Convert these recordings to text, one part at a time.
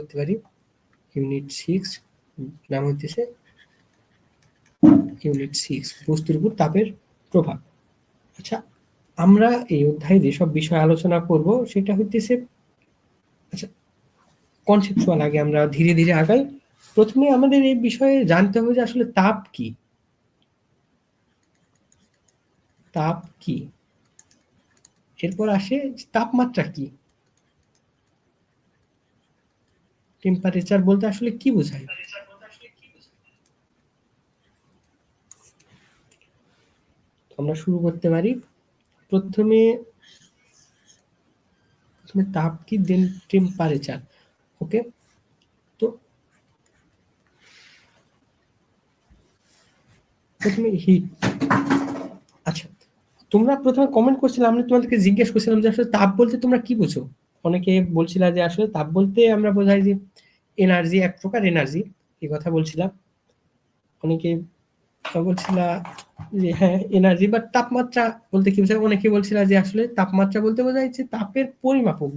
করতে পারি ইউনিট 6 নাম হইতেছে ইউনিট 6 বস্তুর উপর তাপের প্রভাব। আচ্ছা, আমরা এই অধ্যায়ে যেসব বিষয় আলোচনা করব সেটা হইতেছে, আচ্ছা কনসেপচুয়াল, আগে আমরা ধীরে ধীরে আগাই। প্রথমে আমাদের এই বিষয়ে জানতে হবে যে আসলে তাপ কি। তাপ কি, এরপর আসে তাপমাত্রা কি, টেম্পারেচার বলতে আসলে কি বোঝায়। আমরা শুরু করতে পারি। প্রথমে তাপ কি, দেন টেম্পারেচার। ওকে, তো প্রথমে হিট। আচ্ছা, তোমরা প্রথমে কমেন্ট করছিলে, আমি তোমাদেরকে জিজ্ঞেস করছিলাম যে আসলে তাপ বলতে তোমরা কি বুঝো। অনেকে বলছিল যে আসলে তাপ বলতে আমরা বোঝাই যে এনার্জি, এক প্রকার এনার্জি, এই কথা বলছিলাম। অনেকে বলছিল যে হ্যাঁ এনার্জি, বাট তাপমাত্রা বলতে কি বোঝায়। অনেকে বলছিল যে আসলে তাপমাত্রা বলতে বোঝায় যে তাপের পরিমাপক,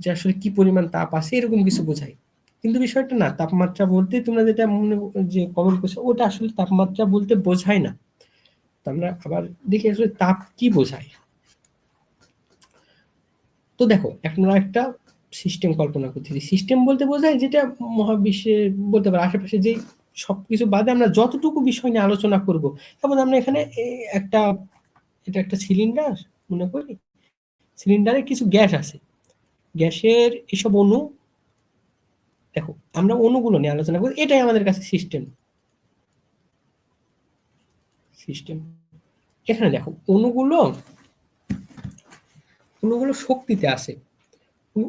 যে আসলে কি পরিমাণ তাপ আছে এরকম কিছু বোঝায়। কিন্তু বিষয়টা না, তাপমাত্রা বলতে তোমরা যেটা মনে যে কমেন্ট করছো ওটা আসলে তাপমাত্রা বলতে বোঝায় না। তো আমরা আবার দেখি আসলে তাপ কি বোঝায়। তো দেখো, আমরা একটা সিস্টেম কল্পনা করতেছি। সিস্টেম বলতে বোঝায় যেটা মহাবিশ্বে বলতে পারে আশেপাশে যে সবকিছু বাদে আমরা যতটুকু বিষয় নিয়ে আলোচনা করব। তারপর আমরা এখানে একটা, এটা একটা সিলিন্ডার মনে করি, সিলিন্ডারে কিছু গ্যাস আছে, গ্যাসের এসব অণু, দেখো আমরা অণুগুলো নিয়ে আলোচনা করি, এটাই আমাদের কাছে সিস্টেম। সিস্টেম এখানে দেখো অণুগুলো শক্তিতে আছে,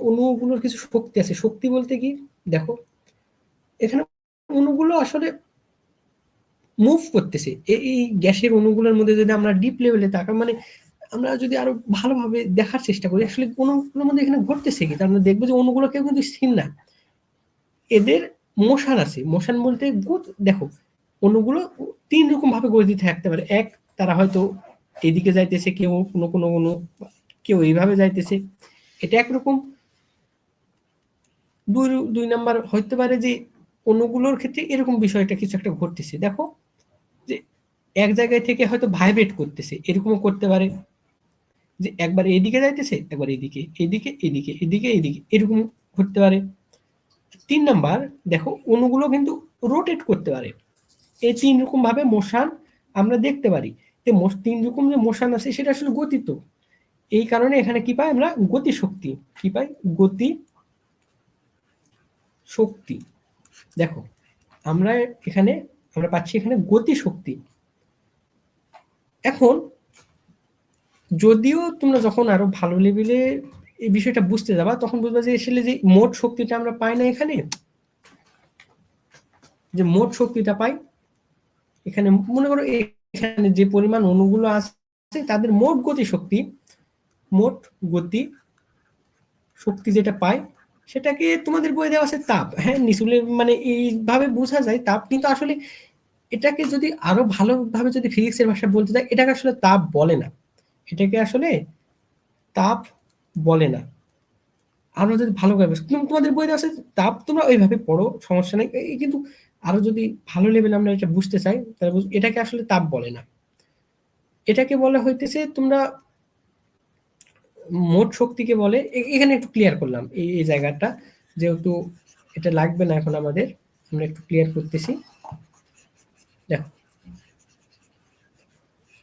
অণুগুলোর কিছু শক্তি আছে। শক্তি বলতে কি, দেখো এখানে অণুগুলো আসলে মুভ করতেছে। এই গ্যাসের অণুগুলোর মধ্যে যদি আমরা ডিপ লেভেলে তাকাই, মানে আমরা যদি আরো ভালোভাবে দেখার চেষ্টা করি আসলে অণুগুলোর মধ্যে এখানে ঘটতেছে কি, আমরা দেখবো যে অণুগুলো কেউ কিন্তু স্থির না, এদের মোশন আছে। মোশন বলতে দেখো অণুগুলো 3 রকম ভাবে গতিতে থাকতে পারে। এক, তারা হয়তো এদিকে যাইতেছে, কেউ কোনো কোনো অণু কেউ এইভাবে যাইতেছে, এটা একরকম। দুই নাম্বার হইতে পারে যে অণুগুলোর ক্ষেত্রে এরকম বিষয়টা কিছু একটা ঘটতেছে, দেখো যে এক জায়গায় থেকে হয়তো ভাইব্রেট করতেছে, এরকমও করতে পারে যে একবার এদিকে যাইতেছে, একবার এদিকে, এদিকে এদিকে, এদিকে এদিকে, এরকম ঘটতে পারে। 3 নাম্বার, দেখো অণুগুলো কিন্তু রোটেট করতে পারে। এই 3 রকম ভাবে মোশন আমরা দেখতে পারি। 3 রকম যে মোশন আছে সেটা আসলে গতিত। এই কারণে এখানে কি পাই আমরা, গতি শক্তি। কি পাই, গতি শক্তি। দেখো আমরা এখানে আমরা পাচ্ছি এখানে গতি শক্তি। এখন যদিও তোমরা যখন আরো ভালো লেভেলে এই বিষয়টা বুঝতে যাবা তখন বুঝবা যে আসলে যে মোট শক্তিটা আমরা পাই না, এখানে যে মোট শক্তিটা পাই, এখানে মনে করো এখানে যে পরিমাণ অণুগুলো আছে তাদের মোট গতি শক্তি, মোট গতি শক্তি যেটা পাই সেটাকে তোমাদের বই দেওয়া আছে তাপ। হ্যাঁ নিচুলে মানে এইভাবে বোঝা যায় তাপ, কিন্তু আসলে এটাকে যদি আরো ভালোভাবে যদি ফিজিক্সের ভাষায় বলতে যায়, এটাকে আসলে তাপ বলে না, এটাকে আসলে তাপ বলে না। আমরা যদি ভালো করে তোমাদের বইতে আছে তাপ, তোমরা ওইভাবে পড়ো, সমস্যা নেই। কিন্তু আরো যদি ভালো লেভেল আমরা এটা বুঝতে চাই তাহলে এটাকে আসলে তাপ বলে না, এটাকে বলে হইতেছে তোমরা মোট শক্তিকে বলে। এখানে একটু ক্লিয়ার করলাম এই জায়গাটা, যেহেতু এটা লাগবে না এখন আমাদের, আমরা একটু ক্লিয়ার করতেছি। দেখো,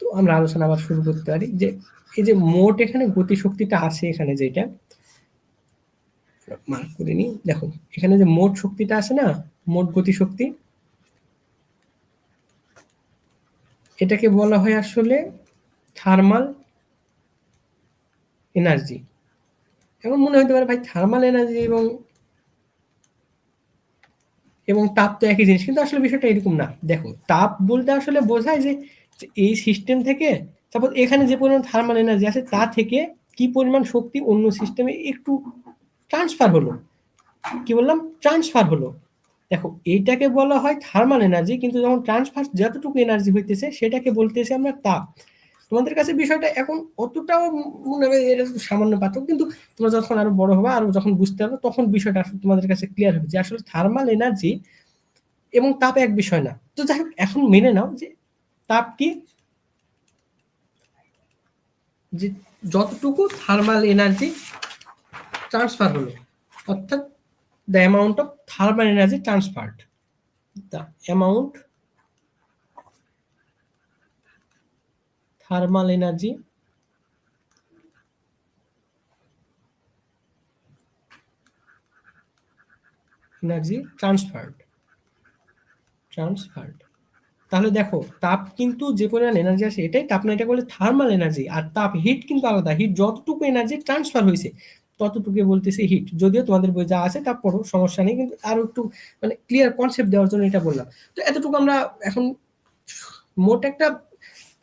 তো আমরা আলোচনা আবার শুরু করতে পারি যে এই যে মোট এখানে গতি শক্তিটা আছে, এখানে যেটা মার্ক করে নি, দেখো এখানে যে মোট শক্তিটা আছে না, মোট গতি শক্তি, এটাকে বলা হয় আসলে থার্মাল এনার্জি। এখন মনে হতে পারে ভাই থার্মাল এনার্জি এবং তাপ তো একই জিনিস, কিন্তু আসলে বিষয়টা এরকম না। দেখো তাপ বলতে আসলে বোঝায় যে এই সিস্টেম থেকে সাপোজ এখানে যে পরিমাণ থার্মাল এনার্জি আছে তা থেকে কি পরিমাণ শক্তি অন্য সিস্টেমে একটু ট্রান্সফার হলো। কি বললাম, ট্রান্সফার হলো। দেখো এইটাকে বলা হয় থার্মাল এনার্জি, কিন্তু যখন ট্রান্সফার যতটুকু এনার্জি হইতেছে সেটাকে বলতেছে আমরা তাপ। তোমাদের কাছে বিষয়টা এখন অতটাও মনে হবে এটা সামান্য পার্থক্য, কিন্তু তোমরা যখন আরো বড় হবে আর যখন বুঝতে পারবে তখন বিষয়টা আসলে তোমাদের কাছে ক্লিয়ার হবে যে আসলে থার্মাল এনার্জি এবং তাপ এক বিষয় না। তো যাই হোক, এখন মেনে নাও যে তাপ কি, যে যতটুকু থার্মাল এনার্জি ট্রান্সফার হলো, অর্থাৎ the amount of thermal energy transferred, the amount thermal energy transferred. তাহলে দেখো তাপ কিন্তু যে পরিমাণ এনার্জি আসে এটাই তাপ না, এটা বলে থার্মাল এনার্জি। আর তাপ হিট কিন্তু আলাদা, হিট যতটুকু এনার্জি ট্রান্সফার হয়েছে ততটুকু বলতেছে হিট। যদিও তোমাদের বই যা আছে তা পড়ো, সমস্যা নেই, কিন্তু আরো একটু মানে ক্লিয়ার কনসেপ্ট দেওয়ার জন্য এটা বললাম। তো এতটুকু আমরা এখন মোট একটা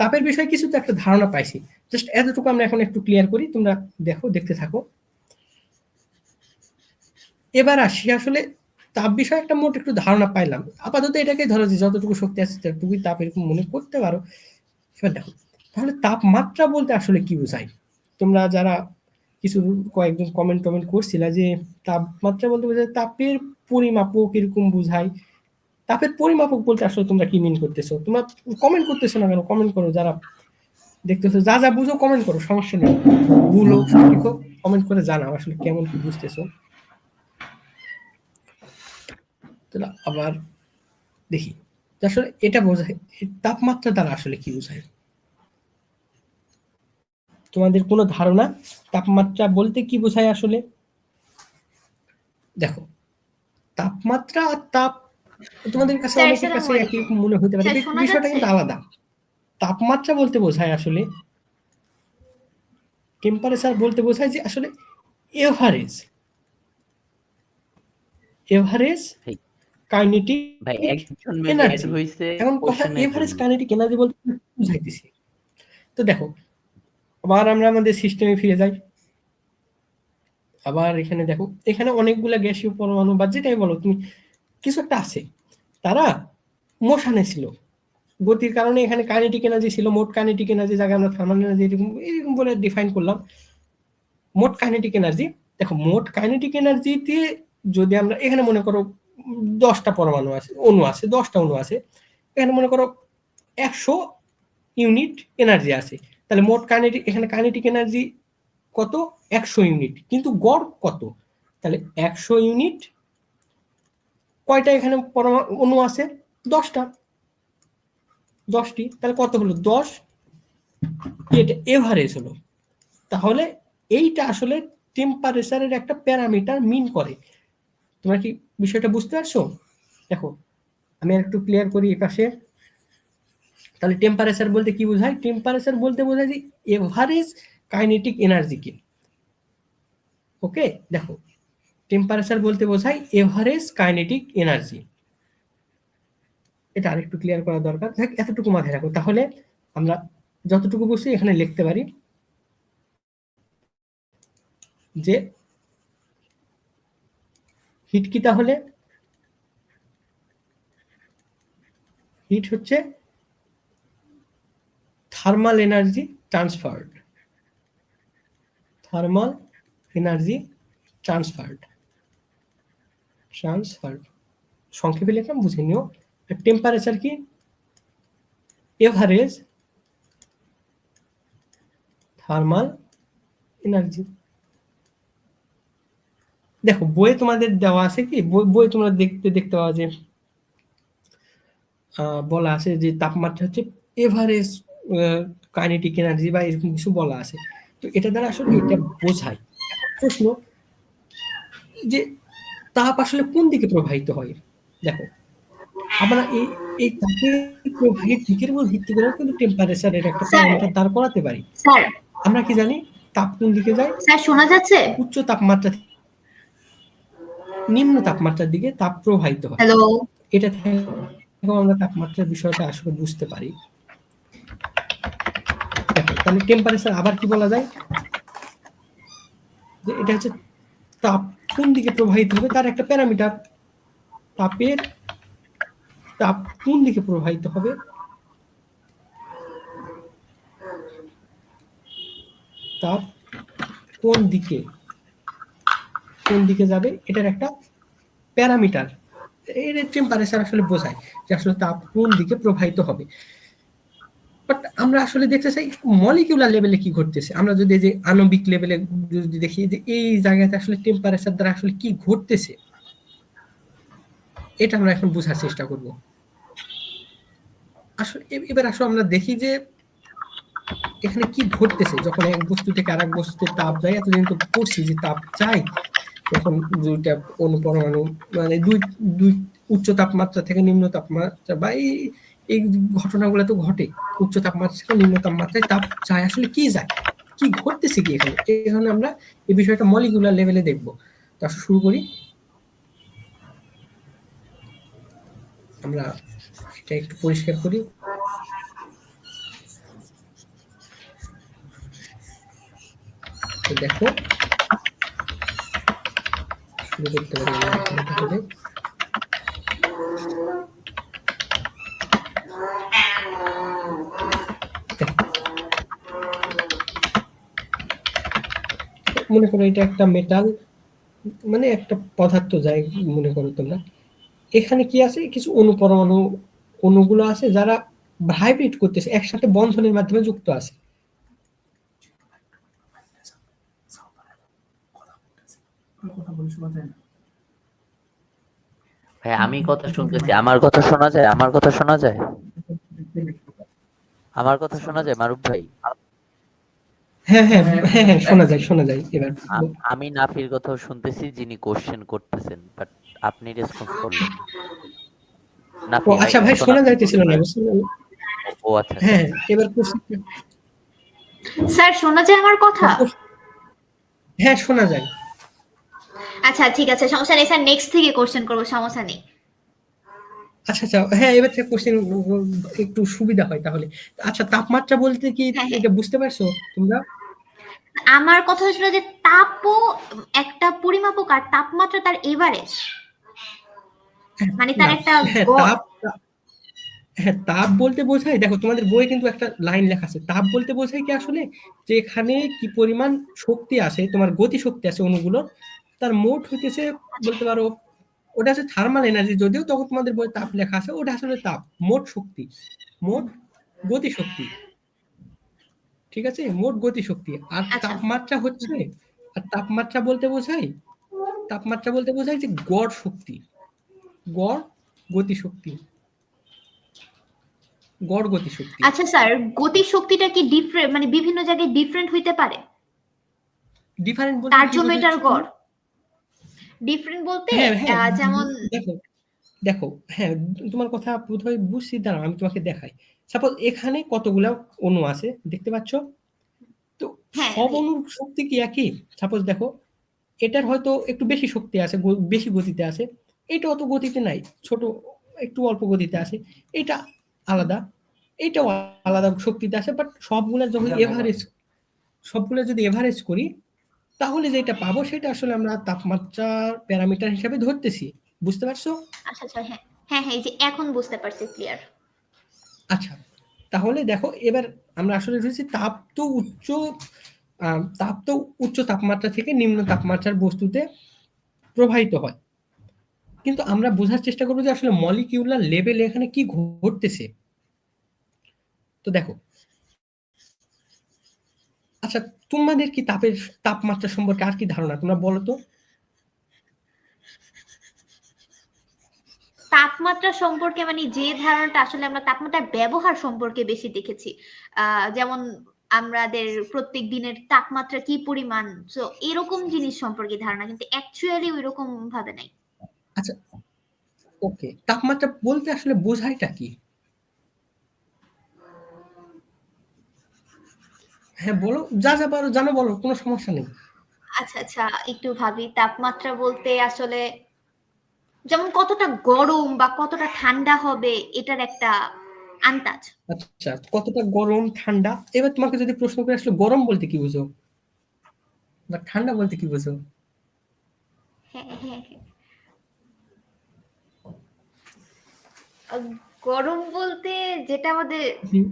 তাপের বিষয়ে কিছু তো একটা ধারণা পাইছি, জাস্ট এতটুকু আমরা এখন একটু ক্লিয়ার করি, তোমরা দেখো, দেখতে থাকো। এবার আসি আসলে তাপ বিষয়ে একটা মোট একটু ধারণা পাইলাম, আপাতত এটাকে ধরো যে যতটুকু শক্তি আছে ততটুকুই তাপ, এরকম মনে করতে পারো। এবার দেখো তাহলে তাপমাত্রা বলতে আসলে কি বোঝায়? তোমরা যারা কিছু কয়েকজন কমেন্ট করছিলা যে তাপমাত্রা বলতে বোঝায় তাপের পরিমাপক এরকম বোঝায়। তাপের পরিমাপক বলতে আসলে তোমরা কি মিন করতেছো? তোমরা কমেন্ট করতেছো না কেন? কমেন্ট করো, যারা দেখতেছো যা যা বুঝো কমেন্ট করো, সমস্যা নেই, ভুল হোক সঠিক হোক কমেন্ট করে জানাও আসলে কেমন কি বুঝতেছো। আবার দেখি আসলে এটা বোঝায়, তাপমাত্রা দ্বারা আসলে কি বোঝায়? তোমাদের কোনো ধারণা তাপমাত্রা বলতে কি বোঝায় আসলে? দেখো তাপমাত্রা আর তাপ তোমাদের কাছে অনেকের কাছে একই রকম মনে হতে পারে, বিষয়টা কিন্তু আলাদা। তাপমাত্রা বলতে বোঝায় আসলে, টেম্পারেচার বলতে বোঝায় যে আসলে এভারেজ কাইনেটিক এনার্জি। এখন কথা এভারেজ কাইনেটিক এনার্জি বলতে বুঝাইতেছি। তো দেখো আবার আমরা আমাদের সিস্টেমে ফিরে যাই। আবার এখানে দেখো, এখানে অনেকগুলা গ্যাসীয় পরমাণু বা যেটাই বলো তুমি, কিছু একটা আছে, তারা মোশনে ছিল, গতির কারণে এখানে কাইনেটিক এনার্জি ছিল। মোট কাইনেটিক এনার্জি যাকে আমরা থার্মাল এনার্জি এরকম বলে ডিফাইন করলাম। মোট কাইনেটিক এনার্জি, দেখো মোট কাইনেটিক এনার্জিতে যদি আমরা এখানে মনে করো 10টা পরমাণু আছে, অণু আছে, 10টা অণু আছে, এখানে মনে করো 100 ইউনিট এনার্জি আছে, তাহলে মোট কাইনেটিক, এখানে কাইনেটিক এনার্জি কত? 100 ইউনিট, কিন্তু গড় কত? তাহলে 100 ইউনিট, কয়টা এখানে পরমাণু অণু আছে? 10টা, 10টি, তাহলে কত হলো? 10, এটা এভারেজ হলো। তাহলে এইটা আসলে টেম্পারেচারের একটা প্যারামিটার মিন করে। তোমরা কি বিষয়টা বুঝতে পারছো? দেখো আমি একটু ক্লিয়ার করি এই পাশে। তাহলে টেম্পারেচার বলতে কি বোঝায়? টেম্পারেচার বলতে বোঝায় যে এভারেজ কাইনেটিক এনার্জি কি। ওকে, দেখো টেম্পারেচার বলতে বোঝায় এভারেজ কাইনেটিক এনার্জি। এটা আরেকটু ক্লিয়ার করা দরকার, এতটুকু মাথায় রাখো। তাহলে আমরা যতটুকু বুঝছি এখানে লিখতে পারি যে হিট কি? তাহলে হিট হচ্ছে thermal energy transferred, thermal energy transferred, সংক্ষেপে লিখলাম, বুঝে নিও। টেম্পারেচার কি? Average thermal energy. দেখো বইয়ে তোমাদের দেওয়া আছে কি, বই তোমরা দেখতে পাওয়া যে বলা আছে যে তাপমাত্রা হচ্ছে এভারেজ কাইনেটিক এনার্জি বা এরকম কিছু বলা আছে। তো এটা দ্বারা আসলে এটা বোঝায়। প্রশ্ন যে তাপ আসলে কোন দিকে প্রবাহিত হয়? দেখো আমরা এই তাপের প্রবাহের দিকের উপর ভিত্তি করে কিন্তু টেম্পারেচারের একটা প্যারামিটার দাঁড় করাতে পারি। আমরা কি জানি তাপ কোন দিকে যায়? স্যার শোনা যাচ্ছে? উচ্চ তাপমাত্রা নিম্ন তাপমাত্রার দিকে তাপ প্রবাহিত হয়। হ্যালো, এটা থেকে আমরা তাপমাত্রার বিষয়টা আসলে বুঝতে পারি। দেখো তাহলে টেম্পারেচার আবার কি বলা যায়? যে এটা হচ্ছে তাপ কোন দিকে প্রবাহিত হবে তার একটা প্যারামিটার। তাপ কোন দিকে প্রবাহিত হবে তাপ কোন দিকে যাবে এটার একটা প্যারামিটার, এর টেম্পারেচার আসলে বোঝায় যে আসলে তাপ কোন দিকে প্রবাহিত হবে। বাট আমরা আসলে দেখতে চাই মলিকিউলার লেভেলে কি ঘটতেছে। আমরা যদি এই যে আণবিক লেভেলে যদি দেখি যে এই জায়গাতে আসলে টেম্পারেচার দ্বারা আসলে কি ঘটতেছে, এটা আমরা এখন বোঝার চেষ্টা করব। আসলে এবার আসলে আমরা দেখি যে এখানে কি ঘটতেছে যখন এক বস্তু থেকে আরেক বস্তুতে তাপ যায়। এতদিন তো পড়ছি যে তাপ চাই যখন দুইটা অণু পরমাণু মানে দুই দুই উচ্চ তাপমাত্রা থেকে নিম্ন তাপমাত্রা বা এই ঘটনাগুলো তো ঘটে। উচ্চ তাপমাত্রা থেকে নিম্ন তাপমাত্রায় তাপ যায় আসলে কি যায়, কি ঘটতেছে কি এখানে। এখানে আমরা এই বিষয়টা মলিকুলার লেভেলে দেখব। তো আসলে শুরু করি। আমরা এটা একটু পরিষ্কার করি। তো দেখো শুরু করতে পারি আমরা এখানে তাহলে। মনে করো এটা একটা মেটাল, মানে একটা পদার্থ যাই মনে করো তোমরা। এখানে কি আছে, কিছু অণু পরমাণু অণুগুলো আছে যারা ভাইব্রেট করতেছে, একসাথে বন্ধনের মাধ্যমে যুক্ত আছে। ভাই আমি কথা শুনতেছি, আমার কথা শোনা যায়? আমার কথা শোনা যায়? আমার কথা শোনা যায় মারুফ ভাই? হ্যাঁ হ্যাঁ হ্যাঁ হ্যাঁ শোনা যায়, শোনা যায় এবার। আমি নাফির কথাও শুনতেছি, যিনি কোশ্চেন করতেছেন, বাট আপনি রেসপন্স করলেন না। ও নাফি ভাই, আচ্ছা ভাই, এখন শোনা আপনি যাইতেছিল বলুন। না বুঝছেন? ও আচ্ছা আচ্ছা হ্যাঁ আচ্ছা। এবার কোশ্চেন। স্যার শোনা যায় আমার কথা? হ্যাঁ শোনা যায়। আচ্ছা ঠিক আছে, সমস্যা নেই স্যার, নেক্সট থেকে কোশ্চেন করবো, সমস্যা নেই। আচ্ছা আচ্ছা হ্যাঁ এবার থেকে কোশ্চেন একটু সুবিধা হয় তাহলে। আচ্ছা তাপমাত্রা বলতে কি হ্যাঁ হ্যাঁ, এটা বুঝতে পারছো তোমরা? আমার কথা হচ্ছিল যে তাপও একটা পরিমাপক আর তাপমাত্রা তার এভারেজ, মানে তার না একটা হ্যাঁ গড়। হ্যাঁ তাপ বলতে বোঝায়, দেখো তোমাদের বইয়ে কিন্তু একটা লাইন লেখা আছে, তাপ বলতে বোঝায় কি আসলে যে এখানে কি পরিমাণ শক্তি আছে, তোমার গতি শক্তি আছে অণুগুলোর, তার মোট হইতেছে বলতে পারো। ওটা আছে থার্মাল এনার্জি, যদিও তখন তোমাদের বইয়ে তাপ লেখা আছে, ওটা আসলে তাপ, মোট শক্তি, মোট গতি শক্তি। ঠিক আছে, মোট গতি শক্তি। আর আচ্ছা তাপমাত্রা হচ্ছে, আর তাপমাত্রা বলতে বোঝায় যে গড় শক্তি, গড় গতি শক্তি, গড় গতি শক্তি। আচ্ছা স্যার, গতি শক্তিটা কি ডিফারেন্ট, মানে বিভিন্ন জায়গায় ডিফারেন্ট হইতে পারে? ডিফারেন্ট বলতে তার কি জন্য এটার বোঝাচ্ছ তুমি? গড় ডিফারেন্ট বলতে হ্যাঁ হ্যাঁ যেমন দেখো দেখো হ্যাঁ তোমার কথা বোধহয় বুঝছি, দাঁড়াও আমি তোমাকে দেখাই। সাপোজ এখানে কতগুলা অণু আছে দেখতে পাচ্ছ, তো হ্যাঁ সব হ্যাঁ, অণুর শক্তি কি একই? সাপোজ দেখো এটার হয়তো একটু বেশি শক্তি আছে, বেশি গতিতে আছে, এটা অত গতিতে নাই, ছোট একটু অল্প গতিতে আছে, এটা আলাদা, এটাও আলাদা শক্তিতে আছে। বাট সবগুলা যদি এভারেজ করি, তাহলে যেটা পাবো সেটা আসলে আমরা তাপমাত্রার প্যারামিটার হিসাবে ধরতেছি। বুঝতে পারছো? আচ্ছা আচ্ছা হ্যাঁ হ্যাঁ হ্যাঁ, এই যে এখন বুঝতে পারছি, ক্লিয়ার। আচ্ছা তাহলে দেখো এবার আমরা আসলে ধরেছি তাপ তো উচ্চ তাপমাত্রা থেকে নিম্ন তাপমাত্রার বস্তুতে প্রবাহিত হয়। কিন্তু আমরা বোঝার চেষ্টা করবো যে আসলে মলিকিউলার লেভেলে এখানে কি ঘটতেছে। তো দেখো, আচ্ছা তোমাদের কি তাপমাত্রা সম্পর্কে আর কি ধারণা তোমরা বলো তো? তাপমাত্রা সম্পর্কে মানে যে ধারণাটা আসলে আমরা তাপমাত্রার ব্যবহার সম্পর্কে বেশি দেখেছি, যেমন আমাদের প্রত্যেক দিনের তাপমাত্রা কি পরিমাণ, তো এরকম জিনিস সম্পর্কে ধারণা, কিন্তু অ্যাকচুয়ালি ওইরকম ভাবে নাই। আচ্ছা ওকে, তাপমাত্রা বলতে আসলে বোঝায়টা কি? হ্যাঁ বলো, যা যা পারো জানো বলো, কোনো সমস্যা নেই। আচ্ছা আচ্ছা, একটু ভাবি। তাপমাত্রা বলতে আসলে যেমন কতটা গরম বা কতটা ঠান্ডা হবে, এটার একটা আন্দাজ। আচ্ছা কতটা গরম ঠান্ডা, এবার তোমাকে যদি প্রশ্ন করে আসলে গরম বলতে কি বুঝো বা ঠান্ডা বলতে কি বুঝো? হ্যাঁ হ্যাঁ হ্যাঁ, আহ, গরম বলতে যেটা আমাদের হুম,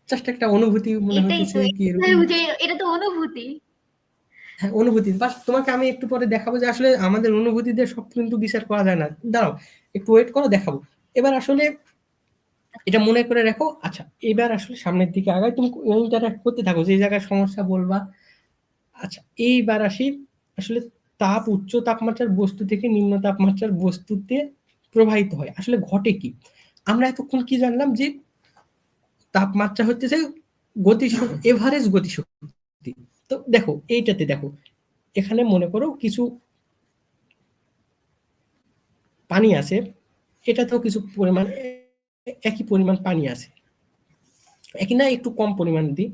জাস্ট একটা অনুভূতি মনে এটাই হচ্ছে তো, কি এরকম। এটা তো অনুভূতি। হ্যাঁ, অনুভূতি। বাস তোমাকে আমি একটু পরে দেখাবো যে আসলে আমাদের অনুভূতি দিয়ে সব কিন্তু বিচার করা যায় না। দাঁড়াও, একটু ওয়েট করো, দেখাবো। এবার আসলে এটা মনে করে রাখো। আচ্ছা, এবার আসলে সামনের দিকে আগায়, তুমি ইন্টারঅ্যাক্ট করতে থাকো, যে জায়গায় সমস্যা বলবা। আচ্ছা, এইবার আসি আসলে তাপ উচ্চ তাপমাত্রার বস্তু থেকে নিম্ন তাপমাত্রার বস্তুতে প্রবাহিত হয়, আসলে ঘটে কি? আমরা এতক্ষণ কি জানলাম যে তাপমাত্রা হচ্ছে যে এভারেজ গতিশক্তি। তো দেখো এইটাতে দেখো, এখানে মনে করো কিছু পানি আছে, এটাতেও কিছু পরিমাণ একই পরিমাণ পানি আছে, একই না একটু কম পরিমাণ দিই।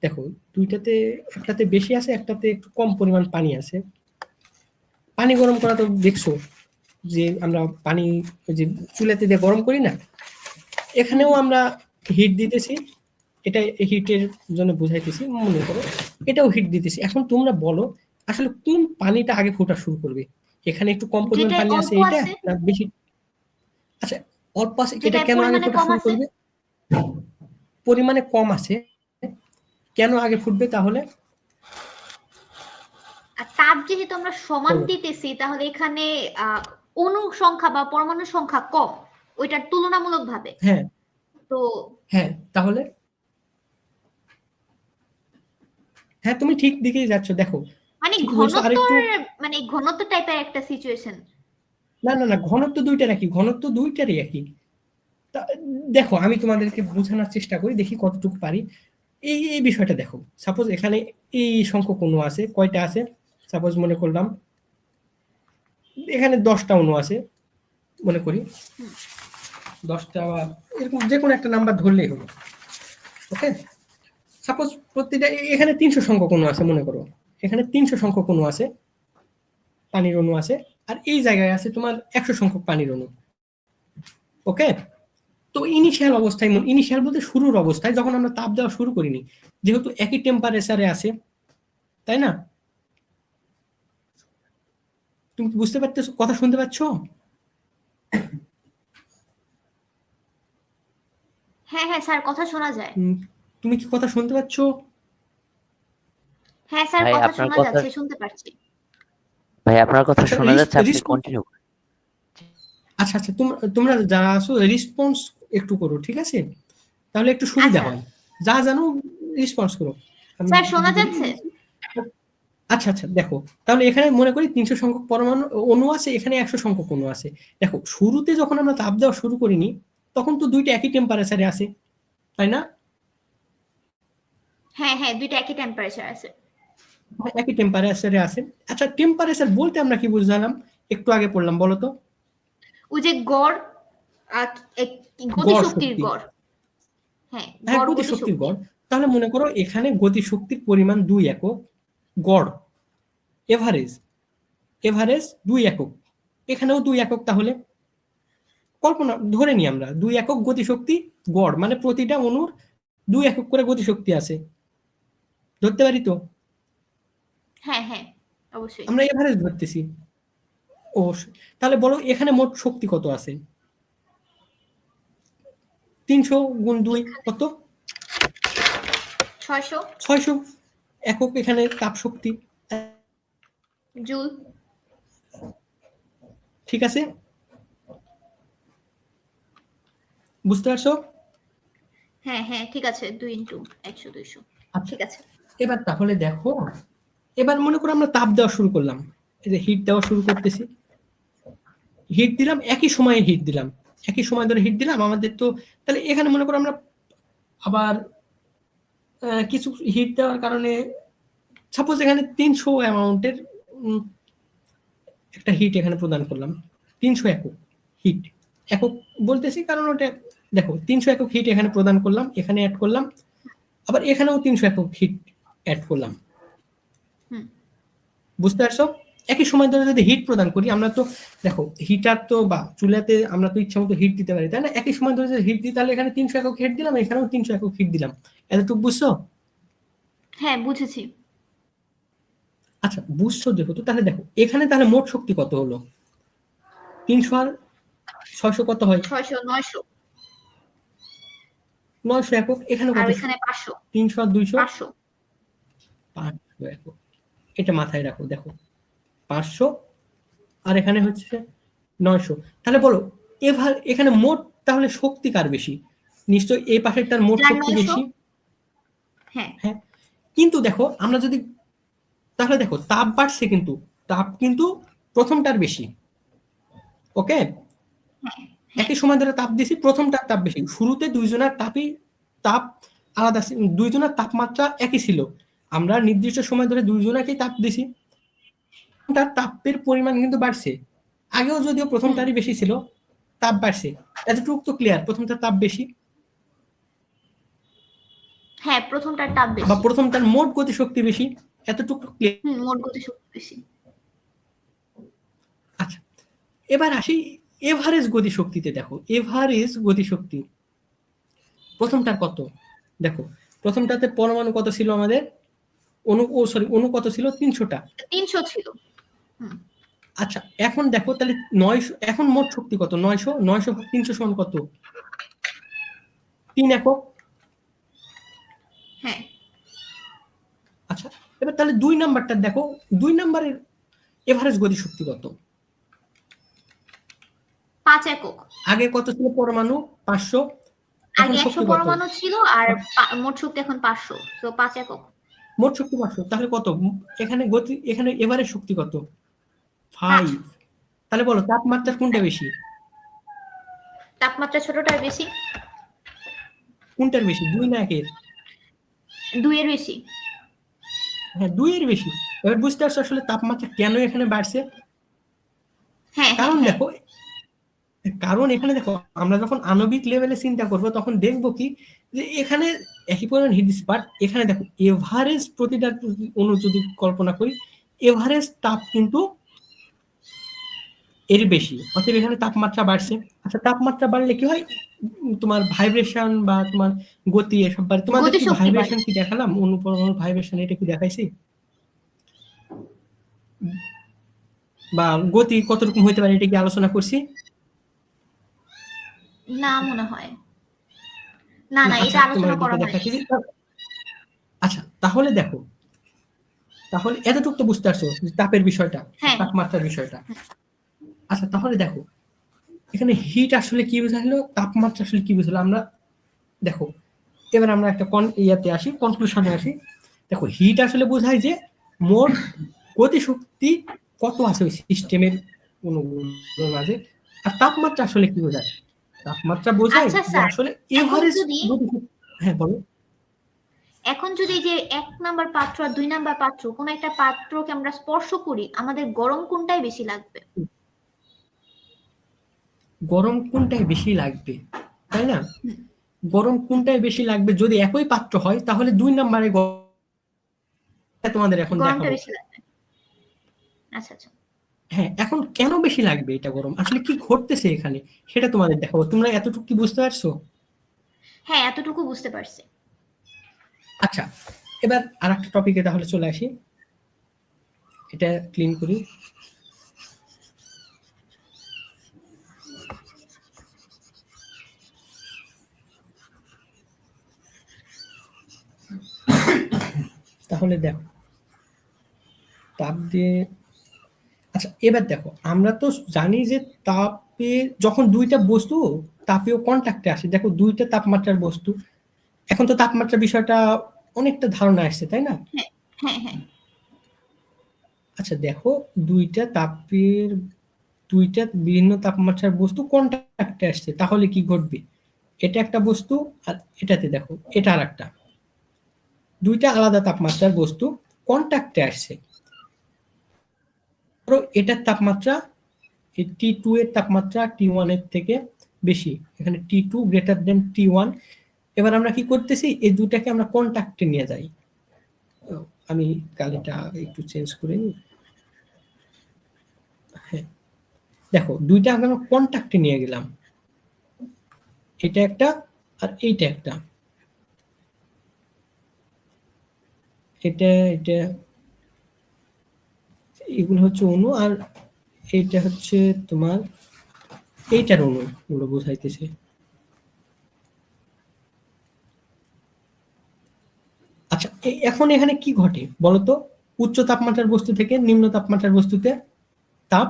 দেখো দুইটাতে, একটাতে বেশি আছে, একটাতে একটু কম পরিমাণ পানি আছে। পানি গরম করা তো দেখছো, যে আমরা পানি যে চুলাতে দিয়ে গরম করি না, এখানেও আমরা হিট দিতেছি। এটা হিটের জন্য বুঝাইতেছি, মনে করো এটাও হিট দিতেছি। এখন তোমরা বলো আসলে কোন পানিটা আগে ফোটা শুরু করবে? এখানে একটু কম পরিমাণ যেটা পানি আছে অল্প এটা আছে, না বেশি? আচ্ছা, অল্প আছে, এটা যেটা কেন আগে পরিমাণে ফোটা কম শুরু আছে। করবে? পরিমাণে কম আছে, কেন আগে ফুটবে তাহলে? আর তাপ যেহেতু আমরা সমান বলো। দিতেছি, তাহলে এখানে অণু সংখ্যা বা পরমাণু সংখ্যা কম ওইটার তুলনামূলক ভাবে। হ্যাঁ তো হ্যাঁ, তাহলে হ্যাঁ, তুমি ঠিক দিকেই যাচ্ছ। দেখো মানে ঠিক বলছো, আর ঘনত্ব, একটু। মানে ঘনত্ব টাইপের একটা সিচুয়েশন। না না না, ঘনত্ব দুইটার একই, ঘনত্ব দুইটারই একই। দেখো আমি তোমাদেরকে বোঝানোর চেষ্টা করি, দেখি কতটুকু পারি। এই এই বিষয়টা দেখো, সাপোজ এখানে এই সংখ্যক অণু আছে, কয়টা আছে? সাপোজ মনে করলাম এখানে 10টা অণু আছে, মনে করি 10টা বা এরকম যে কোনো একটা নাম্বার ধরলেই হলো। ওকে, সাপোজ প্রতিটা এখানে 300 সংখ্যক অণু আছে, মনে করো এখানে 300 সংখ্যক অণু আছে, পানির অণু আছে। আর এই জায়গায় আছে তোমার 100 সংখ্যক পানির অণু। ওকে, তো ইনিশিয়াল অবস্থায়, ইনিশিয়াল বলতে শুরুর অবস্থায়, যখন আমরা তাপ দেওয়া শুরু করিনি, যেহেতু একই টেম্পারেচারে আছে, তাই না? তুমি বুঝতে পারতেছো, কথা শুনতে পাচ্ছ? হ্যাঁ হ্যাঁ স্যার, কথা শোনা যায়। তুমি কি কথা শুনতে পাচ্ছ? হ্যাঁ স্যার, ভাই কথা আপনার শোনা কথা, যাচ্ছে, শুনতে পারছি। ভাই আপনার কথা আচ্ছা, শোনা যাচ্ছে, আপনি রেসপন্স। কন্টিনিউ। আচ্ছা আচ্ছা, তোমরা যারা আছো রেসপন্স একটু করো, ঠিক আছে? তাহলে একটু সুবিধা আচ্ছা হয়। যা জানো রেসপন্স করো। আমি স্যার, যদি শোনা বলি, যাচ্ছে। আচ্ছা আচ্ছা, দেখো তাহলে এখানে মনে করি 300 সংখ্যক পরমাণু অণু আছে, এখানে 100 সংখ্যক অণু আছে। দেখো শুরুতে যখন আমরা তাপ দেওয়া শুরু করিনি, তখন তো দুইটা একই টেম্পারেচারে আছে, তাই না? হ্যাঁ হ্যাঁ, দুইটা একই টেম্পারেচার আছে। একই টেম্পারেচারে আছে। আচ্ছা, টেম্পারেচার বলতে আমরা কি বুঝলাম? একটু আগে পড়লাম, বলো তো। ওই যে গড়, আহ, গড় গতিশক্তির শক্তি। গড়। হ্যাঁ, হ্যাঁ, গড় গতিশক্তির গতিশক্তি। গড়। তাহলে মনে করো এখানে গতিশক্তির পরিমাণ 2 একক, গড় এভারেজ, এভারেজ 2 একক, এখানেও 2 একক। তাহলে কল্পনা ধরে নিই আমরা 2 একক গতিশক্তি গড়, মানে প্রতিটা অণুর 2 একক করে গতিশক্তি আছে, ধরতে পারি তো? হ্যাঁ হ্যাঁ, অবশ্যই। আমরা এভারেজ ধরতেছি অবশ্যই। তাহলে বলো এখানে মোট শক্তি কত আছে? 300 গুণ 2 কত? 600 600 একক এখানে তাপ শক্তি। জুল। ঠিক আছে, বুঝতে পারছো? হ্যাঁ হ্যাঁ, ঠিক আছে, 2 × 100 200। আচ্ছা, ঠিক আছে। এবার তাহলে দেখো, এবার মনে করো আমরা তাপ দেওয়া শুরু করলাম, এই যে হিট দেওয়া শুরু করতেছি, হিট দিলাম, একই সময়ে হিট দিলাম, একই সময় ধরে হিট দিলাম আমাদের তো। তাহলে এখানে মনে করো আমরা আবার কিছু হিট দেওয়ার কারণে, সাপোজ এখানে 300 অ্যামাউন্টের একটা হিট এখানে প্রদান করলাম, 300 একক হিট। একক বলতেছি কারণ ওটা, দেখো 300 একক হিট এখানে প্রদান করলাম, এখানে অ্যাড করলাম, আবার এখানেও 300 একক হিট অ্যাড করলাম। বুঝতে পারছো? একই সময় ধরে যদি হিট প্রদান করি আমরা, তো দেখো হিটার তো বা চুলাতে আমরা তো ইচ্ছা মতো হিট দিতে পারি, তাই না? একই সময় ধরে যদি হিট দিই, তাহলে এখানে 300 একক হিট দিলাম, এখানেও 300 একক হিট দিলাম। এতটুকু বুঝছো? হ্যাঁ, বুঝেছি। আচ্ছা, বুঝছো দেখো তো। তাহলে দেখো এখানে তাহলে মোট শক্তি কত হলো? 300 আর 600 কত হয়? 600 900। 900 একক, এখানে আর কত? এখানে 500 300 আর 200 500 500 একক। এটা মাথায় রাখো, দেখো 500 আর এখানে হচ্ছে 900। তাহলে বলো এখানে মোট তাহলে শক্তি কার বেশি? নিশ্চয়ই এই পাশেরটার মোট যার শক্তি 900 বেশি। হ্যাঁ হ্যাঁ, কিন্তু দেখো আমরা যদি তাহলে দেখো তাপ বাড়ছে, কিন্তু তাপ কিন্তু প্রথমটার বেশি। ওকে, হ্যাঁ একই সময় ধরে তাপ দিছি, প্রথমটার তাপ বেশি। শুরুতে দুইজনের তাপ আলাদা, দুইজনের তাপমাত্রা একই ছিল, আমরা নির্দিষ্ট সময় ধরে দুইজনাকেই তাপ দিছি, তার তাপের পরিমাণ কিন্তু বাড়ছে। আগেও যদিও প্রথমটারই বেশি ছিল, তাপ বাড়ছে। এতটুকু তো ক্লিয়ার, প্রথমটার তাপ বেশি, হ্যাঁ প্রথমটার তাপ বা বেশি। প্রথমটার মোট গতিশক্তি বেশি, এতটুকু ক্লিয়ার। মোট গতি শক্তি বেশি। আচ্ছা, এবার আসি এভারেজ গতিশক্তিতে। দেখো এভারেজ গতিশক্তি প্রথমটার কত? দেখো প্রথমটাতে পরমাণু কত ছিল আমাদের? অণু কত ছিল? 300টা। 300 ছিল। আচ্ছা, এখন দেখো তাহলে 900, এখন মোট শক্তি কত? 900 ভাগ 300 সমান কত? 3 একক। হ্যাঁ আচ্ছা, এবার তাহলে 2 নাম্বারটা দেখো, 2 নাম্বারের এভারেজ গতিশক্তি কত? 5 একক। আগে কত ছিল পরমাণু? 500। এখন আগে 100 শক্তি কত? পরমাণু ছিল, আর মোট শক্তি এখন 500, তো 5 একক। মোট শক্তি 500, তাহলে কত এখানে এভারেজ শক্তি কত? 5। 5। তাহলে বলো তাপমাত্রা কোনটা বেশি? তাপমাত্রা ছোটটার বেশি। কোনটার বেশি, 2 না 1 এর? 2 এর বেশি। হ্যাঁ, 2 এর বেশি। এবার বুঝতে পারছো আসলে তাপমাত্রা কেন এখানে বাড়ছে? হ্যাঁ কারণ হ্যাঁ দেখো, কারণ এখানে দেখো আমরা যখন আণবিক লেভেলে চিন্তা করব তখন দেখবো কি, যে এখানে একই পরিমাণ হিট দিচ্ছে, বাট এখানে দেখো এভারেজ প্রতিটা অণু যদি কল্পনা করি, এভারেজ তাপ কিন্তু এর বেশি, অতএব এখানে তাপমাত্রা বাড়ছে। আচ্ছা, তাপমাত্রা বাড়লে কি হয়? তোমার ভাইব্রেশন বা তোমার গতি এসব বাড়ে। তোমাদের গতি কি শক্তি বাড়ে। ভাইব্রেশন কি দেখালাম? অণু পরমাণুর ভাইব্রেশন এটা কি দেখাইছি? বা গতি কত রকম হতে পারে এটা কি আলোচনা করছি? না মনে হয় না, না আচ্ছা, এটা আলোচনা তোমার করা দুটো হয়নি। দেখাচ্ছি। আচ্ছা, তাহলে দেখো, তাহলে এতটুকু তো বুঝতে পারছো তাপের বিষয়টা, হ্যাঁ তাপমাত্রার বিষয়টা। আচ্ছা, তাহলে দেখো এখানে হিট আসলে কি বোঝালো, তাপমাত্রা আসলে কি বোঝালো আমরা দেখো। এবার আমরা একটা ইয়াতে আসি, কনক্লুশনে আসি। দেখো হিট আসলে বোঝায় যে মোট গতিশক্তি কত আছে ওই সিস্টেমের অনুগুলোর মাঝে। আর তাপমাত্রা আসলে কি বোঝায়? তাপমাত্রা বোঝায় আচ্ছা যে স্যার, আসলে এখন এভারেজ যদি গতিশক্তি। হ্যাঁ বলো। এখন যদি যে 1 নাম্বার পাত্র আর 2 নাম্বার পাত্র, কোন একটা পাত্রকে আমরা স্পর্শ করি, আমাদের গরম কোনটাই বেশি লাগবে? গরম কোনটায় বেশি লাগবে, তাই না? গরম কোনটায় বেশি লাগবে যদি একই পাত্র হয়, তাহলে 2 নম্বরে তোমাদের এখন গরমটা দেখাবো। বেশি লাগবে। আচ্ছা আচ্ছা। হ্যাঁ, এখন কেন বেশি লাগবে এটা গরম, আসলে কি ঘটতেছে এখানে সেটা তোমাদের দেখাবো। তোমরা এতটুকু কি বুঝতে পারছো? হ্যাঁ এতটুকু বুঝতে পারছি। আচ্ছা, এবার আর একটা টপিকে তাহলে চলে আসি, এটা ক্লিন করি। তাহলে দেখো তাপ দিয়ে, আচ্ছা এবার দেখো আমরা তো জানি যে তাপে যখন দুইটা বস্তু তাপীয় কন্ট্যাক্টে আসে, দেখো দুইটা তাপমাত্রার বস্তু, এখন তো তাপমাত্রা বিষয়টা অনেকটা ধারণা আসছে, তাই না? হ্যাঁ হ্যাঁ হ্যাঁ। আচ্ছা দেখো, দুইটা বিভিন্ন তাপমাত্রার বস্তু কন্ট্যাক্টে আসছে, তাহলে কি ঘটবে? এটা একটা বস্তু, আর এটাতে দেখো এটা আর একটা, দুইটা আলাদা তাপমাত্রার বস্তু কন্ট্যাক্টে আসছে। ধরো এটার তাপমাত্রা T2 এর তাপমাত্রা T1 এর থেকে বেশি, এখানে T2 গ্রেটার দেন T1। এবার আমরা কি করতেছি, এই দুটাকে আমরা কন্ট্যাক্টে নিয়ে যাই। আমি কালিটা একটু চেঞ্জ করে নিই। হ্যাঁ, দেখো দুইটা আমরা কন্ট্যাক্টে নিয়ে গেলাম, এটা একটা আর এইটা একটা, এটা এটা এগুলো হচ্ছে অণু, আর এইটা হচ্ছে তোমার এইটার অণু গুলো বোঝাইতেছে। এখন এখানে কি ঘটে বলতো? উচ্চ তাপমাত্রার বস্তু থেকে নিম্ন তাপমাত্রার বস্তুতে তাপ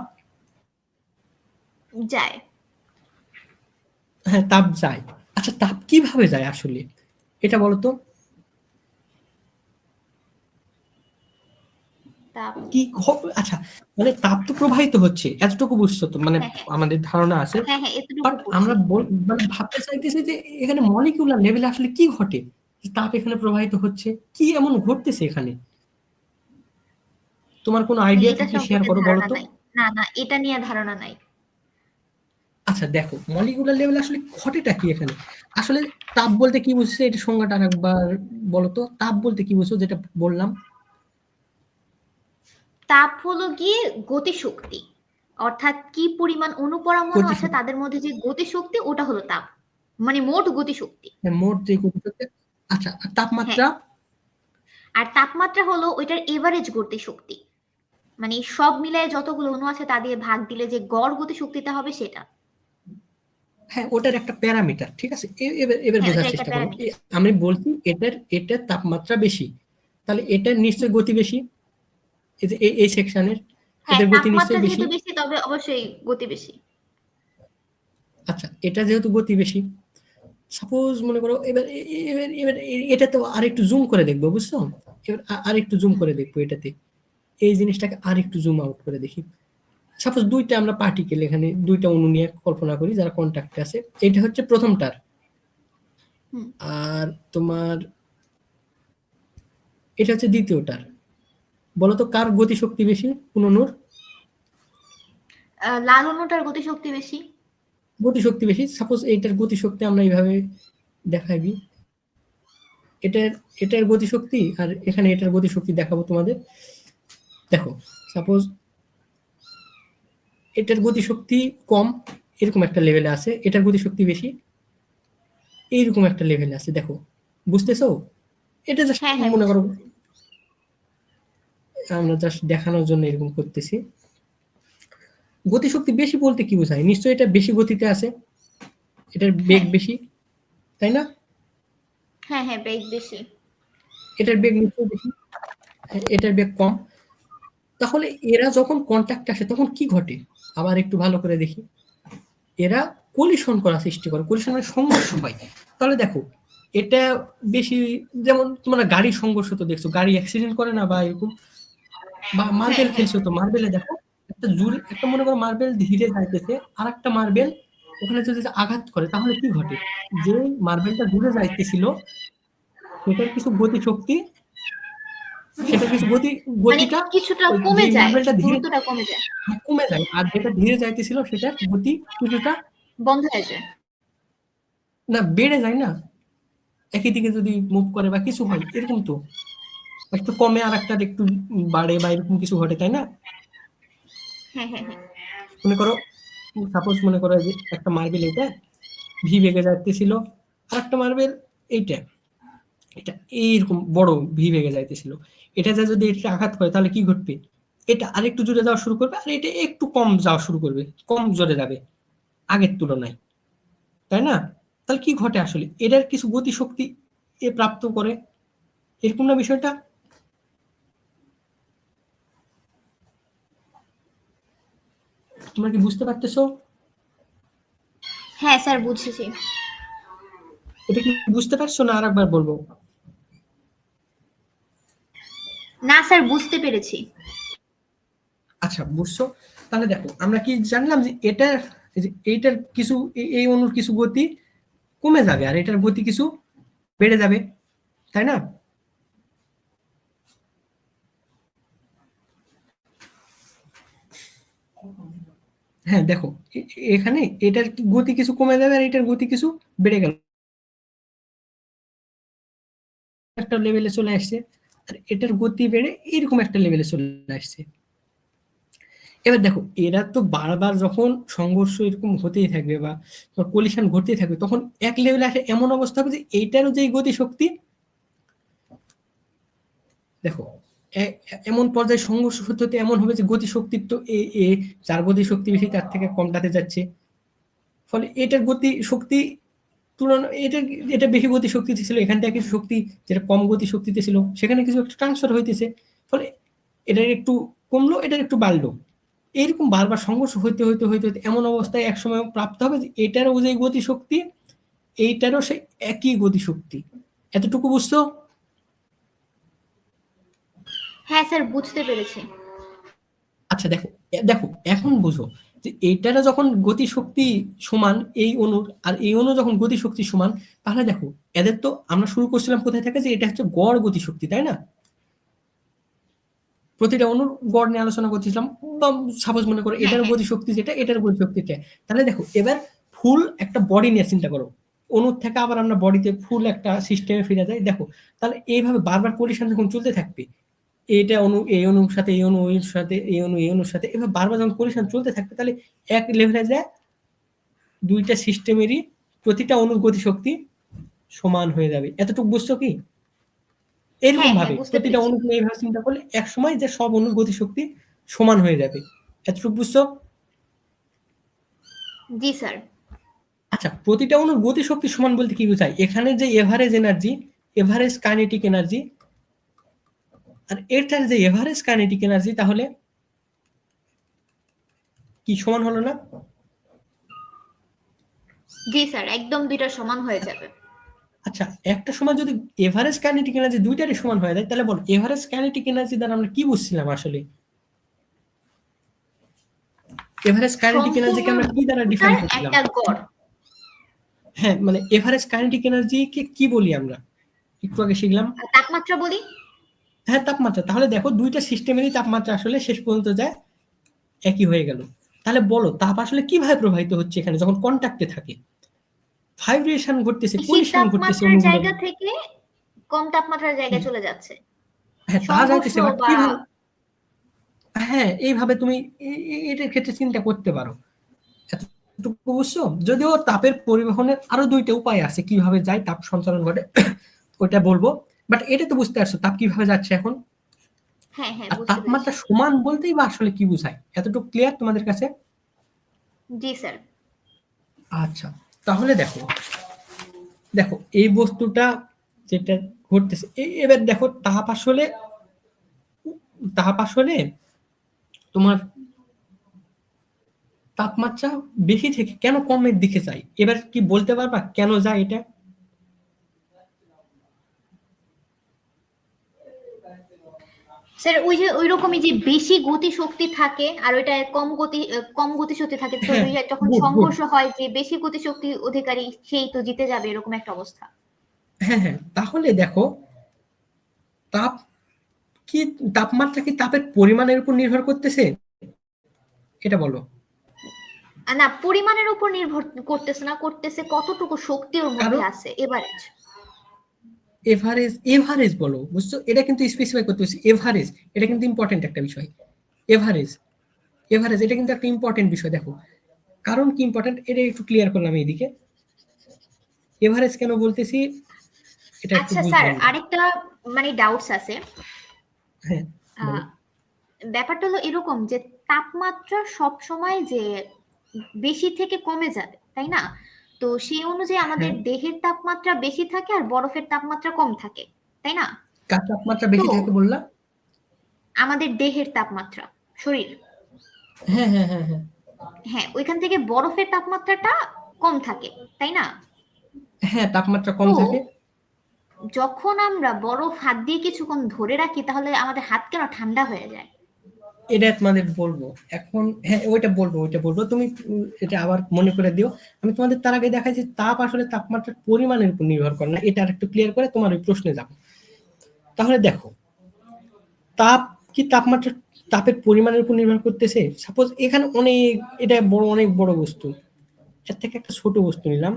যায়। হ্যাঁ, তাপ যায়। আচ্ছা, তাপ কিভাবে যায় আসলে এটা বলতো? তাপ কি আচ্ছা, মানে তাপ তো প্রবাহিত হচ্ছে, এতটুকু বুঝছো তো, মানে হ্যাঁ হ্যাঁ আমাদের ধারণা আছে। হ্যাঁ হ্যাঁ এতটুকু বাট বুঝছি। আমরা মানে ভাবতে চাইতেছি যে এখানে মলিকিউলার লেভেলে আসলে কি ঘটে, তাপ এখানে প্রবাহিত হচ্ছে, কি এমন ঘটতেছে এখানে? তোমার কোনো আইডিয়া এটা থাকলে শেয়ার সম্পর্কে করো, বলো ধারণা তো। নাই। না না, এটা নিয়ে ধারণা নাই। আচ্ছা দেখো, মলিকিউলার লেভেলে আসলে ঘটেটা কি এখানে? আসলে তাপ বলতে কি বুঝছো, এটা সংজ্ঞাটা আরেকবার বলো তো। তাপ বলতে কি বুঝছো, যেটা বললাম? তাপ হলো গিয়ে গতিশক্তি, অর্থাৎ কি পরিমাণ অণুপরমাণু আছে গতিশক্তি, তাদের মধ্যে যে গতিশক্তি ওটা হলো তাপ, মানে মোট গতিশক্তি। মোট যে গতিশক্তি। আচ্ছা, আর হ্যাঁ, তাপমাত্রা? আর তাপমাত্রা হলো ওইটার এভারেজ গতিশক্তি, মানে সব মিলায় যতগুলো অণু আছে তা দিয়ে ভাগ দিলে যে গড় গতিশক্তিটা হবে সেটা। হ্যাঁ, ওটার একটা প্যারামিটার, ঠিক আছে। এবার এবার হ্যাঁ, বোঝার ওটা একটা চেষ্টা করো। প্যারামিটার। আমি বলছি এটার তাপমাত্রা বেশি, তাহলে এটার নিশ্চয়ই গতি বেশি। এই যে এই সেকশনের হ্যাঁ, এদের গতি তাপমাত্রা নিশ্চয়ই বেশি। যেহেতু বেশি তবে অবশ্যই গতি বেশি। আচ্ছা, এটা যেহেতু গতি বেশি, সাপোজ মনে করো এবার এবার এবার এটা তো আরেকটু জুম করে দেখবো, বুঝছো? এবার আরেকটু জুম করে দেখবো এটাতে, এই জিনিসটাকে আরেকটু জুম আউট করে দেখি। সাপোজ দুইটা আমরা পার্টিকেল, এখানে দুইটা অণু নিয়ে কল্পনা করি যারা কন্ট্যাক্টে আছে। এটা হচ্ছে প্রথমটার, হুম। আর তোমার এটা হচ্ছে দ্বিতীয়টার। বলতো কার গতিশক্তি বেশি কোন অণুর? লাল অণুটার গতিশক্তি বেশি। গতিশক্তি বেশি। সাপোজ এইটার গতিশক্তি আমরা এইভাবে দেখাবি, এটার এটার গতিশক্তি আর এখানে এটার গতিশক্তি দেখাবো তোমাদের। দেখো, সাপোজ এটার গতিশক্তি কম, এরকম একটা লেভেলে আছে, এটার গতিশক্তি বেশি, এইরকম একটা লেভেলে আছে। দেখো, বুঝতেছো? এটা জাস্ট হ্যাঁ হ্যাঁ মনে করো বুঝতেছি। আমরা জাস্ট দেখানোর জন্য এরকম করতেছি। গতিশক্তি বেশি বলতে কি বোঝায়? নিশ্চয়ই এটা বেশি গতিতে আছে, এটার বেগ হ্যাঁ বেশি, তাই না? হ্যাঁ হ্যাঁ বেগ বেশি। এটার বেগ নিশ্চয়ই বেশি, এটার বেগ কম। তাহলে এরা যখন কন্ট্যাক্ট আসে তখন কি ঘটে? আবার একটু ভালো করে দেখি। এরা কলিশন করা সৃষ্টি করে, কলিশন মানে সংঘর্ষ হয়। তাহলে দেখো, এটা বেশি, যেমন তোমরা গাড়ি সংঘর্ষ তো দেখছো, গাড়ি অ্যাক্সিডেন্ট করে না, বা এরকম, বা হ্যাঁ মার্বেল হ্যাঁ খেলছো তো, মার্বেলে দেখো একটা জোরে, একটা মনে করো মার্বেল ধীরে যাইতেছে, আর একটা মার্বেল ওখানে যদি আঘাত করে তাহলে কি ঘটে? যে মার্বেলটা দূরে যাইতেছিল সেটার কিছু গতি শক্তি, সেটার কিছু মানে গতিটা কিছুটা ওই যে কমে যায়, মার্বেলটা ধীরে দ্রুতটা কমে যায়, কমে যায়, আর যেটা ধীরে যাইতেছিল সেটার গতি কিছুটা বন্ধ হয়ে যায়। না বেড়ে যায় না, একই দিকে যদি মুভ করে বা কিছু হয় এরকম তো, একটু কমে আর একটা একটু বাড়ে বা এরকম কিছু ঘটে, তাই না? হ্যাঁ হ্যাঁ হ্যাঁ মনে করো, সাপোজ মনে করো যে একটা মার্বেল এটা ভি বেগে যাইতেছিল, আর একটা মার্বেল এইটা, এটা এইরকম বড় ভি বেগে যাইতেছিল। এটা যা যদি এটা আঘাত করে তাহলে কি ঘটবে? এটা আরেকটু জোরে যাওয়া শুরু করবে, আর এটা একটু কম যাওয়া শুরু করবে, কম জোরে যাবে আগের তুলনায়, তাই না? তাহলে কি ঘটে আসলে? এটার কিছু গতি শক্তি এ প্রাপ্ত করে, এরকম না বিষয়টা? তোমরা কি বুঝতে পারতেছো? হ্যাঁ স্যার বুঝেছি। এটা কি বুঝতে পারছো না আরেকবার বলবো? না স্যার বুঝতে পেরেছি। আচ্ছা, বুঝছো? তাহলে দেখো, আমরা কি জানলাম যে এটা, এইটার কিছু, এই অণুর কিছু গতি কমে যাবে আর এটার গতি কিছু বেড়ে যাবে, তাই না? হ্যাঁ দেখো, এখানে এটার গতি কিছু কমে যাবে আর এটার গতি কিছু বেড়ে গেল, একটা লেভেলে চলে আসছে, আর এটার গতি বেড়ে এরকম একটা লেভেলে চলে আসছে। এবার দেখো, এরা তো বারবার যখন সংঘর্ষ এরকম হতেই থাকবে বা কলিশন ঘটতেই থাকবে, তখন এক লেভেলে আসে এমন অবস্থা হবে যে এইটারও যে গতি শক্তি, দেখো এমন পর্যায়ে সংঘর্ষ হতে হতে এমন হবে যে গতি শক্তির তো যার গতি শক্তি বেশি তার থেকে কমটাতে যাচ্ছে, ফলে এটার গতি শক্তি তুলনা এটা এটা বেশি গতি শক্তিতে ছিল, এখান থেকে কিছু শক্তি যেটা কম গতি শক্তিতে ছিল সেখানে কিছু একটা ট্রান্সফার হইতেছে, ফলে এটার একটু কমলো, এটার একটু বাড়লো, এরকম বারবার সংঘর্ষ হইতে হইতে হইতে হইতে এমন অবস্থায় একসময় প্রাপ্ত হবে যে এটারও যে গতি শক্তি এইটারও সেই একই গতি শক্তি। এতটুকু বুঝছো? হ্যাঁ স্যার, বুঝতে পেরেছি। আচ্ছা দেখো দেখো এখন বুঝো যে এইটারও যখন গতি শক্তি সমান এই অণুর, আর এই অণু যখন গতি শক্তি সমান, তাহলে দেখো এদের তো আমরা শুরু করছিলাম কোথায় থেকে, যে এটা হচ্ছে গড় গতি শক্তি, তাই না? প্রতিটা অণুর গড় নিয়ে আলোচনা করতেছিলাম, বা সাপোজ মনে করো এটার গতি শক্তি যেটা, এটার গতি শক্তি এটা। তাহলে দেখো এবার ফুল একটা বডি নিয়ে চিন্তা করো, অণুর থেকে আবার আমরা বডিতে ফুল একটা সিস্টেমে ফিরে যাই। দেখো তাহলে এইভাবে বারবার কোলিশন যখন চলতে থাকবে, এটা অণু এই অণুর সাথে এই অণু এর সাথে এই অণু এই অণুর সাথে, এবার বারবার যখন কোলিশন চলতে থাকবে, তাহলে এক লেভেলে যায় দুইটা সিস্টেমেরই প্রতিটা অণুর গতি শক্তি সমান হয়ে যাবে। এতটুকু বুঝছো কি? এরকম হ্যাঁ হ্যাঁ, ভাবে বুঝতে প্রতিটা পেরেছি। অণু তুমি এইভাবে চিন্তা করলে এক সময় যে সব অণুর গতি শক্তি সমান হয়ে যাবে। এতটুকু বুঝছো? জি স্যার। আচ্ছা, প্রতিটা অণুর গতি শক্তি সমান বলতে কি বোঝায়? এখানে যে average energy, average kinetic energy, আর এটার যে এভারেজ কাইনেটিক এনার্জি, তাহলে কি সমান হলো না? জি স্যার, একদম দুইটা সমান হয়ে যাবে। আচ্ছা, একটা সময় যদি এভারেজ কাইনেটিক এনার্জি দুইটারই সমান হয়ে যায়, তাহলে বল এভারেজ কাইনেটিক এনার্জি দ্বারা আমরা কি বুঝছিলাম আসলে? এভারেজ কাইনেটিক এনার্জিকে আমরা কি দ্বারা ডিফাইন সম্পূর্ণটার করছিলাম? একটা গড়। হ্যাঁ, মানে এভারেজ কাইনেটিক এনার্জিকে কি বলি আমরা? একটু আগে শিখলাম। তাপমাত্রা বলি। হ্যাঁ, তাপমাত্রা। তাহলে দেখো দুইটা সিস্টেমেরই তাপমাত্রা আসলে শেষ পর্যন্ত যায় একই হয়ে গেল। তাহলে বলো তাপ আসলে কিভাবে প্রবাহিত হচ্ছে এখানে যখন কন্টাক্টে থাকে? ভাইব্রেশন ঘটতেছে, বেশি কোলিশন ঘটতেছে তাপমাত্রার অণুগুলোর। জায়গা থেকে কম তাপমাত্রার জায়গায় চলে যাচ্ছে, হ্যাঁ, তা সংঘর্ষ যাইতেছে, বাট বা কিভাবে? হ্যাঁ, এইভাবে তুমি এটার ক্ষেত্রে চিন্তা করতে পারো। এতটুকু বুঝছো? যদিও তাপের পরিবহনের আরো দুইটা উপায় আছে কিভাবে যায় তাপ সঞ্চালন ঘটে, ওইটা বলবো। বাট এটা তো বুঝতে পারছো তাপ কিভাবে যাচ্ছে এখন। হ্যাঁ হ্যাঁ, আর বুঝতে পেরেছি। তাপমাত্রা সমান বলতেই বা আসলে কি বোঝায়? এতটুকু ক্লিয়ার তোমাদের কাছে? জি স্যার। আচ্ছা, তাহলে দেখো দেখো এই বস্তুটা যেটা ঘটতেছে, এবার দেখো তাপ আসলে তোমার তাপমাত্রা বেশি থেকে কেন কমের দিকে যায়? এবার কি বলতে পারবা কেন যায় এটা? স্যার ওই যে ওই রকমই যে বেশি গতি শক্তি থাকে আর ওইটা কম গতি শক্তি থাকে, তো হ্যাঁ, দুইটা যখন গুড গুড। সংঘর্ষ হয় যে বেশি গতি শক্তি অধিকারী সেই তো জিতে যাবে, এরকম একটা অবস্থা। হ্যাঁ হ্যাঁ, তাহলে দেখো তাপ কি, তাপমাত্রা কি তাপের পরিমাণের উপর নির্ভর করতেছে? এটা বলো। না, পরিমাণের উপর নির্ভর করতেছে না, করতেছে কতটুকু শক্তি ওর মধ্যে কারণ আছে এভারেজ। এভারেজ বলো, বুঝছো? এটা কিন্তু স্পেসিফাই করতে হচ্ছে এভারেজ, এটা কিন্তু ইম্পর্টেন্ট একটা বিষয়। এভারেজ এভারেজ এটা কিন্তু একটা ইম্পর্টেন্ট বিষয়। দেখো কারণ কি ইম্পর্টেন্ট এটা একটু ক্লিয়ার করলাম এইদিকে। এভারেজ কেন বলতেছি এটা একটু আচ্ছা বুঝবো স্যার, আমরা। আরেকটা মানে ডাউটস আছে। হ্যাঁ, বলো। আহ, ব্যাপারটা হলো এরকম যে তাপমাত্রা সব সময় যে বেশি থেকে কমে যাবে, তাই না? তো সেই অনুযায়ী আমাদের হ্যাঁ, দেহের তাপমাত্রা বেশি থাকে আর বরফের তাপমাত্রা কম থাকে, তাই না? কার তাপমাত্রা তো বেশি থাকে বললা? আমাদের দেহের তাপমাত্রা, শরীর, হ্যাঁ হ্যাঁ হ্যাঁ হ্যাঁ হ্যাঁ, ওইখান থেকে বরফের তাপমাত্রাটা কম থাকে, তাই না? হ্যাঁ, তাপমাত্রা কম তো থাকে। যখন আমরা বরফ হাত দিয়ে কিছুক্ষণ ধরে রাখি তাহলে আমাদের হাত কেন ঠান্ডা হয়ে যায়? এটা তোমাদের বলবো এখন। হ্যাঁ, ওইটা বলবো তুমি এটা আবার মনে করে দিও। আমি তোমাদের তার আগে দেখাই যে তাপ আসলে তাপমাত্রার পরিমাণের উপর নির্ভর করে না, এটা আরেকটু ক্লিয়ার করে তোমার ওই প্রশ্নে যাবো। তাহলে দেখো তাপ কি তাপের পরিমাণের উপর নির্ভর করতেছে? সাপোজ এখানে এটা অনেক বড় বস্তু, এর থেকে একটা ছোট বস্তু নিলাম,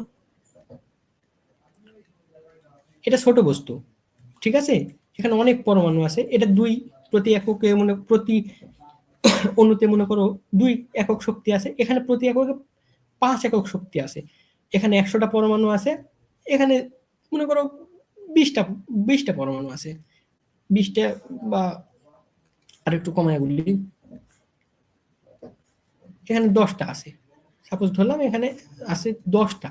এটা ছোট বস্তু, ঠিক আছে? এখানে অনেক পরমাণু আছে, এটা প্রতি এককে প্রতি অণুতে মনে করো 2 একক শক্তি আছে, এখানে প্রতি এককে 5 একক শক্তি আছে। এখানে 100টা পরমাণু আছে, এখানে মনে করো 20টা 20টা পরমাণু আছে, 20টা, বা আরেকটু কমায় বলি, এখানে 10টা আছে। সাপোজ ধরলাম এখানে আছে 10টা।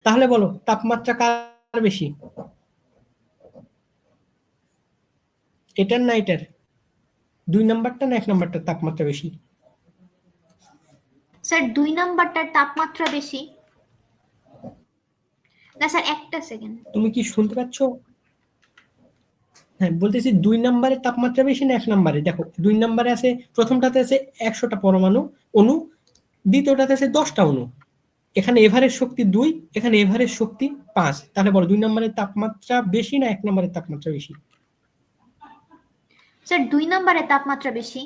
তাহলে বলো তাপমাত্রা কার বেশি, এটার না এটার, 2 নাম্বারটা না 1 নাম্বারটা তাপমাত্রা বেশি? স্যার 2 নাম্বারটার তাপমাত্রা বেশি। না স্যার একটা সেকেন্ড, তুমি কি শুনতে পাচ্ছ? হ্যাঁ বলতেছি 2 নাম্বারের তাপমাত্রা বেশি না 1 নাম্বারে? দেখো 2 নাম্বারে আছে, প্রথমটাতে আছে 100টা পরমাণু অণু, দ্বিতীয়টাতে আছে 10টা অণু। এখানে এভারেজ শক্তি 2, এখানে এভারেজ শক্তি 5। তাহলে বলো 2 নাম্বারের তাপমাত্রা বেশি না 1 নাম্বারের তাপমাত্রা বেশি? স্যার 2 নাম্বারের তাপমাত্রা বেশি।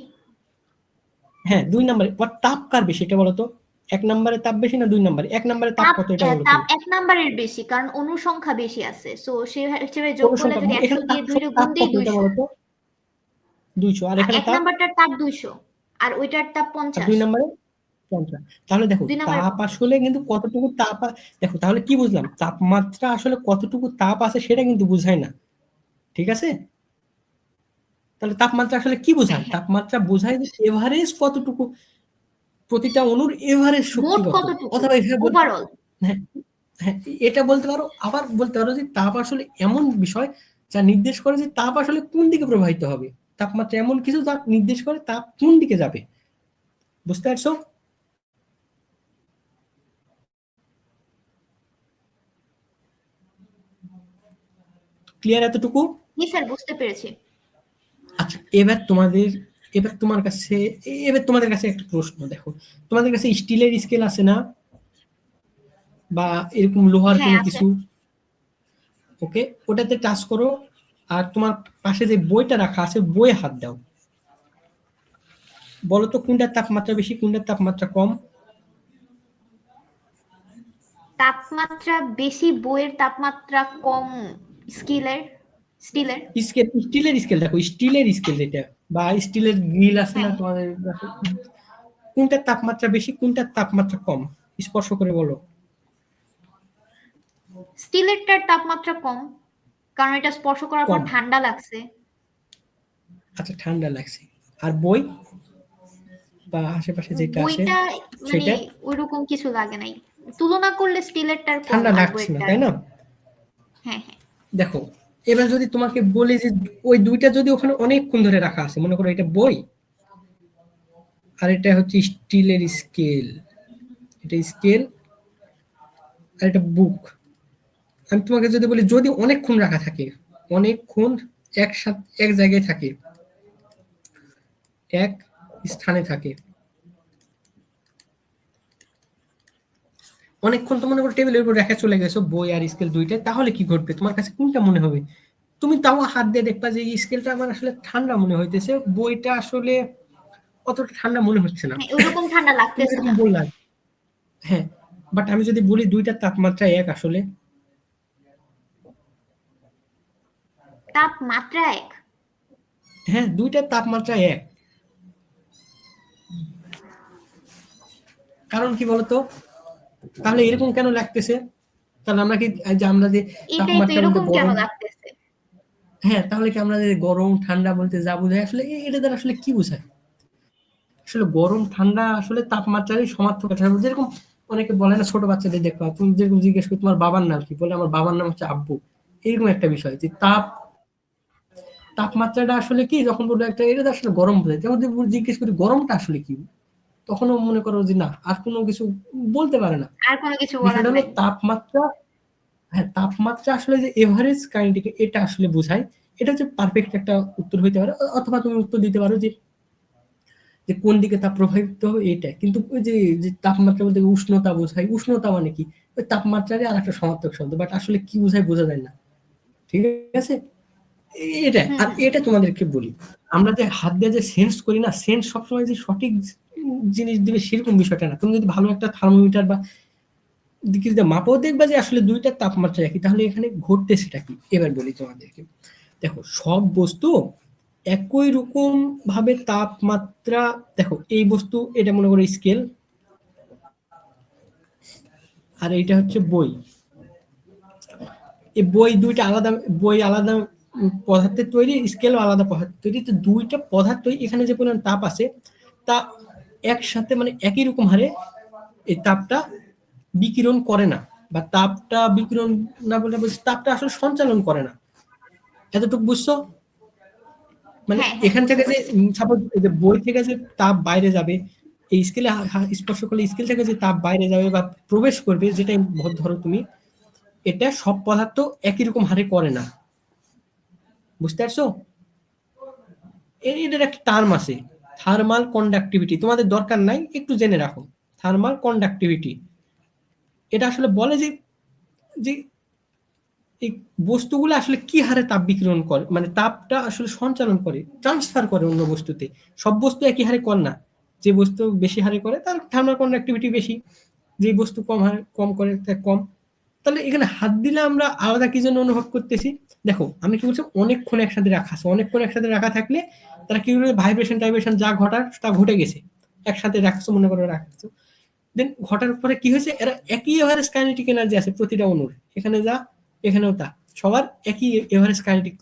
হ্যাঁ 2 নাম্বারে। তাপ কার বেশি এটা বলো তো, 1 নাম্বারের তাপ বেশি না 2 নাম্বারে? 1 নাম্বারের তাপ কত এটা বলো তাপ তুমি? 1 নাম্বারের বেশি, কারণ অণু সংখ্যা বেশি আছে, সো সেই হিসেবে যোগ করলে অনুসংখ্যা যদি এখানে 100 দিয়ে 2 রে তাপ গুণ দেই কত এটা 200। বলো তো? 200। আর এখানে 1 তাপ? নাম্বারটার তাপ 200 আর ওইটার তাপ আর 2 50। নাম্বারে 50। তাহলে দেখো 2 নাম্বারে তাপ আসলে কিন্তু কতটুকু তাপ দেখো তাহলে কি বুঝলাম, তাপমাত্রা আসলে কতটুকু তাপ আছে সেটা কিন্তু বুঝায় না, ঠিক আছে? তাহলে তাপমাত্রা আসলে কি বোঝায়? তাপমাত্রা বোঝায় যে এভারেজ কতটুকু, প্রতিটা অণুর এভারেজ শক্তি মোট কত, কতটুকু অথবা এভাবে বলতে ওভারঅল। হ্যাঁ হ্যাঁ এটা বলতে পারো। আবার বলতে পারো যে তাপ আসলে এমন বিষয় যা নির্দেশ করে যে তাপ আসলে কোন দিকে প্রবাহিত হবে। তাপমাত্রা এমন কিছু যা নির্দেশ করে তাপ কোন দিকে যাবে। বুঝতে পারছো? ক্লিয়ার এতটুকু? জি স্যার বুঝতে পেরেছি। আচ্ছা এবার তোমাদের কাছে একটা প্রশ্ন। দেখো তোমাদের কাছে স্টিলের স্কেল আছে না, বা এরকম লোহার হ্যাঁ কোনো আছে। কিছু? ওকে, ওটাতে টাচ করো, আর তোমার পাশে যে বইটা রাখা আছে বইয়ে হাত দাও। বলো তো কোনটার তাপমাত্রা বেশি কোনটার তাপমাত্রা কম? তাপমাত্রা বেশি বইয়ের তাপমাত্রা কম স্টিলের। স্টিলের স্কেল দেখো, স্টিলের স্কেল যেটা, বা স্টিলের গ্রিল আছে না হ্যাঁ তোমাদের, কোনটার তাপমাত্রা বেশি কোনটার তাপমাত্রা কম? স্পর্শ করে বলো। স্টিলেরটার তাপমাত্রা কম, কারণ এটা স্পর্শ করার পর কম। ঠান্ডা লাগছে। আচ্ছা ঠান্ডা লাগছে। আর বই বা আশেপাশে যেটা আছে বইটা মানে সেটা ওইরকম কিছু লাগে নাই, তুলনা করলে স্টিলেরটার কম ঠান্ডা আর লাগছে না, বইয়েরটার। তাই না? হ্যাঁ হ্যাঁ। দেখো এবার যদি তোমাকে বলি যে ওই দুইটা যদি ওখানে অনেকক্ষণ ধরে রাখা আছে, মনে করো এটা বই আর এটা হচ্ছে স্টিলের স্কেল, এটা স্কেল আর এটা বুক। আমি তোমাকে যদি বলি যদি অনেকক্ষণ রাখা থাকে, অনেকক্ষণ একসাথে এক জায়গায় থাকে, এক স্থানে থাকে অনেকক্ষণ, তো মনে করো টেবিলের উপর রেখে চলে গেছো বই আর স্কেল দুইটা, তাহলে কি ঘটবে? তোমার কাছে কোনটা মনে হবে? তুমি তাও হাত দিয়ে দেখবা যে এই স্কেলটা আমার আসলে ঠান্ডা মনে হইতেছে, বইটা আসলে অতটা ঠান্ডা মনে হচ্ছে না। হ্যাঁ ওইরকম ঠান্ডা তুমি লাগতেছে এরকম না। বললা, হ্যাঁ। বাট আমি যদি বলি দুইটার তাপমাত্রা এক, আসলে তাপমাত্রা এক? হ্যাঁ দুইটার তাপমাত্রা এক। কারণ কি বলতো? তাহলে এরকম কেন লাগতেছে? তাহলে আমরা কি আমরা যে এটাই তো, তাপমাত্রা বলতে এরকম কেন গরম, লাগতেছে? হ্যাঁ তাহলে কি আমরা যে গরম ঠান্ডা বলতে যা বোঝায় আসলে এটা দ্বারা আসলে কি বোঝায়? আসলে গরম ঠান্ডা আসলে তাপমাত্রারই সমার্থক আছে। যেরকম অনেকে বলে না, ছোট বাচ্চাদের দেখো, তুমি যেরকম জিজ্ঞেস করি তোমার বাবার নাম কি, বলে আমার বাবার নাম হচ্ছে আব্বু। এরকম একটা বিষয় যে তাপমাত্রাটা আসলে কি, যখন বলবো একটা এটা আসলে গরম বোঝায়, যখন জিজ্ঞেস করি গরমটা আসলে কি, তখনও মনে করো যে না আর কোনো কিছু বলতে পারে না। আর কোনো কিছু বলার বিষয়টা হলো নাই। তাপমাত্রা, হ্যাঁ তাপমাত্রা আসলে যে এভারেজ কাইনেটিক এটা আসলে বোঝায়। এটা হচ্ছে পারফেক্ট একটা উত্তর হইতে পারে, অথবা তুমি উত্তর দিতে পারো যে যে কোন দিকে তাপ প্রভাবিত হবে এটা। কিন্তু ওই যে তাপমাত্রা বলতে উষ্ণতা বোঝায়, উষ্ণতা মানে কি, ওই তাপমাত্রারই আর একটা সমার্থক শব্দ, বাট আসলে কি বোঝায় বোঝা যায় না, ঠিক আছে? এটা আর এটা তোমাদেরকে বলি, আমরা যে হাত দিয়ে যে সেন্স করি না, সেন্স সবসময় যে সঠিক জিনিস দিবে সেরকম বিষয়টা না। তুমি যদি ভালো একটা থার্মোমিটার বা দিকে যদি মাপাও, দেখবা যে আসলে দুইটার তাপমাত্রা একই। তাহলে এখানে ঘটতেছেটা কি এবার বলি তোমাদেরকে। দেখো সব বস্তু একই রকম ভাবে তাপমাত্রা, দেখো এই বস্তু এটা মনে করো স্কেল, আর এইটা হচ্ছে বই। এই বই দুইটা আলাদা, বই আলাদা পদার্থের তৈরি, স্কেলও আলাদা পদার্থের তৈরি। তো দুইটা পদার্থই এখানে যে পরিমাণ তাপ আছে তা একসাথে মানে একই রকম হারে এই তাপটা বিকিরণ করে না বা তাপটা বিকিরণ না বলে বলছি তাপটা আসলে সঞ্চালন করে না। এতটুকু বুঝছো? মানে হ্যাঁ হ্যাঁ এখান বুঝতে থেকে যে পারছি। সাপোজ বই থেকে যে তাপ বাইরে যাবে, এই স্কেলে স্পর্শ করলে স্কেল থেকে যে তাপ বাইরে যাবে বা প্রবেশ করবে, যেটাই ধরো তুমি, এটা সব পদার্থ একই রকম হারে করে না। বুঝতে পারছো? এটার একটা টার্ম আছে, থার্মাল কন্ডাক্টিভিটি। তোমাদের দরকার নাই, একটু জেনে রাখো। থার্মাল কন্ডাক্টিভিটি এটা আসলে বলে যে যে এই বস্তুগুলো আসলে কি হারে তাপ বিকিরণ করে, মানে তাপটা আসলে সঞ্চালন করে, ট্রান্সফার করে অন্য বস্তুতে। সব বস্তু একই হারে করে না। যে বস্তু বেশি হারে করে তার থার্মাল কন্ডাক্টিভিটি বেশি, যে বস্তু কম হারে কম করে তার কম। তাহলে এখানে হাত দিলে আমরা আলাদা কি জন্য অনুভব করতেছি? দেখো আমি কি বলছি, অনেকক্ষণ একসাথে রাখা আছে, অনেকক্ষণ একসাথে রাখা থাকলে তারা কি করে ভাইব্রেশন টাইব্রেশন যা ঘটার তা ঘটে গেছে। একসাথে রাখছো, মনে করো রাখছো, দেন ঘটার পরে কি হয়েছে, এরা একই এভারেজ কাইনেটিক এনার্জি আছে প্রতিটা অণুর, এখানে যা এখানেও তা, সবার একই এভারেজ কাইনেটিক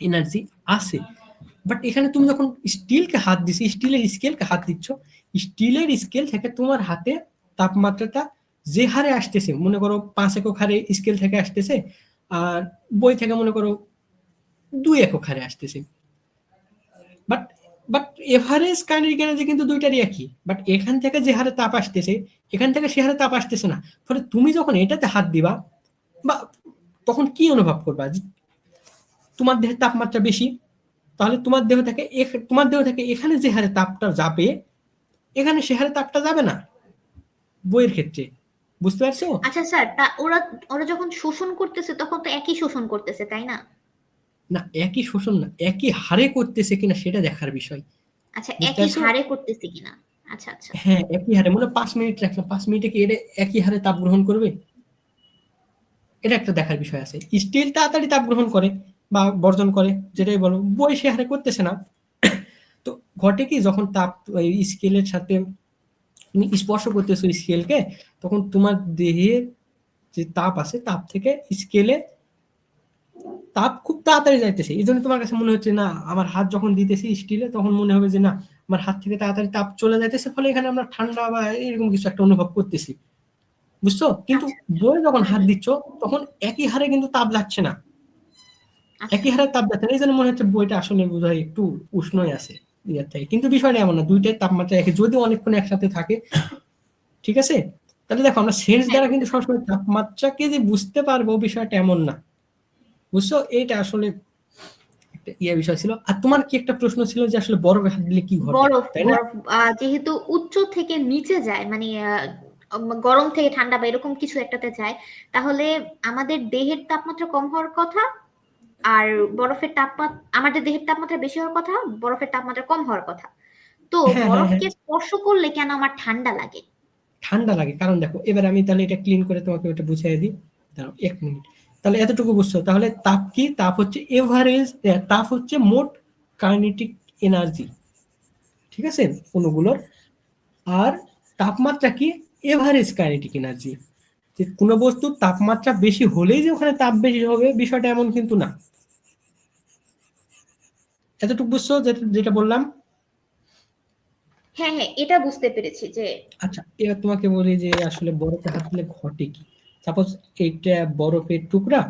এনার্জি আছে। বাট এখানে তুমি যখন স্টিলকে হাত দিচ্ছ, স্টিলের স্কেলকে হাত দিচ্ছ, স্টিলের স্কেল থেকে তোমার হাতে তাপমাত্রাটা যে হারে আসতেছে, মনে করো 5 একক হারে স্কেল থেকে আসতেছে, আর বই থেকে মনে করো 2 একক হারে আসতেছে। But but average kinetic energy কিন্তু দুইটারই একই। বাট এখান থেকে যে হারে তাপ আসতেছে, এখান থেকে সে হারে তাপ আসতেছে না। ফলে তুমি যখন এটাতে হাত দিবা, বা তখন কি অনুভব করবা? তোমার দেহের তাপমাত্রা বেশি, তাহলে তোমার দেহ থেকে এখানে যে হারে তাপটা যাবে, এখানে সে হারে তাপটা যাবে না বইয়ের ক্ষেত্রে। বুঝতে পারছো? আচ্ছা স্যার, ওরা ওরা যখন শোষণ করতেছে তখন তো একই শোষণ করতেছে, তাই না? না, একই শোষণ না, একই হারে করতেছে কিনা সেটা দেখার বিষয়। আচ্ছা, বুঝতে একই পারছো? হারে করতেছে কিনা। আচ্ছা আচ্ছা। হ্যাঁ, একই হারে। মনে 5 মিনিট রাখলাম, 5 মিনিটে কি এটা একই হারে তাপ গ্রহণ করবে? এটা একটা দেখার বিষয় আছে। স্টিল তাড়াতাড়ি তাপ গ্রহণ করে বা বর্জন করে, যেটাই বলো, বই সে হারে করতেছে না। তো ঘটে কি, যখন তাপ স্কেলের সাথে তুমি স্পর্শ করতেছো স্কেলকে, তখন তোমার দেহের যে তাপ আছে, তাপ থেকে স্কেলে তাপ খুব তাড়াতাড়ি যাইতেছে। এই জন্য তোমার কাছে মনে হচ্ছে না, আমার হাত যখন দিতেছি স্টিলে, তখন মনে হবে যে না, আমার হাত থেকে তাড়াতাড়ি তাপ চলে যাইতেছে, ফলে এখানে আমরা ঠান্ডা বা এরকম কিছু একটা অনুভব করতেছি। বুঝছো? কিন্তু আচ্ছা। বইয়ে যখন হুম হাত হুম। দিচ্ছ, তখন একই হারে কিন্তু তাপ যাচ্ছে না। আচ্ছা। একই হারে তাপ যাচ্ছে না, এই জন্য মনে হচ্ছে বইটা আসলে বোধহয় একটু উষ্ণই আছে ইয়ার থেকে। কিন্তু বিষয়টা এমন না, দুইটাই তাপমাত্রা একই, যদি অনেকক্ষণ একসাথে থাকে। ঠিক আছে? তাহলে দেখো, আমরা সেন্স হ্যাঁ দ্বারা বুঝতে কিন্তু পারছি। সবসময় তাপমাত্রাকে যে বুঝতে পারবো, বিষয়টা এমন না। বুঝছো? এইটা আসলে একটা বিষয় ছিল। আর তোমার কি একটা প্রশ্ন ছিল যে আসলে বরফে হাত দিলে কি ঘটে, বরফ তাই না? বরফ যেহেতু উচ্চ থেকে নিচে যায়, মানে গরম থেকে ঠান্ডা বা এরকম কিছু একটাতে যায়, তাহলে আমাদের দেহের তাপমাত্রা কম হওয়ার কথা, আর বরফের তাপমাত্রা, আমাদের দেহের তাপমাত্রা বেশি হওয়ার কথা, বরফের তাপমাত্রা কম হওয়ার কথা। তো হ্যাঁ, হ্যাঁ, হ্যাঁ। বরফকে স্পর্শ করলে কেন আমার ঠান্ডা লাগে? ঠান্ডা লাগে কারণ দেখো, এবার আমি তাহলে এটা ক্লিন করে তোমাকে ওটা বুঝিয়ে দিই। দাঁড়াও 1 মিনিট। তাহলে এতটুকু বুঝছো? তাহলে তাপ কি? তাপ হচ্ছে এভারেজ, তাপ হচ্ছে মোট কাইনেটিক এনার্জি। ঠিক আছে? অণুগুলোর। আর তাপমাত্রা কি? Average kinetic energy. যে কোনো বস্তুর তাপমাত্রা বেশি হলেই যে ওখানে তাপ বেশি হবে, বিষয়টা এমন কিন্তু না। এতটুকু বুঝছো যেটা বললাম? হ্যাঁ হ্যাঁ, এটা বুঝতে পেরেছি যে আচ্ছা, এবার তোমাকে বলি যে আসলে বরফে হাত দিলে ঘটে কি। সাপোজ এইটা বরফের টুকরা,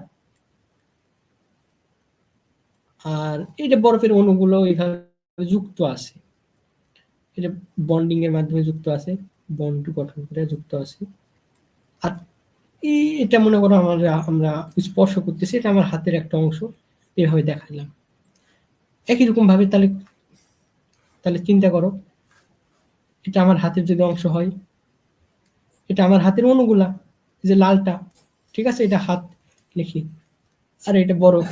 আর এইটা বরফের অণুগুলো এইভাবে যুক্ত আছে, এটা বন্ডিং এর মাধ্যমে যুক্ত আছে, বন্ড গঠন করে যুক্ত আছে। আর এটা মনে করো আমরা স্পর্শ করতেছি, এটা আমার হাতের একটা অংশ, এভাবে দেখালাম। একই রকম ভাবে তাহলে তাহলে চিন্তা করো, এটা আমার হাতের যদি অংশ হয়, এটা আমার হাতের অণুগুলা, এই যে লালটা, ঠিক আছে, এটা হাত লিখি, আর এটা বরফ।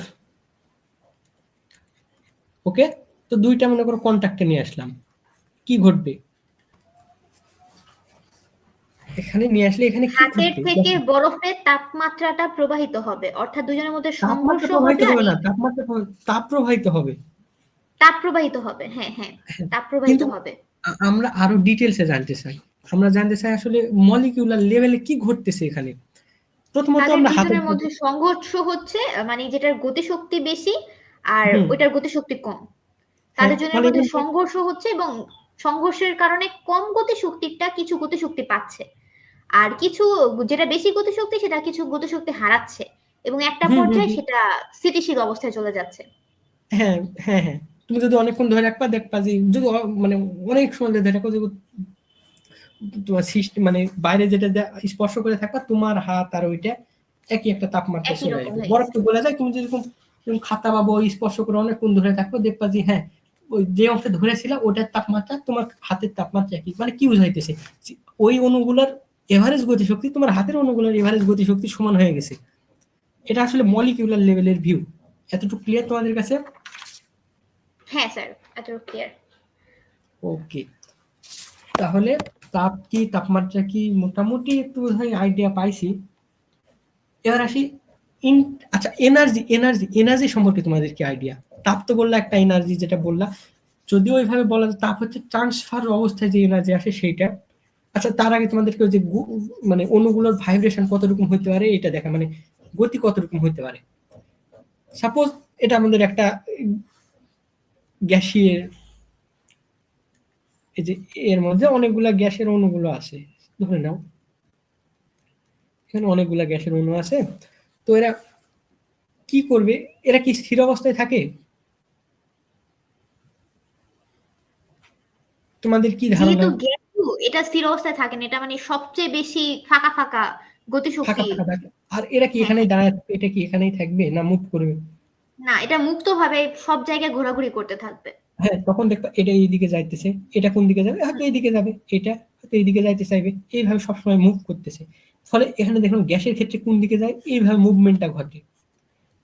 ওকে? তো দুইটা মনে করো কন্ট্যাক্টে নিয়ে আসলাম, কি ঘটবে? এখানে নিয়ে আসলে এখানে কি হাতের ঘটবে থেকে দেখো। বরফের তাপমাত্রাটা প্রবাহিত হবে, অর্থাৎ দুজনের মধ্যে সংঘর্ষ তাপমাত্রা প্রবাহিত হবে, আর হবে না, তাপ প্রবাহিত হবে। তাপ প্রবাহিত হবে। হ্যাঁ হ্যাঁ, হ্যাঁ, তাপ প্রবাহিত কিন্তু হবে। আমরা আরো ডিটেলসে জানতে চাই। আমরা জানতে চাই আসলে মলিকিউলার লেভেলে কি ঘটতেছে এখানে। প্রথমত তাদের আমরা হাতের দুজনের মধ্যে সংঘর্ষ হচ্ছে, মানে যেটার গতিশক্তি বেশি আর হুম, ওইটার গতিশক্তি কম, হ্যাঁ, তাদের জনের ফলে মধ্যে কিন্তু সংঘর্ষ হচ্ছে, এবং সংঘর্ষের কারণে কম গতিশক্তিটা কিছু গতিশক্তি পাচ্ছে। আর কিছু যেটা বেশি গতিশক্তি সেটা কিছু গতিশক্তি হারাচ্ছে এবং একটা হুম হুম পর্যায়ে হুম। সেটা স্থিতিশীল অবস্থায় চলে যাচ্ছে। হ্যাঁ হ্যাঁ হ্যাঁ, তুমি যদি অনেকক্ষণ ধরে রাখবা দেখবা যে যদি মানে অনেক সময় ধরে রাখো যে তোমার সিস্টেম মানে বাইরে যেটা স্পর্শ করে থাকবা তোমার হাত আর ওইটা একই একটা তাপমাত্রা একই চলে রকম আসবে। হয়ে বরফ গেছে। তো গলে যায়, তুমি যেরকম খাতা বা বই স্পর্শ করে অনেকক্ষণ ধরে থাকবো দেখবা যে হ্যাঁ ওই যে অংশে ধরেছিল ওটার তাপমাত্রা তোমার হাতের তাপমাত্রা একই। মানে কি বুঝাইতেছে, ওই অণুগুলোর এভারেজ গতিশক্তি তোমার হাতের অণুগুলোর এভারেজ গতিশক্তি সমান হয়ে গেছে। এটা আসলে মলিকিউলার লেভেলের ভিউ। এতটুকু ক্লিয়ার তোমাদের কাছে? হ্যাঁ স্যার, এতটুকু ক্লিয়ার। ওকে, তাহলে তাপ কি তাপমাত্রা কি মোটামুটি একটু আইডিয়া পাইছি। এবার আসি আচ্ছা এনার্জি এনার্জি এনার্জি সম্পর্কে তোমাদের কি আইডিয়া? তাপ তো বললা একটা এনার্জি, যেটা বললা যদিও ওইভাবে বলা যায় তাপ হচ্ছে ট্রান্সফার অবস্থায় যে এনার্জি আসে সেইটা। আচ্ছা তার আগে তোমাদেরকে ওই যে মানে অণুগুলোর ভাইব্রেশন কতটুকু হইতে পারে এটা দেখা, মানে গতি কতটুকু হইতে পারে। সাপোজ এটা আমাদের একটা গ্যাসিয়ের, এই যে এর মধ্যে অনেকগুলা গ্যাসের অণুগুলো আছে ধরে নাও, এখানে অনেকগুলা গ্যাসের অণু আছে। তো এরা কি করবে, এরা কি স্থির অবস্থায় থাকে? তোমাদের কি ধারণা? যেহেতু গ্যাসু এটা স্থির অবস্থায় থাকে না, এটা মানে সবচেয়ে বেশি ফাঁকা ফাঁকা ফাঁকা গতিশক্তি। ফাঁকা থাকে। আর এরা কি হ্যাঁ এখানেই হ্যাঁ, দাঁড়ায় থাকবে? এটা কি এখানেই থাকবে না মুভ করবে? না এটা মুক্তভাবে সব জায়গায় ঘোরাঘুরি করতে থাকবে। হ্যাঁ, তখন দেখবা এটা এইদিকে যাইতেছে, এটা কোন দিকে যাবে, হয়তো এইদিকে যাবে, এটা হয়তো এইদিকে যাইতে চাইবে, এইভাবে সবসময় মুভ করতেছে। ফলে এখানে দেখলাম গ্যাসের ক্ষেত্রে কোন দিকে যায় এইভাবে মুভমেন্টটা ঘটে,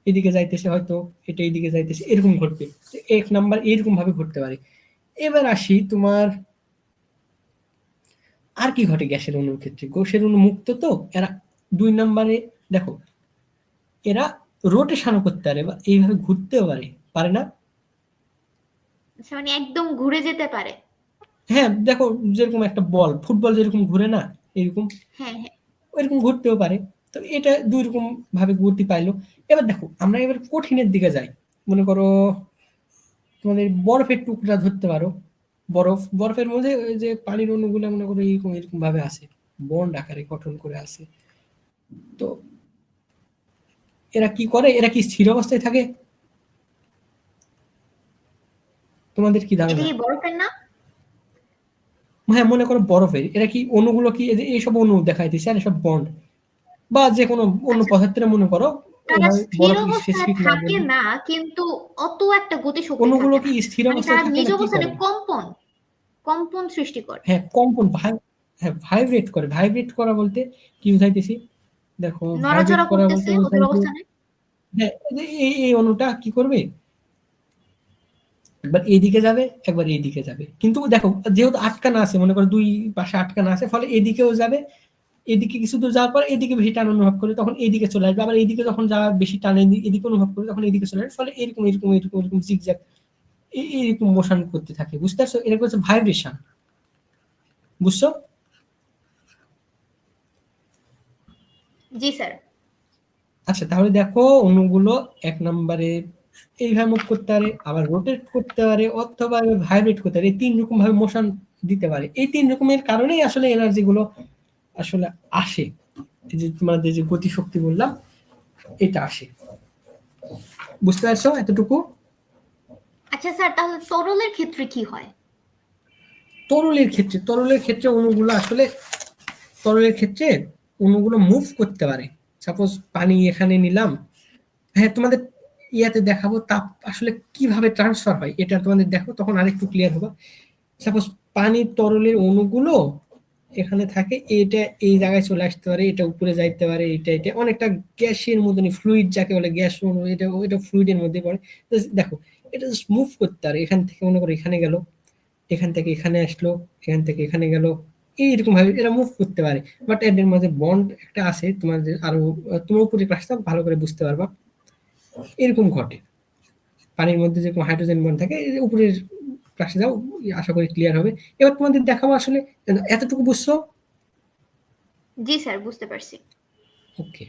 এদিকে যাইতেছে হয়তো এটা এইদিকে যাইতেছে, এরকম ঘটবে। এক নাম্বার এরকম ভাবে ঘটতে পারে। এবার আসি তোমার আর কি ঘটে গ্যাসের অণুর ক্ষেত্রে। গ্যাসের অণু মুক্ত তো এরা, দুই নম্বরে দেখো এরা রোটেশনও করতে পারে বা এইভাবে ঘুরতেও পারে, পারে না? আচ্ছা, মানে একদম ঘুরে যেতে পারে। হ্যাঁ দেখো, যেরকম একটা বল ফুটবল যেরকম ঘুরে না, এরকম হ্যাঁ হ্যাঁ, ওইরকম ঘুরতেও পারে। তো এটা দুই রকম ভাবে গতি পাইলো। এবার দেখো আমরা এবার কঠিনের দিকে যাই। মনে করো তোমাদের বরফের টুকরা ধরতে পারো, বরফের মধ্যে ওই যে পানির অণুগুলো মনে করো এরকম এরকম ভাবে আসে, বন্ড আকারে গঠন করে আসে। তো এরা কি করে, এরা কি স্থির অবস্থায় থাকে? তোমাদের কি এটা ধারণা? কি বরফের না? হ্যাঁ মনে করো বরফের, এরা কি অণুগুলো কি এই যে এইসব অণু দেখাইতেছে আর এসব বন্ড বা যে কোনো অন্য আচ্ছা, পদার্থের মনে করো, তারা ওইভাবে স্থির বরফ অবস্থায় স্পেসিফিক না থাকে বলি। না, কিন্তু অত একটা গতিশক্তি অণুগুলো থাকে কি না। স্থির মানে অবস্থায় তারা থাকে নিজ না কি অবস্থানে করে? কম্পন কম্পন সৃষ্টি করে। হ্যাঁ কম্পন হ্যাঁ ভাইব্রেট করে। ভাইব্রেট করা বলতে কি বুঝাইতেছি দেখো, ভাইব্রেট নড়াচড়া করা বলতে করতেছে ওদের বোঝাই যে অবস্থানে। হ্যাঁ এই অণুটা কি করবে, একবার এইদিকে যাবে একবার এইদিকে যাবে, কিন্তু দেখো যেহেতু আটকানো আছে, মনে করো দুই পাশে আটকানো আছে, ফলে এদিকেও যাবে, এদিকে কিছু দূর যাওয়ার পর এদিকে বেশি টান অনুভব করে তখন এইদিকে চলে আসবে, আবার এইদিকে যখন যাওয়া বেশি টান এদিকে অনুভব করে তখন এইদিকে চলে আসবে। ফলে এরকম এরকম এরকম এরকম জিগজ্যাগ এইরকম মোশন করতে থাকে। বুঝতে পারছো? এরকম হচ্ছে ভাইব্রেশন। বুঝছো? জি স্যার। আচ্ছা তাহলে দেখো অণুগুলো এক নম্বরে এইভাবে মুভ করতে পারে, আবার রোটেট করতে পারে, অথবা ভাইব্রেট করতে পারে। এই তিন রকম ভাবে মোশন দিতে পারে। এই তিন রকমের কারণেই আসলে এনার্জি গুলো আসলে আসে। এই যে তোমাদের যে গতিশক্তি বললাম এটা আসে। বুঝতে পারছো এতটুকু? আচ্ছা স্যার, তাহলে তরলের ক্ষেত্রে কি হয়? তরলের ক্ষেত্রে অণুগুলো আসলে তরলের ক্ষেত্রে অণুগুলো মুভ করতে পারে। সাপোজ পানি এখানে নিলাম, হ্যাঁ তোমাদের ইয়াতে দেখাবো তাপ আসলে কিভাবে ট্রান্সফার হয়, এটা তোমাদের দেখো তখন আরেকটু ক্লিয়ার হবে। সাপোজ পানির তরলের অণুগুলো এখানে থাকে, এটা এই জায়গায় চলে আসতে পারে, এটা উপরে যাইতে পারে, এটা অনেকটা গ্যাসের মতনই, ফ্লুইড যাকে বলে গ্যাস অণু, এটা ফ্লুইডের মধ্যে পড়ে। দেখো এটা জাস্ট মুভ করতে পারে, এখান থেকে মনে করো এখানে গেল, এখান থেকে এখানে আসলো, এখান থেকে এখানে গেল, এইরকম ভাবে এরা মুভ করতে পারে। বাট এদের মাঝে বন্ড একটা আছে, তোমাদের আরো তোমার উপরে ক্লাসটা ভালো করে বুঝতে পারবা। এরকম ঘটে পানির মধ্যে যেরকম হাইড্রোজেন বন্ড থাকে, উপরের ক্লাসে যাও, আশা করি ক্লিয়ার হবে। এবার তোমাদের দেখাবো আসলে এতটুকু বুঝছো? জি স্যার, বুঝতে পারছি। ওকে,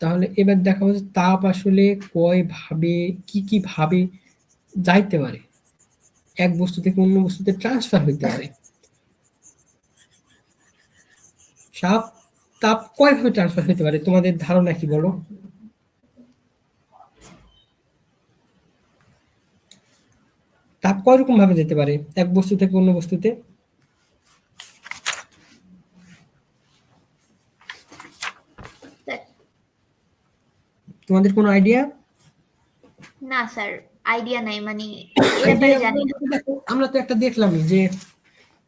তাহলে এবার দেখাবো যে তাপ আসলে কয় ভাবে কি ভাবে যাইতে পারে, এক বস্তু থেকে অন্য বস্তুতে ট্রান্সফার হইতে পারে। তাপ তাপ কয়ভাবে ট্রান্সফার হতে পারে তোমাদের ধারণা কি বলো? তাপ কয় রকম ভাবে যেতে পারে এক বস্তু থেকে অন্য বস্তুতে? তোমাদের কোনো আইডিয়া? না স্যার, আইডিয়া নাই, মানে এ ব্যাপারে জানি না। আমরা তো একটা দেখলামই যে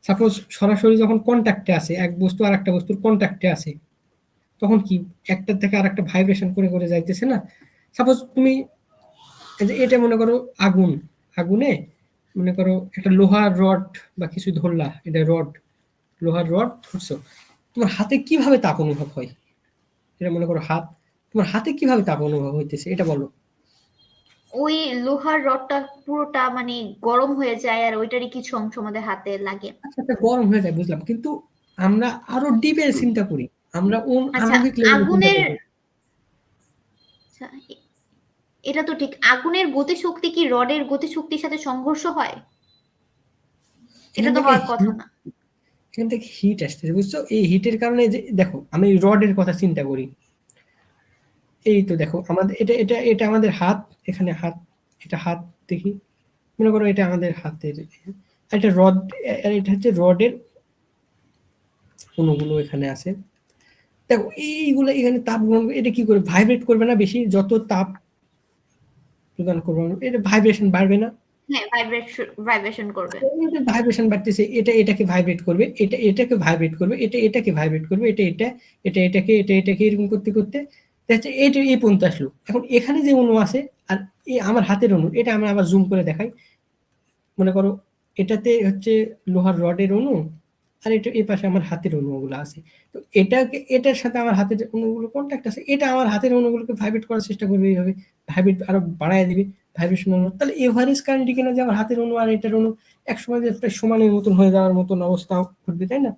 সাপোজ সরাসরি যখন কন্ট্যাক্টে আছে এক বস্তু আর একটা বস্তুর কন্ট্যাক্টে আছে, তখন কি একটা থেকে আর একটা ভাইব্রেশন করে করে যাইতেছে না? সাপোজ তুমি এটা মনে করো আগুন, আগুনে মনে করো একটা লোহার রড বা কিছু ধরলা, এটা রড, লোহার রড ধরছো, তোমার হাতে কিভাবে তাপ অনুভব হয়? এটা মনে করো হাত, তোমার হাতে কিভাবে তাপ অনুভব হইতেছে এটা বলো। ওই লোহার রডটা পুরোটা মানে গরম হয়ে যায়, আর ওইটারই কিছু অংশ আমাদের হাতে লাগে। আচ্ছা, গরম হয়ে যায় বুঝলাম, কিন্তু আমরা আরো ডিপে চিন্তা করি, আমরা আচ্ছা, আণবিক লেভেলে চিন্তা আগুনের, করি। আচ্ছা, এটা তো ঠিক, আগুনের গতিশক্তি কি রডের গতিশক্তির সাথে সংঘর্ষ হয়? এটা তো হওয়ার কথা না। এখান থেকে হিট আসতেছে বুঝছো, এই হিটের কারণে যে দেখো আমি রডের কথা চিন্তা করি, এই তো দেখো আমাদের এটা এটা এটা আমাদের হাত, এখানে হাত, এটা হাত দেখি, মনে করো এটা আমাদের হাতের একটা রড, এটা হচ্ছে রডের অণুগুলো এখানে আছে, দেখো এইগুলো এখানে তাপ গ্রহণ, এটা কি করে ভাইব্রেট করবে না? বেশি যত তাপ প্রদান করবে এটা ভাইব্রেশন বাড়বে না? হ্যাঁ, ভাইব্রেশন করবে। ভাইব্রেশন বাড়তেছে, এটা এটাকে ভাইব্রেট করবে, এটা এটাকে ভাইব্রেট করবে, এটা এটাকে ভাইব্রেট করবে, এটা এটা এটা এটাকে এটা এটাকে এরকম করতে করতে দেখা এটা এই পর্যন্ত আসলো। এখন এখানে যে অণু আছে আর এই আমার হাতের অণু, এটা আমরা আবার জুম করে দেখাই, মনে করো এটাতে হচ্ছে লোহার রডের অণু, আর এটা এই পাশে আমার হাতের অণুগুলো আছে, তো এটাকে এটার সাথে আমার হাতের অণুগুলো কন্ট্যাক্ট আছে, এটা আমার হাতের অণুগুলোকে ভাইব্রেট করার চেষ্টা করবে, এইভাবে ভাইব্রেট আরো বাড়ায় দিবে ভাইব্রেশন অণু, তাহলে এভারেজ কারেন্ট কিনা যে আমার হাতের অণু আর এটার অণু একসময় যে একটা সমানের মতন হয়ে যাওয়ার মতন অবস্থা ঘটবে, তাই না?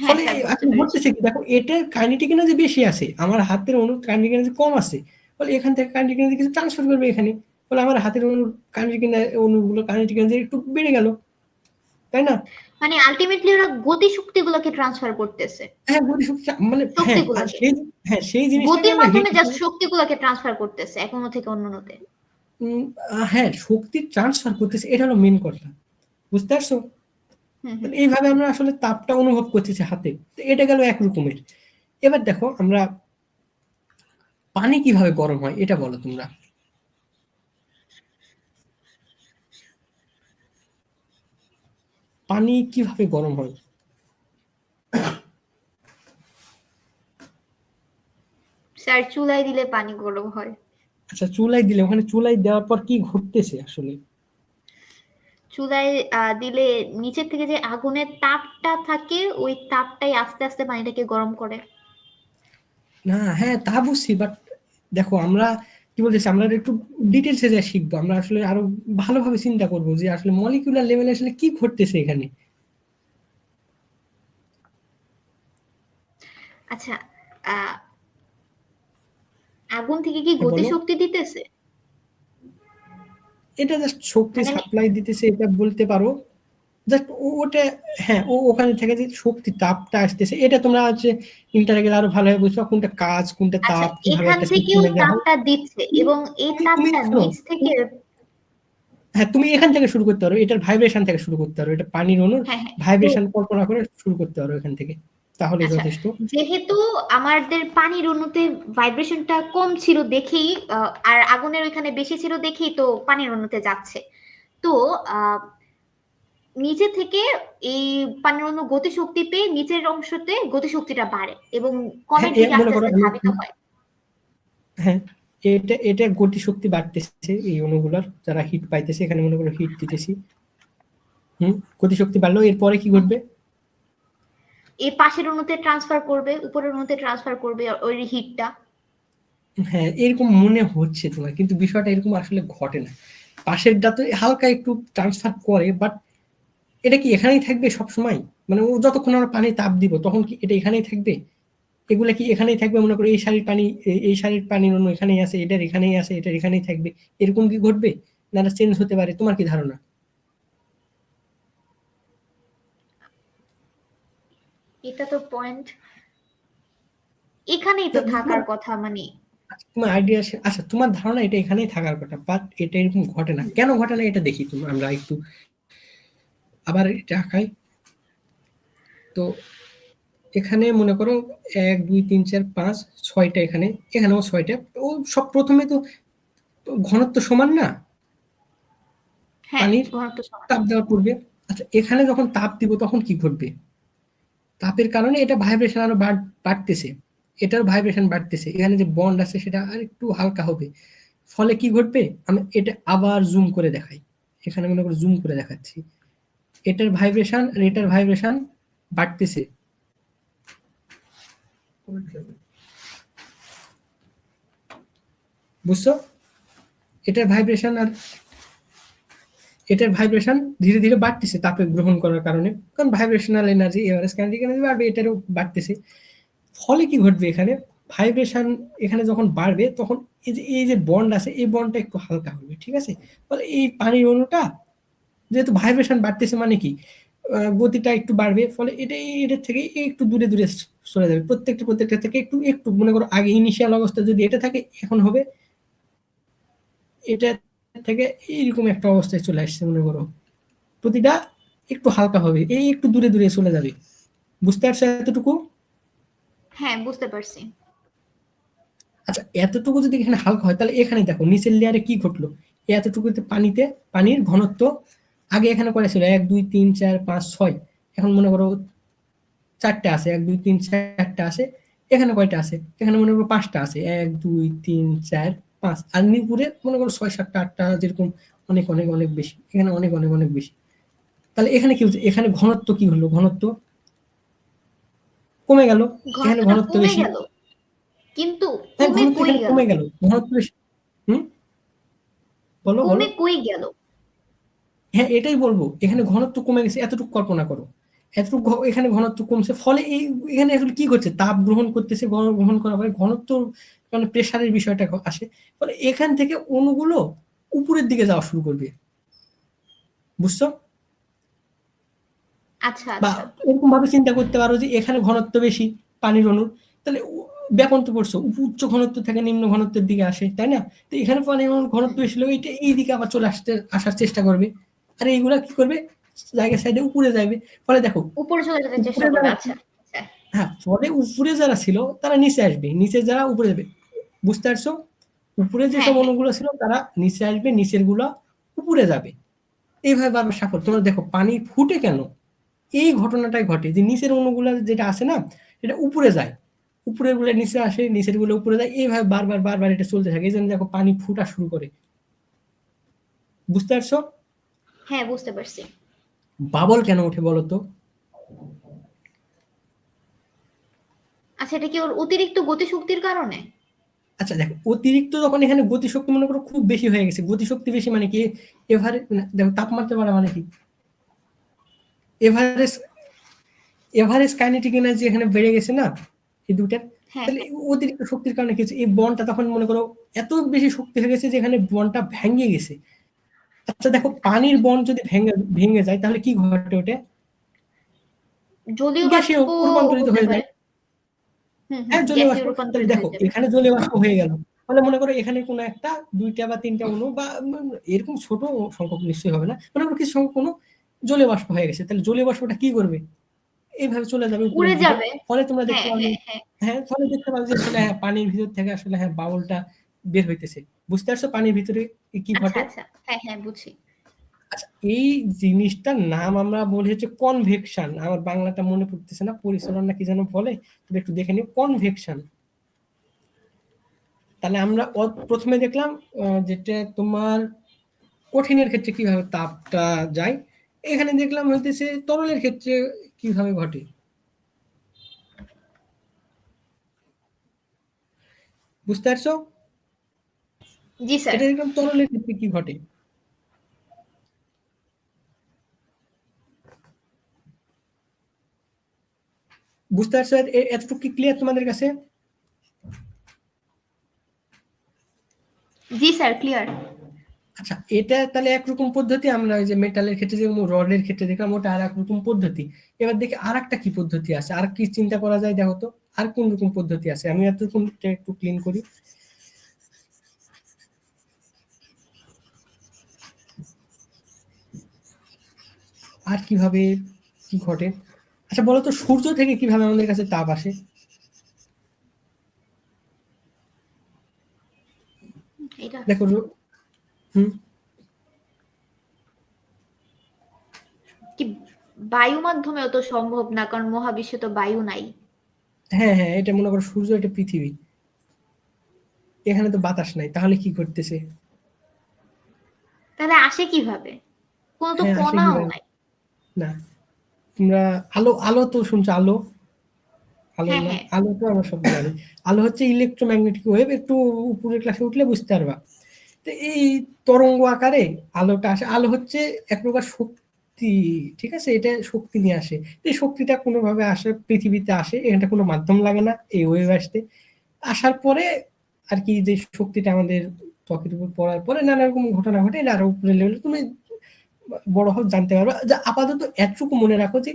হ্যাঁ ফলে স্যার, বুঝতে এখন পেরেছি। ঘটতেছে কি দেখো, এটার কাইনেটিক এনার্জি বেশি আছে, আমার হাতের অণু কাইনেটিক এনার্জি কম আছে, ফলে এখান থেকে কাইনেটিক এনার্জি কিছু ট্রান্সফার করবে এখানে, ফলে আমার হাতের অণুর কাইনেটিক অণুগুলো কাইনেটিক এনার্জি একটু বেড়ে গেল, তাই না? মানে আলটিমেটলি ওরা গতি শক্তিগুলোকে ট্রান্সফার করতেছে, হ্যাঁ গতিশক্তি মানে হ্যাঁ, আর শক্তিগুলোকে, সেই জিনিসটাকে গতির আমরা হিট, মাধ্যমে জাস্ট শক্তিগুলোকে ট্রান্সফার করতেছে এক অণু থেকে অন্য অণুতে। হ্যাঁ শক্তি ট্রান্সফার করতেছে, এটা হলো মেন কথা, বুঝতে পারছো? হুম হুম। এইভাবে আমরা আসলে তাপটা অনুভব করতেছি হাতে, তো এটা গেল এক রকমের। এবার দেখো আমরা পানি কিভাবে গরম হয় এটা বলো তোমরা। পানি কিভাবে গরম হয়? স্যার, চুলায় দিলে পানি গরম হয়। আচ্ছা চুলায় দিলে, ওখানে চুলায় দেওয়ার পর কি ঘটতেছে আসলে? চুলায় দিলে নিচের থেকে যে আগুনের তাপটা থাকে, ওই তাপটাই আস্তে আস্তে পানিটাকে গরম করে। না হ্যাঁ তা বুঝছি, বাট দেখো আমরা কি বলতেছি, আমরা একটু ডিটেলসে যা শিখবো, আমরা আসলে আরো ভালোভাবে চিন্তা করবো যে আসলে মলিকুলার লেভেলে আসলে কি ঘটতেছে এখানে। আচ্ছা, আহ আগুন থেকে কি হ্যাঁ, গতি বলো। শক্তি দিতেছে? এটা জাস্ট শক্তি মানে সাপ্লাই দিতেছে এটা বলতে পারো, জাস্ট ওটা, হ্যাঁ ওখানে থেকে যে শক্তি তাপটা আসতেছে, এটা তোমরা হচ্ছে ইন্টারে গেলে আরো ভালোভাবে বুঝবা কোনটা কাজ কোনটা আচ্ছা, তাপ, কিভাবে এখান একটা থেকেও সিস্টেমে দেওয়া হয়। তাপটা দিচ্ছে, এবং এই তুমি তাপটা শোনো, নিচ থেকে। হ্যাঁ তুমি এখান থেকে শুরু করতে পারো, এটার ভাইব্রেশন থেকে শুরু করতে পারো, এটা পানির অণুর হ্যাঁ হ্যাঁ, তো ভাইব্রেশন কল্পনা করে শুরু করতে পারো এখান থেকে, তাহলে আচ্ছা, যথেষ্ট। যেহেতু আমাদের পানির অণুতে ভাইব্রেশনটা কম ছিল দেখেই, আর আগুনের ওইখানে বেশি ছিল দেখেই তো পানির অণুতে যাচ্ছে। তো আহ নিচে থেকে এই পানির অণু গতিশক্তি পেয়ে নিচের অংশতে গতিশক্তিটা বাড়ে এবং হ্যাঁ কমের দিকে মনে আস্তে করো আস্তে ধাবিত হয়। হ্যাঁ এটা এটা গতি শক্তি বাড়তেছে এই অণুগুলার, যারা হিট পাইতেছে, এখানে মনে করো হিট দিতেছি, গতি শক্তি বাড়লো, এরপরে কি ঘটবে? এই পাশের অণুতে ট্রান্সফার করবে, উপরের অণুতে ট্রান্সফার করবে ওই হিটটা। হ্যাঁ এরকম মনে হচ্ছে তোমার, কিন্তু বিষয়টা এরকম আসলে ঘটে না, পাশেরটা তো হালকা একটু ট্রান্সফার করে, বাট এটা কি এখানেই থাকবে সব সময়? মানে ও যতক্ষণ আমরা পানি তাপ দিব তখন কি এটা এখানেই থাকবে? এগুলা কি এখানেই থাকবে? মনে করো এই শাড়ির পানি, এই শাড়ির পানির অন্য এখানেই আছে, এটার এখানেই আছে, এটার এখানেই থাকবে, এরকম কি ঘটবে? না চেঞ্জ হতে পারে? তোমার কি ধারণা? এটা তো পয়েন্ট এখানেই তো থাকার কথা, মানে তোমার আইডিয়া, আচ্ছা তোমার ধারণা এটা এখানেই থাকার কথা, বাট এটা এরকম ঘটে না, কেন ঘটে না এটা দেখি। আমরা একটু আবার এটা আঁকাই। তো এখানে মনে করো 1 2 3 4 5 6টা, এখানেও 6টা। ও সব প্রথমে তো ঘনত্ব সমান না হ্যাঁ পানির, ঘনত্ব সমান। তাপ দেওয়ার পূর্বে। আচ্ছা এখানে যখন তাপ দিব তখন কি ঘটবে? তাপের কারণে এটা ভাইব্রেশন আরো বাড়তেছে, এটার ভাইব্রেশন বাড়তেছে, এখানে যে বন্ড আছে সেটা আর একটু হালকা হবে। ফলে কি ঘটবে? আমি এটা আবার জুম করে দেখাই, এখানে মনে করো জুম করে দেখাচ্ছি। এটার ভাইব্রেশন আর এটার ভাইব্রেশন বাড়তেছে, বুঝছো? এটার ভাইব্রেশন আর এটার ভাইব্রেশন ধীরে ধীরে বাড়তেছে তাপে গ্রহণ করার কারণে, কারণ vibrational energy, average kinetic energy বাড়বে, এটারও বাড়তেছে। ফলে কি ঘটবে? এখানে ভাইব্রেশন এখানে যখন বাড়বে তখন এই যে বন্ড আছে এই বন্ডটা একটু হালকা হবে, ঠিক আছে? ফলে এই পানির অণুটা যেহেতু ভাইব্রেশন বাড়তেছে মানে কি গতিটা একটু বাড়বে, ফলে এটার থেকে একটু দূরে দূরে চলে যাবে, প্রত্যেকটা থেকে একটু একটু মনে করো আগে ইনিশিয়াল অবস্থা যদি এটা থাকে, এখন হবে এটা থেকে এইরকম একটা অবস্থায় চলে আসছে, মনে করো প্রতিটা একটু হালকা হবে, এই একটু দূরে দূরে চলে যাবে। বুঝতে পারছো এতটুকু? হ্যাঁ বুঝতে পারছি। আচ্ছা এতটুকু যদি এখানে হালকা হয় তাহলে এখানে দেখো নিচের লেয়ারে কি ঘটলো, এতটুকুতে পানির ঘনত্ব আগে এখানে কয়টা ছিল? 1 2 3 4 5 6, এখন মনে করো 4টা আছে, 1 2 3 4টা আছে। এখানে কয়টা আছে? এখানে মনে করো 5টা আছে, 1 2 3 4 5, আর নিপুরে মনে করো 6 7টা 8টা, যেরকম অনেক অনেক অনেক বেশি, এখানে অনেক অনেক অনেক বেশি। তাহলে এখানে কি হচ্ছে? এখানে ঘনত্ব কি হলো? ঘনত্ব কমে গেল, এখানে ঘনত্বটা ঘনত্ব কমে বেশি। গেল, কিন্তু হ্যাঁ কমে ঘনত্ব কই এখানে গেল? কমে গেল, ঘনত্ব বেশি। হুম, বলো বলো। কমে কই গেল? হ্যাঁ এটাই বলবো, এখানে ঘনত্ব কমে গেছে, এতটুকু কল্পনা করো, এতটুকু এখানে ঘনত্ব কমছে, ফলে এখানে আসলে কি করছে? তাপ গ্রহণ করতেছে, গ্রহণ করার পরে ঘনত্ব মানে প্রেসারের বিষয়টা আসে, ফলে এখান থেকে অণুগুলো উপরের দিকে যাওয়া শুরু করবে, বুঝছো? আচ্ছা বা আচ্ছা। এরকম ভাবে চিন্তা করতে পারো যে এখানে ঘনত্ব বেশি পানির অণুর, তাহলে ব্যাপন তো পড়ছো, উচ্চ ঘনত্ব থেকে নিম্ন ঘনত্বের দিকে আসে, তাই না? তো এখানে পানির অণুর ঘনত্ব বেশি হলে এটা এই দিকে আবার চলে আসার চেষ্টা করবে, আর এইগুলা কি করবে? জায়গা সাইডে উপরে যাবে। ফলে দেখো উপরে চলে যেতে চেষ্টা উপরে করবে, যারা, আচ্ছা আচ্ছা। হ্যাঁ ফলে উপরে যারা ছিল তারা নিচে আসবে, নিচে যারা উপরে যাবে, বুঝতে পারছো? উপরে হ্যাঁ যেসব হ্যাঁ। অণুগুলো ছিল তারা নিচে আসবে, নিচের গুলা উপরে যাবে। এইভাবে বারবার সাফল্য। তোমরা দেখো পানি ফুটে কেন? এই ঘটনাটাই ঘটে যে নিচের অণুগুলো যেটা আছে না, এটা উপরে যায়, উপরের গুলো নিচে আসে, নিচের গুলো উপরে যায়, এইভাবে বারবার বারবার এটা চলতে থাকে, এই জন্য দেখো পানি ফুটা শুরু করে। বুঝতে পারছো? হ্যাঁ বুঝতে পারছি। বাবল কেন ওঠে বলো তো? আচ্ছা এটা কি ওর অতিরিক্ত গতিশক্তির কারণে? আচ্ছা দেখো অতিরিক্ত যখন এখানে গতিশক্তি মনে করো খুব বেশি হয়ে গেছে, গতিশক্তি বেশি মানে কি? দেখো তাপমাত্রা বাড়া মানে কি? এভারেজ এভারেজ কাইনেটিক এনার্জি এখানে বেড়ে গেছে না এই দুটার। হ্যাঁ তাহলে হ্যাঁ। অতিরিক্ত শক্তির কারণে কি হচ্ছে? এই বনটা তখন মনে করো এত বেশি শক্তি হয়ে গেছে যে এখানে বনটা ভেঙে গেছে। আচ্ছা দেখো আচ্ছা পানির আচ্ছা। বন যদি ভেঙে ভেঙে যায় তাহলে কি ঘটে? ওঠে জলীয় গ্যাসীয় বাষ্প রূপান্তরিত হতে হয়ে পারে। যায়। হুম হুম, হ্যাঁ জলীয় গ্যাসীয় বাষ্প। তাহলে রূপান্তরিত দেখো হয়ে যাবে। এখানে জলীয় বাষ্প হয়ে গেল, তাহলে মনে করো এখানে কোনো একটা 2টা বা 3টা অণু বা এরকম ছোট সংখ্যক নিশ্চয়ই হবে না, মনে করো কিছু সংখ্যক অণু জলীয় বাষ্প হয়ে গেছে, তাহলে জলীয় বাষ্পটা কি করবে? এইভাবে চলে যাবে উপরের উড়ে দিকে। যাবে। ফলে তোমরা দেখতে হ্যাঁ পাবে, হ্যাঁ হ্যাঁ। হ্যাঁ ফলে দেখতে পাবে যে আসলে হ্যাঁ পানির ভিতর থেকে আসলে হ্যাঁ বাবলটা বের হইতেছে। বুঝতে পারছো পানির ভিতরে কি আচ্ছা ঘটে? আচ্ছা, হ্যাঁ হ্যাঁ বুঝছি। আচ্ছা এই জিনিসটার নাম আমরা বলি হচ্ছে কনভেকশন, আমার বাংলাটা মনে পড়তেছে না, পরিচলন না কি যেন বলে, তবে একটু দেখে নিও কনভেকশন। তাহলে আমরা প্রথমে দেখলাম যেটা তোমার কঠিনের ক্ষেত্রে কিভাবে তাপটা যায়, এখানে দেখলাম হইতেছে তরলের ক্ষেত্রে কিভাবে ঘটে। বুঝতে পারছো? জি স্যার। এটা দেখলাম তরলের ক্ষেত্রে কি ঘটে। বুঝতে পারছো? এতটুকু কি ক্লিয়ার তোমাদের কাছে? জি স্যার ক্লিয়ার। আচ্ছা, এটা তাহলে একরকম পদ্ধতি। আমরা ওই যে মেটালের ক্ষেত্রে যেমন রডের ক্ষেত্রে দেখলাম, ওটা আর একরকম পদ্ধতি। এবার দেখি আর একটা কি পদ্ধতি আছে, আর কি চিন্তা করা যায় দেখো তো, আর কোন রকম পদ্ধতি আছে। আমি এতক্ষণটা একটু ক্লিন করি। আর কিভাবে কি ঘটে? আচ্ছা বলো তো, সূর্য থেকে কিভাবে আমাদের কাছে তাপ আসে? এটা দেখো হুম, কি বায়ু মাধ্যমেও তো সম্ভব না, কারণ মহাবিশ্বে তো বায়ু নাই। হ্যাঁ হ্যাঁ, এটা মনে করো সূর্য, এটা পৃথিবী, এখানে তো বাতাস নাই, তাহলে কি করতেছে? তাহলে আসে কিভাবে? কোনো তো হ্যাঁ, আসে কণাও কিভাবে? নাই। না, তোমরা আলো, আলো তো শুনছো, আলো, আলোর হ্যাঁ নাম, হ্যাঁ, আলো তো আমরা সব জানি। আলো হচ্ছে ইলেকট্রোম্যাগনেটিক ওয়েভ, একটু উপরের ক্লাসে উঠলে বুঝতে পারবা। তো এই তরঙ্গ আকারে আলোটা আসে। আলো হচ্ছে এক প্রকার শক্তি, ঠিক আছে, এটা শক্তি নিয়ে আসে। এই শক্তিটা কোনোভাবে আসে, পৃথিবীতে আসে, এখানটা কোনো মাধ্যম লাগে না এই ওয়েভ আসতে। আসার পরে আর কি, যে শক্তিটা আমাদের ত্বকের উপর পড়ার পরে নানা রকম ঘটনা ঘটে, এটা আরো উপরে লেভেলে তুমি বড় হোক জানতে পারবা। যা আপাতত এতটুকু মনে রাখো যে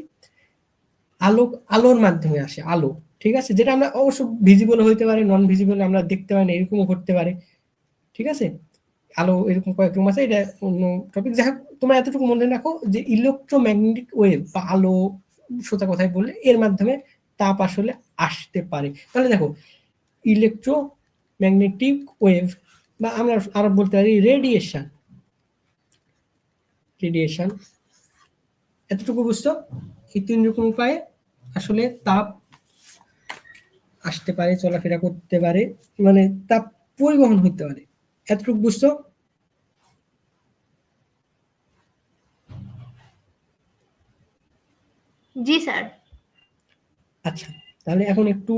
আলো আলোর মাধ্যমে আসে, আলো, ঠিক আছে, যেটা আমরা অবশ্য ভিজিবল হইতে পারে, নন ভিজিবল আমরা দেখতে পাই না, এরকমও ঘটতে পারে, ঠিক আছে। আলো এরকম কয়েক রকম আছে, এটা অন্য টপিক। যাই হোক, তোমরা এতটুকু মনে রাখো যে ইলেকট্রোম্যাগনেটিক ওয়েভ বা আলো, সোজা কথায় বললে, এর মাধ্যমে তাপ আসলে আসতে পারে। তাহলে দেখো, ইলেকট্রোম্যাগনেটিক ওয়েভ, বা আমরা আরো বলতে পারি রেডিয়েশন, রেডিয়েশন, এতটুকু বুঝছো? এই তিন রকম উপায়ে আসলে তাপ আসতে পারে, চলাফেরা করতে পারে, মানে তাপ পরিবহন হতে পারে। এতটুকু বুঝছো? জি স্যার। আচ্ছা, তাহলে এখন একটু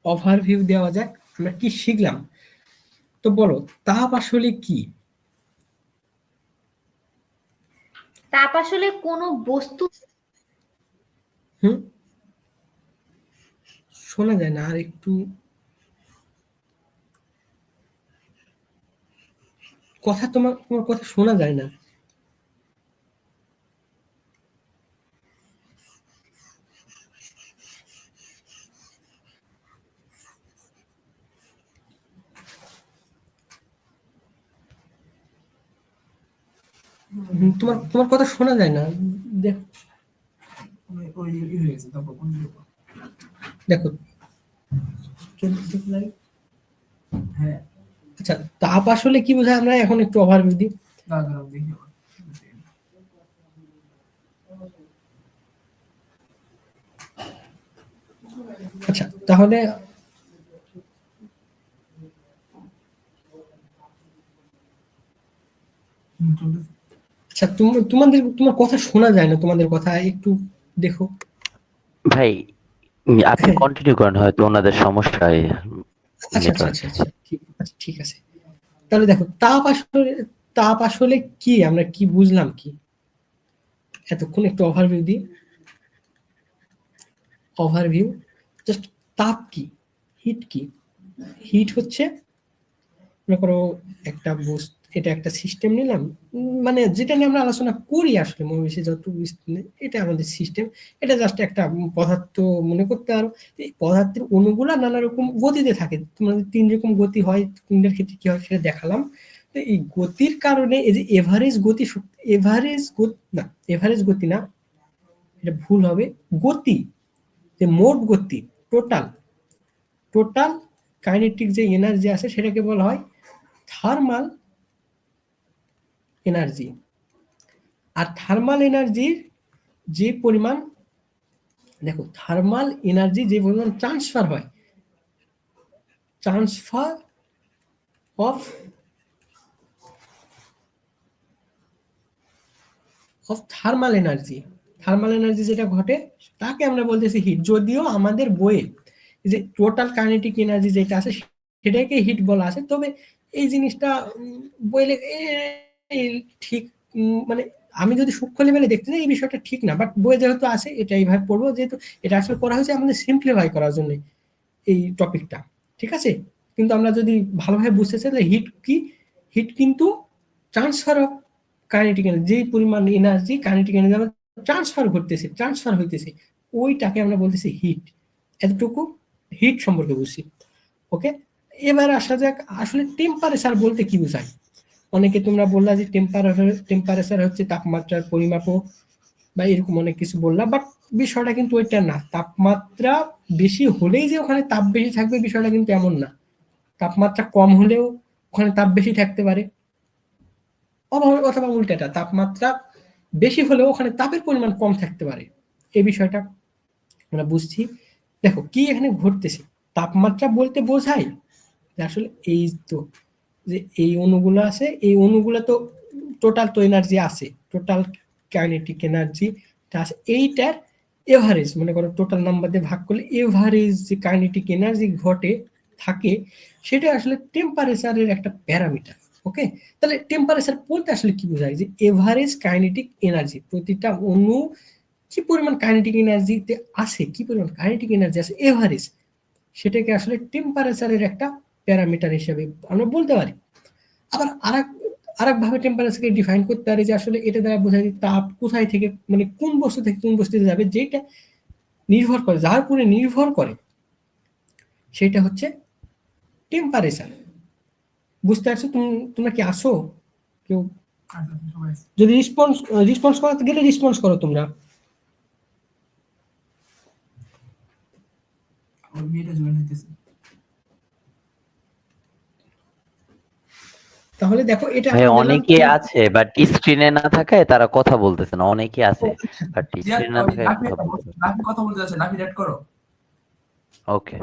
ওভারভিউ দেওয়া যাক, আমরা কি শিখলাম। তো বলো, তাপ আসলে কি? তাপ আসলে কোনো বস্তু। হুম, শোনা যায় না, আর একটু কথা, তোমার তোমার কথা শোনা যায় না। তোমার তোমার কথা শোনা যায় না। দেখো, দেখো, আচ্ছা, তাপ আসলে কি বোঝায়, আমরা এখন একটু ওভারভিউ দিই। আচ্ছা, তাহলে আচ্ছা, তোমাদের তোমার কথা শোনা যায় না, তোমাদের কথা একটু দেখো। ভাই আপনি কন্টিনিউ করেন, হয়তো ওনাদের সমস্যা হয় আচ্ছা আচ্ছা নেটওয়ার্ক। আচ্ছা আচ্ছা, ঠিক আছে। তাহলে দেখো, তাপ আসলে কি, আমরা কি বুঝলাম কি এতক্ষণ, একটু ওভারভিউ দিই। ওভারভিউ, জাস্ট তাপ কি, হিট কি? হিট হচ্ছে, মনে করো একটা বস্তু, এটা একটা সিস্টেম নিলাম, মানে যেটা নিয়ে আমরা আলোচনা করি আসলে মহাবিশ্বে যত এটা আমাদের সিস্টেম। এটা জাস্ট একটা পদার্থ মনে করতে পারো। এই পদার্থের অণুগুলা নানা রকম গতিতে থাকে, তোমাদের তিন রকম গতি হয়, কোনটার ক্ষেত্রে কি হয় সেটা দেখালাম। তো এই গতির কারণে এই যে এভারেজ গতি, এভারেজ গতি না, এভারেজ গতি না, এটা ভুল হবে। গতি, যে মোট গতি, টোটাল, টোটাল কাইনেটিক যে এনার্জি আছে সেটাকে বলা হয় থার্মাল এনার্জি। আর থার্মাল এনার্জির যে পরিমাণ, দেখো, থার্মাল এনার্জি যে পরিমাণ ট্রান্সফার হয়, transfer of of thermal energy, thermal energy যেটা ঘটে তাকে আমরা বলতেছি হিট। যদিও আমাদের বইয়ে যে টোটাল কাইনেটিক এনার্জি যেটা আছে সেটাকে হিট বলা আছে, তবে এই জিনিসটা বইলে ঠিক, মানে আমি যদি সূক্ষ্ম লেভেলে দেখতে যাই এই বিষয়টা ঠিক না, বাট বইয়ে যেহেতু আছে এটা এইভাবে পড়বো, যেহেতু এটা আসলে করা হয়েছে আমাদের সিম্পলিফাই করার জন্য এই টপিকটা, ঠিক আছে। কিন্তু আমরা যদি ভালোভাবে বুঝতে চাই তাহলে হিট কি, হিট কিন্তু ট্রান্সফার অফ কাইনেটিক এনার্জি, যে পরিমাণ এনার্জি কাইনেটিক এনার্জি ট্রান্সফার হইতেছে ওইটাকে আমরা বলতেছি হিট। এতটুকু হিট সম্পর্কে বুঝছি। ওকে, এবার আসা যাক আসলে টেম্পারেচার বলতে কি বোঝায়। অনেকে তোমরা বললা যে টেম্পারেচার হচ্ছে তাপমাত্রার পরিমাপক বা এরকম অনেক কিছু বললা, বাট বিষয়টা কিন্তু ওইটা না। তাপমাত্রা বেশি হলেই যে ওখানে তাপ বেশি থাকবে বিষয়টা কিন্তু এমন না। তাপমাত্রা কম হলেও ওখানে তাপ বেশি থাকতে পারে, অথবা উল্টাটা তাপমাত্রা বেশি হলেও ওখানে তাপের পরিমাণ কম থাকতে পারে। এই বিষয়টা আমরা বুঝছি। দেখো কি এখানে ঘটতেছে, তাপমাত্রা বলতে বোঝায় যে আসলে এই তো যে এই অণুগুলো আছে, এই অণুগুলো তো টোটাল তো এনার্জি আছে, টোটাল কাইনেটিক এনার্জি আছে, এইটার এভারেজ মনে করো টোটাল নাম্বার দিয়ে ভাগ করলে এভারেজ যে কাইনেটিক এনার্জি ঘটে থাকে সেটা আসলে টেম্পারেচারের একটা প্যারামিটার। ওকে, তাহলে টেম্পারেচার বলতে আসলে কি বোঝায় যে এভারেজ কাইনেটিক এনার্জি, প্রতিটা অণু কি পরিমাণ কাইনেটিক এনার্জিতে আছে, কি পরিমাণ কাইনেটিক এনার্জি আছে এভারেজ, সেটাকে আসলে টেম্পারেচারের একটা প্যারামিটার হিসেবে আমরা বলতে পারি। আবার আরেক ভাবে টেম্পারেচারকে ডিফাইন করতে পারি যে আসলে এটা দ্বারা বোঝায় যে তাপ কোথায় থেকে মানে কোন বস্তু থেকে কোন বস্তুতে যাবে, যেটা নির্ভর করে, যার উপরে নির্ভর করে সেটা হচ্ছে টেম্পারেচার। বুঝতে পারছো? তোমরা কি আসো কেউ? যদি রেসপন্স করতে গেলে রেসপন্স করো তোমরা। তাহলে দেখো এটা অনেকে আছে বাট স্ক্রিনে না থাকায় তারা কথা বলতেছে না, অনেকে আছে বাট স্ক্রিনে না থাকায় কথা বলতে যাচ্ছে, নাভি রেড করো। ওকে,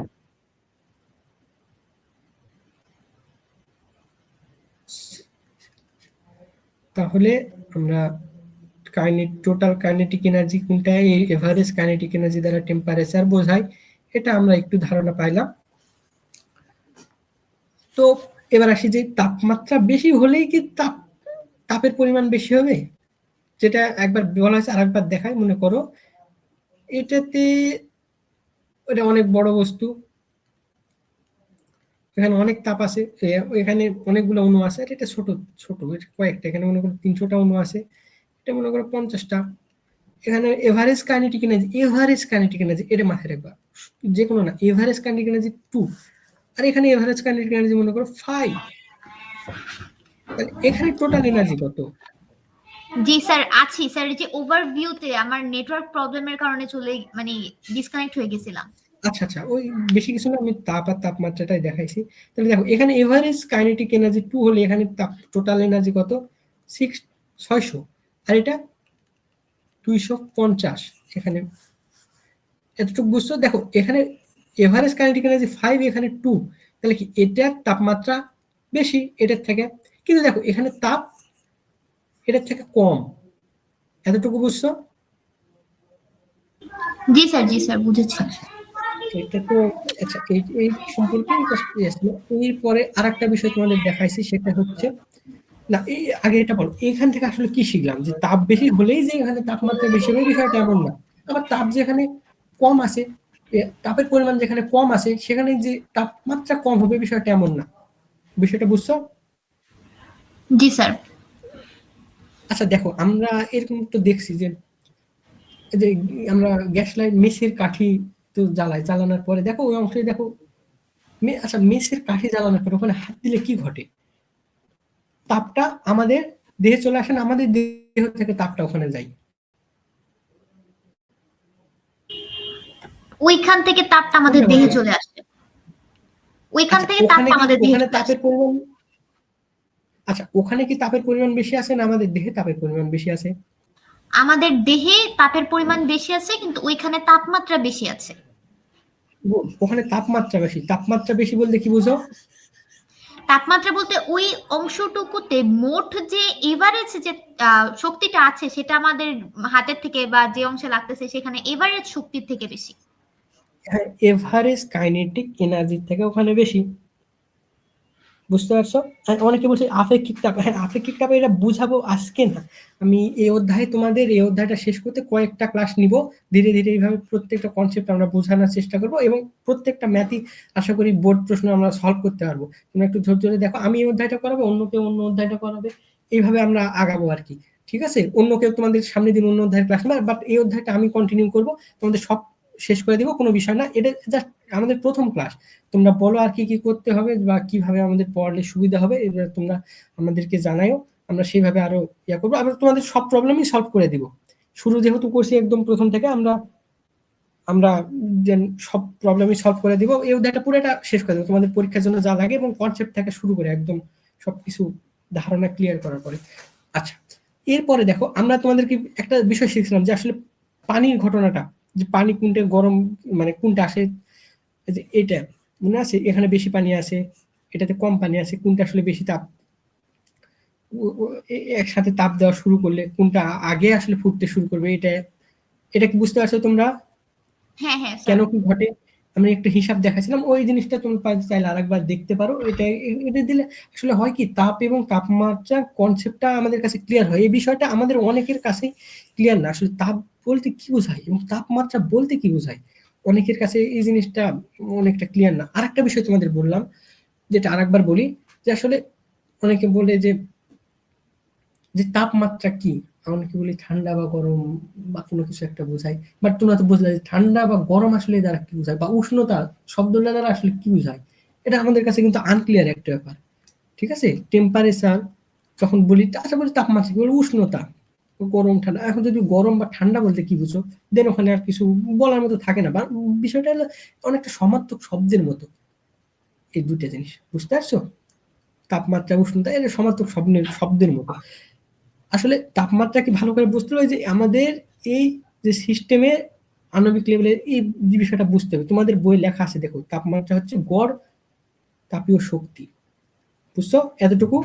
তাহলে আমরা টোটাল কাইনেটিক এনার্জি কোনটা, এই এভারেজ কাইনেটিক এনার্জি দ্বারা টেম্পারেচার বোঝায়, এটা আমরা একটু ধারণা পাইলাম। তো এবার আসি যে তাপমাত্রা বেশি হলেই কি তাপের পরিমাণ বেশি হবে, যেটা একবার বলা হয়েছে আরেকবার দেখায়। মনে করো এটাতে এটা অনেক বড় বস্তু, এখানে অনেক তাপ আছে, এখানে অনেকগুলো অণু আছে, এটা ছোট ছোট কয়েকটা, এখানে মনে করো 300টা অণু আছে, এটা মনে করো 50টা। এখানে এভারেজ কাইনেটিক এনার্জি এটা মাথায় রাখবা, যে কোনো না, এভারেজ কাইনেটিক এনার্জি 2, আর এখানে এভারেজ কাইনেটিক এনার্জি মনে করো 5। তাহলে এখানে টোটাল এনার্জি কত? জি স্যার আছি স্যার, এই যে ওভারভিউতে আমার নেটওয়ার্ক প্রবলেমের কারণে চলে মানে ডিসকানেক্ট হয়ে গেছিলাম। আচ্ছা, ওই বেশি কিছু না, আমি তাপ আর তাপমাত্রাটাই দেখাইছি। তাহলে দেখো এখানে এভারেজ কাইনেটিক এনার্জি 2 হলে এখানে টোটাল এনার্জি কত? 600, আর এটা 250। এখানে এতটুকু বুঝছো? দেখো এখানে এভারেজ কাইনেটিক এনার্জি 5, এখানে 2, তাহলে কি এটার তাপমাত্রা বেশি এটার থেকে, কিন্তু দেখো এখানে তাপ এটার থেকে কম। এতটুকু বুঝছো? জি স্যার বুঝেছি। এটা তো আচ্ছা, এই সম্পর্কে এরপরে আরেকটা বিষয় তোমাদের দেখাইছি, সেটা হচ্ছে না, এই আগে এটা বলো, এখান থেকে আসলে কি শিখলাম যে তাপ বেশি হলেই যে এখানে তাপমাত্রা বেশি হবে বিষয়টা এমন না। আবার তাপ যেখানে কম আছে, তাপের পরিমাণ যেখানে কম আছে সেখানে যে তাপমাত্রা কম হবে বিষয়টা এমন না। বিষয়টা বুঝছো? জি স্যার। আচ্ছা দেখো, আমরা এরকম তো দেখছি যে আমরা গ্যাস লাইট মেসের কাঠি তো জ্বালানোর পরে দেখো ওই অংশে দেখো, আচ্ছা মেসের কাঠি জ্বালানোর পরে ওখানে হাত দিলে কি ঘটে? তাপটা আমাদের দেহে চলে আসে না, আমাদের দেহ থেকে তাপটা ওখানে যায়। ওইখান থেকে তাপটা আমাদের দেহে চলে আসে, ওইখান থেকে তাপটা আমাদের দেহে চলে আসে। আচ্ছা ওখানে কি তাপের পরিমাণ বেশি আছে না আমাদের দেহে তাপের পরিমাণ বেশি আছে? আমাদের দেহে তাপের পরিমাণ বেশি আছে, কিন্তু ওইখানে তাপমাত্রা বেশি আছে। ওখানে তাপমাত্রা বেশি বলতে কি বুঝো? তাপমাত্রা বলতে ওই অংশটুকুতে মোট যে এভারেজ যে শক্তিটা আছে সেটা আমাদের হাতের থেকে বা যে অংশে লাগতেছে সেখানে এভারেজ শক্তির থেকে বেশি। হ্যাঁ, এভারেজ কাইনেটিক এনার্জির থেকে ওখানে বেশি। বুঝতে পারছো? আর অনেকে বলছে আপেক্ষিক তাপ। হ্যাঁ, আপেক্ষিক তাপ এটা বুঝাবো আজকে না, আমি এই অধ্যায়টা শেষ করতে কয়েকটা ক্লাস নিব, ধীরে ধীরে এইভাবে প্রত্যেকটা কনসেপ্ট আমরা বোঝানোর চেষ্টা করব এবং প্রত্যেকটা ম্যাথই আশা করি বোর্ড প্রশ্ন আমরা সলভ করতে পারবো। তোমরা একটু ধৈর্য ধরে দেখো, আমি এই অধ্যায়টা করাবো, অন্য কেউ অন্য অধ্যায়টা করাবে, এইভাবে আমরা আগাবো আর কি। ঠিক আছে, অন্য কেউ তোমাদের সামনে দিন অন্য অধ্যায়ের ক্লাস না, বাট এই অধ্যায়টা আমি কন্টিনিউ করব, তোমাদের সব শেষ করে দিব, কোনো বিষয় না, এটা জাস্ট আমাদের প্রথম ক্লাস। তোমরা বলো আর কি কি করতে হবে বা কিভাবে আমাদের পড়লে সুবিধা হবে, এবার তোমরা আমাদেরকে জানাও, আমরা সেইভাবে আরো ইয়া করবো, আবার তোমাদের সব প্রবলেমই সলভ করে দিব। শুরু যেহেতু করছি একদম প্রথম থেকে, আমরা সব প্রবলেমই সলভ করে দিব, এই অধ্যায়টা পুরোটা শেষ করে দেবো তোমাদের পরীক্ষার জন্য যা লাগে, এবং কনসেপ্ট থেকে শুরু করে একদম সবকিছু ধারণা ক্লিয়ার করার পরে। আচ্ছা, এরপরে দেখো আমরা তোমাদেরকে একটা বিষয় শিখছিলাম যে আসলে পানির ঘটনাটা, যে পানি কোনটা গরম, মানে কোনটা আসে, যে এটা মনে আছে, এখানে বেশি পানি আছে, এটাতে কম পানি আছে, কোনটা আসলে বেশি তাপ, একসাথে তাপ দেওয়া শুরু করলে কোনটা আগে আসলে ফুটতে শুরু করবে, এটা কি বুঝতে পারছো তোমরা? হ্যাঁ হ্যাঁ কেন স্যার। কি ঘটে, আমি একটা হিসাব দেখাছিলাম, ওই জিনিসটা তুমি চাইলে আরেকবার দেখতে পারো। এটা দিলে আসলে হয় কি, তাপ এবং তাপমাত্রা কনসেপ্টটা আমাদের কাছে ক্লিয়ার হয়। এই বিষয়টা আমাদের অনেকের কাছে ক্লিয়ার না, আসলে তাপ বলতে কি বোঝায় এবং তাপমাত্রা বলতে কি বোঝায়, অনেকের কাছে এই জিনিসটা অনেকটা ক্লিয়ার না। আরেকটা বিষয় তোমাদের বললাম, যেটা আরেকবার বলি, যে আসলে অনেকে বলে যে তাপমাত্রা কি, অনেকে বলি ঠান্ডা বা গরম বা কোনো কিছু একটা বোঝায়, বাট তোমরা তো বুঝলে যে ঠান্ডা বা গরম আসলে দ্বারা কি বোঝায়, বা উষ্ণতা শব্দটা দ্বারা আসলে কি বোঝায়, এটা আমাদের কাছে কিন্তু আনক্লিয়ার একটা ব্যাপার। ঠিক আছে, টেম্পারেচার যখন বলি, আচ্ছা বলি তাপমাত্রা কি, বলি উষ্ণতা, গরম ঠান্ডা। এখন যদি গরম বা ঠান্ডা বলতে কি বুঝো, দেন ওখানে আর কিছু বলার মতো থাকে না, বা বিষয়টা হলো অনেকটা সমার্থক শব্দের মতো। এই দুইটা জিনিস বুঝতে পারছো, তাপমাত্রা উষ্ণতা এর সমার্থক শব্দের মতো। আসলে তাপমাত্রা কি ভালো করে বুঝতে হবে, যে আমাদের এই যে সিস্টেমে আণবিক লেভেলের এই বিষয়টা বুঝতে হবে। তোমাদের বই লেখা আছে, দেখো, তাপমাত্রা হচ্ছে গড় তাপীয় শক্তি, বুঝছো এতটুকু?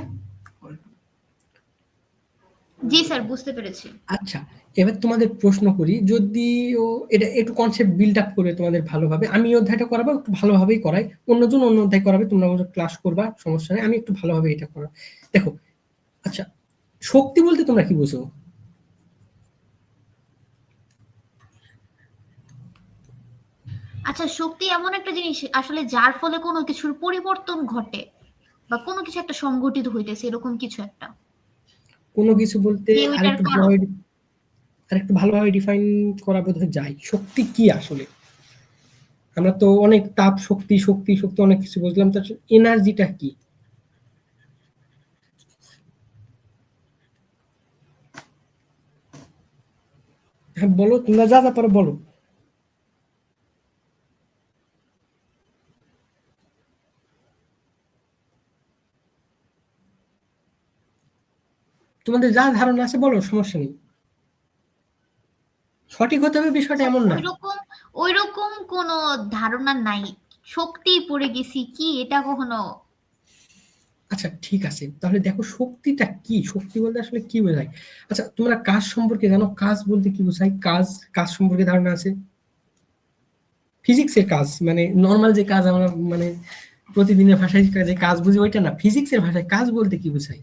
জি স্যার, বুঝতে পেরেছি। আচ্ছা, এবার তোমাদের প্রশ্ন করি, যদিও এটা একটু কনসেপ্ট বিল্ড আপ করে তোমাদের ভালোভাবে, আমি এই অধ্যায়টা করাবো, একটু ভালোভাবেই করাই, অন্যজন অন্য অধ্যায় করাবে, তোমরা ক্লাস করবা, সমস্যা নেই, আমি একটু ভালোভাবে এটা করা। দেখো, আচ্ছা, শক্তি বলতে তোমরা কি বুঝো? আচ্ছা, শক্তি এমন একটা জিনিস আসলে যার ফলে কোনো কিছুর পরিবর্তন ঘটে বা কোনো কিছু একটা সংঘটিত হইতেছে, এরকম কিছু একটা, কোনো কিছু বলতে যে ওইটার কারণ। আরেকটু ভালোভাবে ডিফাইন করা বোধহয় যায়, শক্তি কি আসলে। আমরা তো অনেক তাপ শক্তি শক্তি শক্তি অনেক কিছু বুঝলাম, তার এনার্জিটা কি? হ্যাঁ বলো, তোমরা যা যা পারো বলো। তোমাদের যা ধারণা আছে বলো, সমস্যা নেই, সঠিক হতে হবে বিষয়টা এমন না। ওইরকম কোনো ধারণা নাই, শক্তি পড়ে গেছি কি এটা কখনো। আচ্ছা ঠিক আছে, তাহলে দেখো শক্তিটা কি, শক্তি বলতে আসলে কি বোঝায়। আচ্ছা, তোমরা কাজ সম্পর্কে জানো, কাজ বলতে কি বোঝায়, কাজ সম্পর্কে ধারণা আছে? ফিজিক্সের কাজ, মানে নর্মাল যে কাজ আমরা মানে প্রতিদিনের ভাষায় যে কাজ বুঝি ওইটা না, ফিজিক্সের ভাষায় কাজ বলতে কি বোঝায়?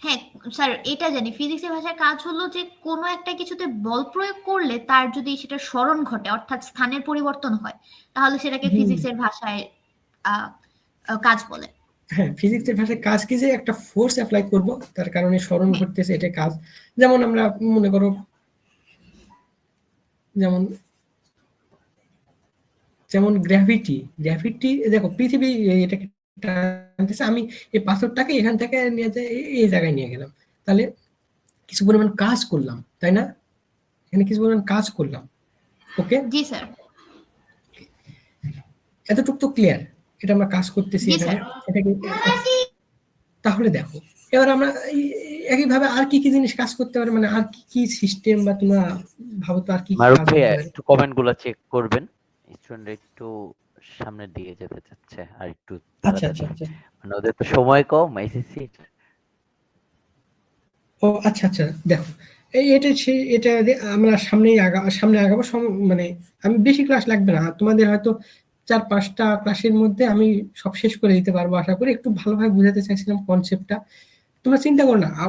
হ্যাঁ স্যার, এটা জানি, ফিজিক্সের ভাষায় কাজ হলো যে কোনো একটা কিছুতে বল প্রয়োগ করলে তার যদি সেটা স্মরণ ঘটে, অর্থাৎ স্থানের পরিবর্তন হয়, তাহলে সেটাকে ফিজিক্সের ভাষায় আহ, কাজ বলে। হ্যাঁ, ফিজিক্সের ভাষায় কাজ কি, যে একটা ফোর্স অ্যাপ্লাই করব, তার কারণে স্মরণ হ্যাঁ ঘটতেছে, এটা কাজ। যেমন আমরা মনে করো, যেমন যেমন গ্র্যাভিটি দেখো, পৃথিবী এটাকে টানতেছে, আমি এই পাথরটাকে এখান থেকে নিয়ে যাই এই জায়গায় নিয়ে গেলাম, তাহলে কিছু পরিমাণ কাজ করলাম, তাই না? এখানে কিছু পরিমাণ কাজ করলাম। ওকে, জি স্যার। এতটুকু তো ক্লিয়ার, এটা আমরা কাজ করতেছি জি এখানে, স্যার। এটাকে। তাহলে দেখো, এবার আমরা একইভাবে আর কি কি জিনিস কাজ করতে পারে, মানে আর কি কি সিস্টেম, বা তোমরা ভাবো তো আর কি কি মারুফ কাজ ভাইয়া হতে পারে। একটু কমেন্ট গুলা চেক করবেন, স্টুডেন্ট একটু সামনের দিকে যেতে চাচ্ছে আর একটু আচ্ছা তাড়াতাড়ি, আচ্ছা আচ্ছা, মানে ওদের তো সময় কম এসএসসি। ও আচ্ছা আচ্ছা, দেখো, এটা আমরা সামনে আগাবো, মানে আমি বেশি ক্লাস লাগবে না তোমাদের, হয়তো 4-5টা ক্লাসের মধ্যে আমি সব শেষ করে দিতে পারবো আশা করি। একটু ভালোভাবে বুঝাতে চাইছিলাম কনসেপ্টটা, তোমরা চিন্তা করো না। আর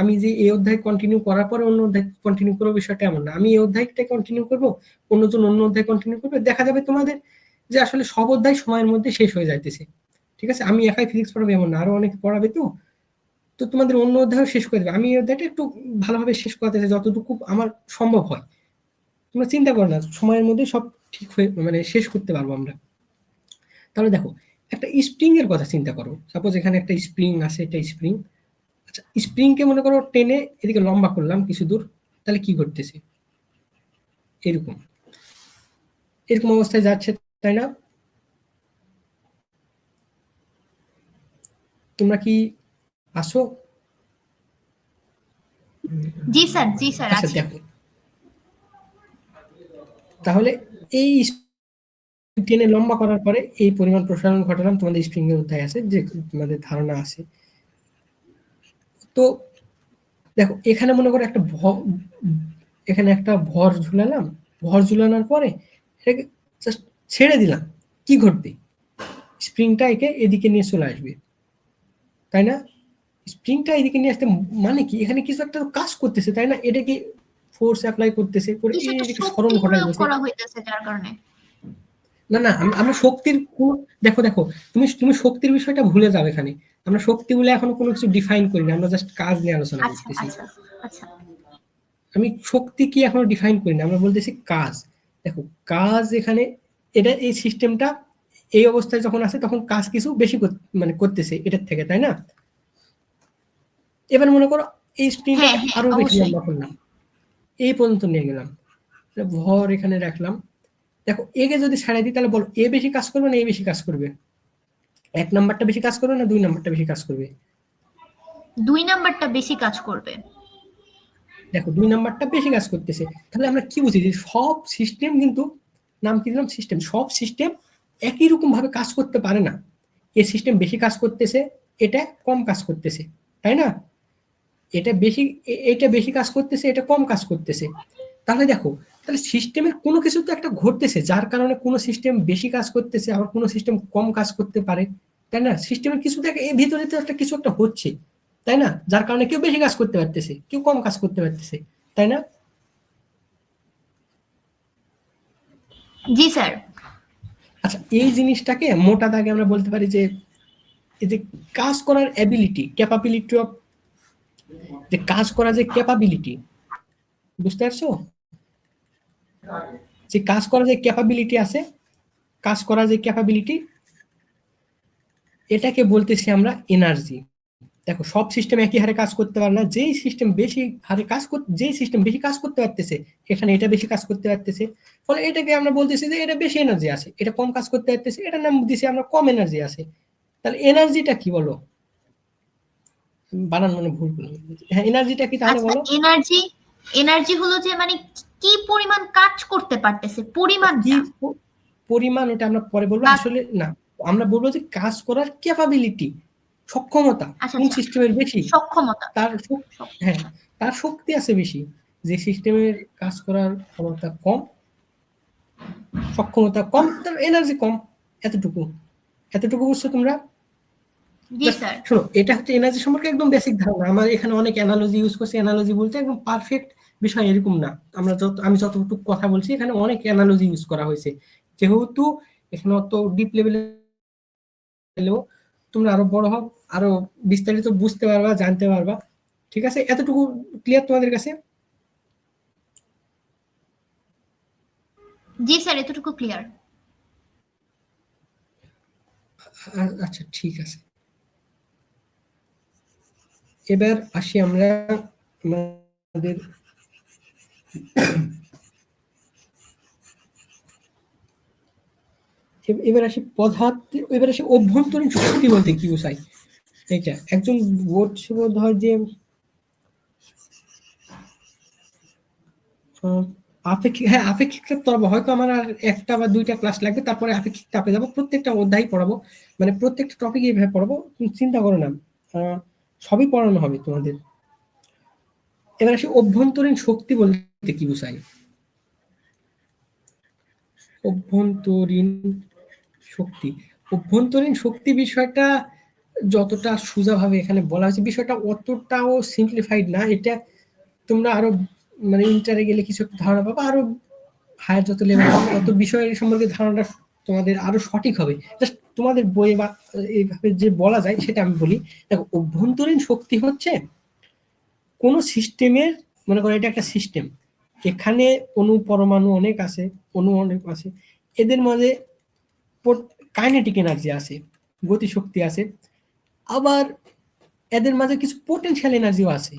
আমি যে এই অধ্যায় কন্টিনিউ করার পরে অন্য অধ্যায় কন্টিনিউ করবো, বিষয়টা এমন না, আমি এই অধ্যায়টা কন্টিনিউ করবো, অন্যজন অন্য অধ্যায় কন্টিনিউ করবে, দেখা যাবে তোমাদের যে আসলে সব অধ্যায় সময়ের মধ্যে শেষ হয়ে যাইতেছে। ঠিক আছে, আমি একাই ফিজিক্স পড়াবো এমন না, আরো অনেকে পড়াবে তো, তো তোমাদের অন্য অধ্যায় শেষ করে দেবে। আমি এই অধ্যায়টা একটু ভালোভাবে শেষ করতে চাই যতটুকু আমার সম্ভব হয়। তোমরা চিন্তা করো না, সময়ের মধ্যে সব ঠিক হয়ে মানে শেষ করতে পারবো আমরা। তাহলে দেখো একটা স্প্রিং এর কথা চিন্তা করো। সাপোজ এখানে একটা স্প্রিং আছে, এটা স্প্রিং। আচ্ছা, স্প্রিংকে মনে করো টেনে এদিকে লম্বা করলাম কিছু দূর, তাহলে কি ঘটতেছে? এরকম এরকম অবস্থায় যাচ্ছে, তাই না? তোমরা কি আসো? জি স্যার, জি স্যার, আচ্ছা আছি। দেখো, তাহলে এই টেনে লম্বা করার পরে এই পরিমাণ প্রসারণ ঘটালাম, তোমাদের স্প্রিং এর অধ্যায় আছে যে তোমাদের ধারণা আছে। তো দেখো এখানে মনে করো একটা এখানে একটা ভর ঝুলালাম, ভর ঝুলানোর পরে এটাকে জাস্ট ছেড়ে দিলাম, কি ঘটবে? স্প্রিংটা একে এদিকে নিয়ে চলে আসবে, তাই না? স্প্রিংটা এদিকে নিয়ে আসতে মানে কি, এখানে কিছু একটা কাজ করতেছে, তাই না? এটা কি ফোর্স অ্যাপ্লাই করতেছে, করে কিছু একটা এদিকে শক্তি সরণ প্রয়োগ ঘটাইতেছে। করা হইতেছে যার কারণে। না না, আমরা শক্তির দেখো দেখো, তুমি শক্তির বিষয়টা ভুলে যাও। এখানে আমরা শক্তি বলে এখনো কোনো কিছু ডিফাইন করিনি, আমরা জাস্ট কাজ নিয়ে আলোচনা আচ্ছা করতেছি। আচ্ছা আচ্ছা। আমি শক্তি কি এখনো ডিফাইন করিনি, আমরা বলতেছি কাজ। দেখো কাজ এখানে, এটা এই সিস্টেমটা এই অবস্থায় যখন আছে তখন কাজ কিছু বেশি মানে করতেছে এটার থেকে, তাই না? এবার মনে করো এই স্প্রিংটাকে হ্যাঁ হ্যাঁ, আরো বেশি অবশ্যই। লম্বা করলাম, এই পর্যন্ত নিয়ে গেলাম, ভর এখানে রাখলাম। দেখো একে যদি ছাড়াই দিই তাহলে বলো এ বেশি কাজ করবে না এ বেশি কাজ করবে? 1 নাম্বারটা বেশি কাজ করবে না 2 নাম্বারটা বেশি কাজ করবে? 2 নাম্বারটা বেশি কাজ করবে। দেখো 2 নাম্বারটা বেশি কাজ করতেছে। তাহলে আমরা কি বুঝি যে সব সিস্টেম কিন্তু, নাম কি দিলাম, সিস্টেম। সব সিস্টেম একই রকম ভাবে কাজ করতে পারে না। এই সিস্টেম বেশি কাজ করতেছে, এটা কম কাজ করতেছে, তাই না? এটা বেশি কাজ করতেছে, এটা কম কাজ করতেছে। তাহলে দেখো, তাহলে সিস্টেমের কোনো কিছু তো একটা ঘটতেছে যার কারণে কোনো সিস্টেম বেশি কাজ করতেছে আবার কোনো সিস্টেম কম কাজ করতে পারে, তাই না? সিস্টেমের কিছু থেকে এর ভিতরে তো একটা কিছু একটা হচ্ছে, তাই না? যার কারণে কেউ বেশি কাজ করতে পারতেছে, কেউ কম কাজ করতে পারতেছে, তাই না? জি স্যার। আচ্ছা, এই জিনিসটাকে মোটা দাগে আমরা বলতে পারি যে এই যে কাজ করার অ্যাবিলিটি, ক্যাপাবিলিটি অফ, যে কাজ করার যে ক্যাপাবিলিটি, বুঝতে পারছো? যে কাজ করার যে ক্যাপাবিলিটি আছে, কাজ করার যে ক্যাপাবিলিটি, এটাকে বলতেছি আমরা এনার্জি। দেখো সব সিস্টেম একই হারে কাজ করতে পারে না, যেই সিস্টেম বেশি হারে কাজ যেই সিস্টেম বেশি কাজ করতে পারতেছে এখানে এটা বেশি কাজ করতে পারতেছে, ফলে এটাকে আমরা বলতেছি যে এটা বেশি এনার্জি আছে। এটা কম কাজ করতে পারতেছে, এটার নাম দিছি আমরা কম এনার্জি আছে। তাহলে এনার্জিটা কি বলো? বানান মানে ভুল করলাম। হ্যাঁ, এনার্জিটা কি তাহলে আচ্ছা, বলো? এনার্জি, এনার্জি হলো যে মানে কি পরিমাণ কাজ করতে পারতেছে, কি পরিমাণটা। পরিমাণ ওটা আমরা পরে বলবো। বা আসলে না, আমরা বলবো যে কাজ করার ক্যাপাবিলিটি, সক্ষমতা আচ্ছা কোন আচ্ছা, সিস্টেমের বেশি, সক্ষমতা। তার হ্যাঁ, তার শক্তি আছে বেশি। যে সিস্টেমের কাজ করার ক্ষমতা কম, সক্ষমতা কম, তার এনার্জি কম। এতটুকু এতটুকু বুঝছো তোমরা? জি জাস্ট স্যার। শোনো, এটা হচ্ছে এনার্জি সম্পর্কে একদম বেসিক ধারণা। আমার এখানে অনেক অ্যানালজি ইউজ করছি, অ্যানালজি বলতে একদম পারফেক্ট বিষয় এরকম না। আমি যতটুকু কথা বলছি এখানে অনেক অ্যানালজি ইউজ করা হয়েছে, যেহেতু এখানে অত ডিপ লেভেলে তোমরা আরো বড় হও, আরো বিস্তারিত বুঝতে পারবা, জানতে পারবা। ঠিক আছে, এতটুকু ক্লিয়ার তোমাদের কাছে? জি স্যার, এতটুকু ক্লিয়ার। আচ্ছা ঠিক আছে, এবার আসি আমরা আমাদের এবার আসি পদার্থে, এবার আসি অভ্যন্তরীণ শক্তি বলতে কি বোঝায়। এটা একজন বোধ হয় যে আপেক্ষিক, হ্যাঁ আপেক্ষিক চাপ পড়াবো হয়তো আমার আর একটা বা দুইটা ক্লাস লাগবে, তারপরে আপেক্ষিক চাপে যাবো। প্রত্যেকটা অধ্যায় পড়াবো, মানে প্রত্যেকটা টপিক এইভাবে পড়াবো, চিন্তা করো না, সবই পড়ানো হবে তোমাদের। এবার আসি অভ্যন্তরীণ শক্তি বলতে কি বোঝায়। অভ্যন্তরীণ শক্তি, অভ্যন্তরীণ শক্তি বিষয়টা যতটা সোজাভাবে এখানে বলা হয়েছে, বিষয়টা অতটাও সিম্পলিফাইড না। এটা তোমরা আরো মানে ইন্টারে গেলে কিছু একটা ধারণা পাবো, আরো হায়ার যত লেভেল তত বিষয়ের সম্পর্কে ধারণাটা তোমাদের আরো সঠিক হবে। জাস্ট তোমাদের বইয়ে বা এইভাবে যে বলা যায় সেটা আমি বলি। দেখো, অভ্যন্তরীণ শক্তি হচ্ছে কোন সিস্টেমের, মনে করো এটা একটা সিস্টেম, এখানে অণু পরমাণু অনেক আছে, অণু অনেক আছে, এদের মাঝে কাইনেটিক এনার্জি আছে, গতি শক্তি আছে, আবার এদের মাঝে কিছু পোটেনশিয়াল এনার্জিও আছে।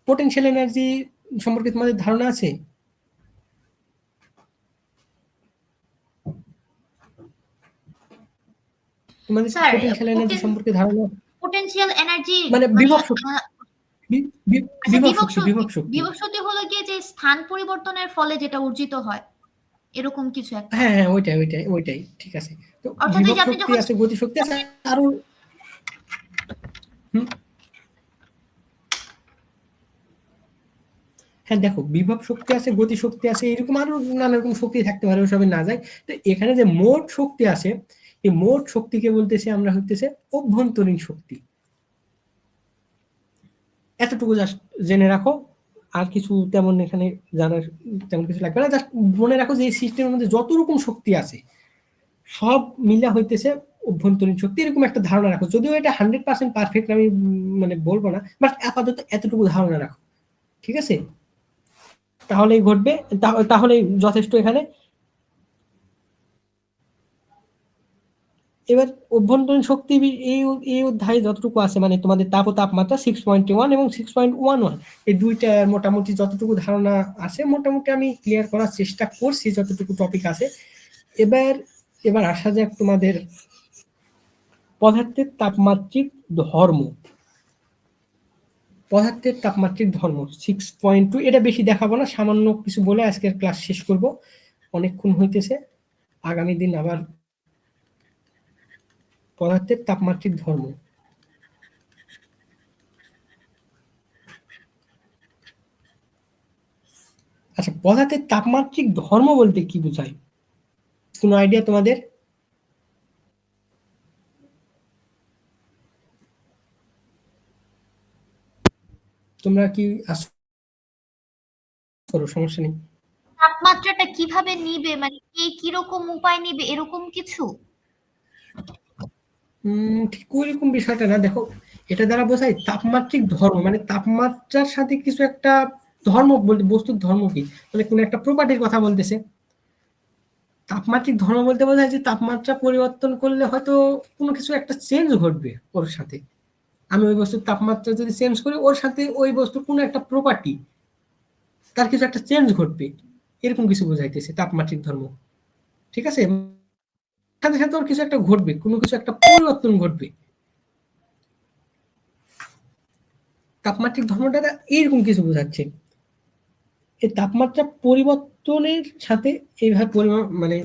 পোটেনশিয়াল এনার্জি সম্পর্কে তোমাদের ধারণা আছে? তোমাদের স্যার পোটেনশিয়াল এনার্জি সম্পর্কে ধারণা? পোটেনশিয়াল এনার্জি মানে মানে বিভব শক্তি, আচ্ছা, বিভব বিভব শক্তি, শক্তি। বিভব শক্তি। বিভব শক্তি হলো গিয়ে যে স্থান পরিবর্তনের ফলে যেটা অর্জিত হয়, এরকম কিছু একটা। হ্যাঁ হ্যাঁ, ওইটাই ঠিক আছে। তো অর্থাৎ এই বিভব যে আপনি শক্তি যখন আছে, গতি শক্তি আছে, আরো হ্যাঁ দেখো, বিভব শক্তি আছে, গতি শক্তি আছে, এরকম আরো নানা রকম শক্তি থাকতে পারে, ওসবে না যায়। তো এখানে যে মোট শক্তি আছে, এই মোট শক্তিকে বলতেছি আমরা হইতেছে অভ্যন্তরীণ শক্তি। এতটুকু জাস্ট জেনে রাখো, আর কিছু তেমন এখানে জানার তেমন কিছু লাগবে না। জাস্ট মনে রাখো যে এই সিস্টেমের মধ্যে যত রকম শক্তি আছে সব মিলা হইতেছে অভ্যন্তরীণ শক্তি, এরকম একটা ধারণা রাখো। যদিও এটা 100% পারফেক্ট আমি মানে বলবো না, বাট আপাতত এতটুকু ধারণা রাখো, ঠিক আছে? তাহলেই ঘটবে, তাহলেই যথেষ্ট এখানে। এবার অভ্যন্তরীণ শক্তি এই অধ্যায়ে যতটুকু আছে, মানে তোমাদের তাপ ও তাপমাত্রা 6.1 এবং 6.11, এই দুইটার মোটামুটি যতটুকু ধারণা আছে মোটামুটি আমি ক্লিয়ার করার চেষ্টা করছি যতটুকু টপিক আছে। এবার আসা যাক তোমাদের পদার্থের তাপমাত্রিক ধর্ম। পদার্থের তাপমাত্রিক ধর্ম 6.2, এটা বেশি দেখাবো না, সামান্য কিছু বলে আজকের ক্লাস শেষ করব, অনেকক্ষণ হইতেছে। আগামী দিন আবার পদার্থের তাপমাত্রিক ধর্ম। আচ্ছা, পদার্থের তাপমাত্রিক ধর্ম বলতে কি বোঝায়, কোনো আইডিয়া তোমাদের? তোমরা কি করো, সমস্যা নেই। তাপমাত্রাটা কিভাবে নিবে, মানে কে কিরকম উপায় নিবে, এরকম কিছু? ঠিক ওইরকম বিষয়টা না। দেখো, এটা দ্বারা বোঝায় তাপমাত্রিক ধর্ম, মানে তাপমাত্রার সাথে কিছু একটা ধর্ম বলতে, বস্তুর ধর্ম কি, মানে কোনো একটা প্রপার্টির কথা বলতেছে। তাপমাত্রিক ধর্ম বলতে বোঝায় যে তাপমাত্রা পরিবর্তন করলে হয়তো কোনো কিছু একটা চেঞ্জ ঘটবে ওর সাথে। আমি ওই বস্তুর তাপমাত্রা যদি চেঞ্জ করি, ওর সাথে ওই বস্তুর কোনো একটা প্রপার্টি, তার কিছু একটা চেঞ্জ ঘটবে, এরকম কিছু বোঝাইতেছে তাপমাত্রিক ধর্ম, ঠিক আছে? সাথে সাথে ওর কিছু একটা ঘটবে, কোনো কিছু একটা পরিবর্তন ঘটবে। তাপমাত্রিক ধর্মটা এইরকম কিছু বোঝাচ্ছে। এই তাপমাত্রা পরিবর্তনের সাথে এইভাবে মানে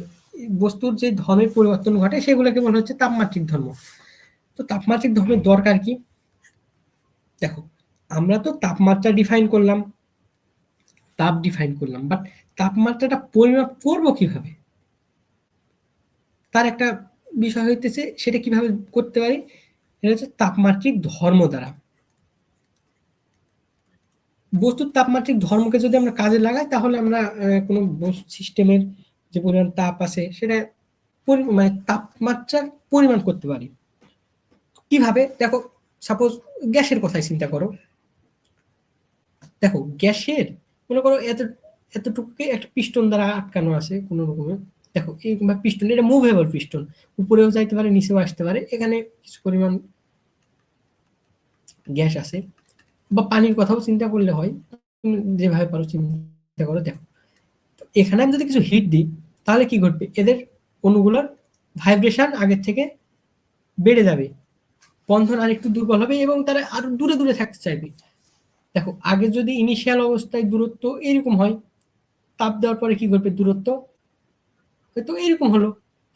বস্তুর যে ধর্মের পরিবর্তন ঘটে সেগুলোকে বলা হচ্ছে তাপমাত্রিক ধর্ম। তো তাপমাত্রিক ধর্মের দরকার কি? দেখো, আমরা তো তাপমাত্রা ডিফাইন করলাম, তাপ ডিফাইন করলাম, বাট তাপমাত্রাটা পরিমাপ করব কিভাবে, তার একটা বিষয় হইতেছে, সেটা কিভাবে করতে পারি, এটা হচ্ছে তাপমাত্রিক ধর্ম দ্বারা। বস্তুর তাপমাত্রিক ধর্মকে যদি আমরা কাজে লাগাই, তাহলে আমরা কোনো সিস্টেমের যে পরিমাণ তাপ আছে সেটা মানে তাপমাত্রার পরিমাণ করতে পারি। কিভাবে? দেখো, সাপোজ গ্যাসের কথাই চিন্তা করো। দেখো, গ্যাসের মনে করো এতটুকুকে একটা পিস্টন দ্বারা আটকানো আছে কোনো রকমের। দেখো, এই পিস্টন, এটা মুভেবল পিস্টন, উপরেও যাইতে পারে, নিচেও আসতে পারে। এখানে কিছু পরিমাণ গ্যাস আছে, বা পানির কথাও চিন্তা করলে হয়, যেভাবে পারো চিন্তা করো। দেখো, এখানে আমি যদি কিছু হিট দিই, তাহলে কি ঘটবে, এদের অণুগুলোর ভাইব্রেশন আগের থেকে বেড়ে যাবে, বন্ধন আর একটু দুর্বল হবে এবং তারা আরো দূরে দূরে থাকতে চাইবে। দেখো, আগে যদি ইনিশিয়াল অবস্থায় দূরত্ব এরকম হয়, তাপ দেওয়ার পরে কি ঘটবে, দূরত্ব হয়তো এরকম হলো,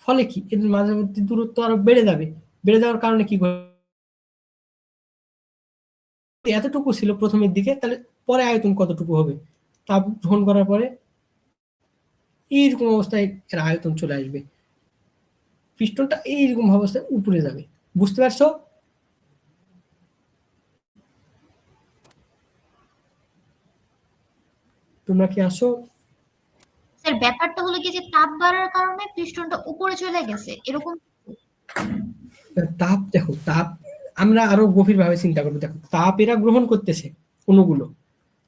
ফলে কি এদের মাঝামাঝি দূরত্ব আরো বেড়ে যাবে। বেড়ে যাওয়ার কারণে কি এতটুকু ছিল প্রথমের দিকে, তাহলে পরে আয়তন কতটুকু হবে, তাপ গ্রহণ করার পরে এইরকম অবস্থায় এর আয়তন চলে আসবে, পিস্টনটা এইরকম অবস্থায় উপরে যাবে। বুঝতে পারছো? তোমরা কি আসো? স্যার স্যার ব্যাপারটা হলো কি যে তাপ বাড়ার কারণে পিস্টনটা উপরে চলে গেছে এরকম। তাপ দেখো, তাপ আমরা আরো গভীরভাবে চিন্তা করবো। দেখো তাপ এরা গ্রহণ করতেছে অণুগুলো,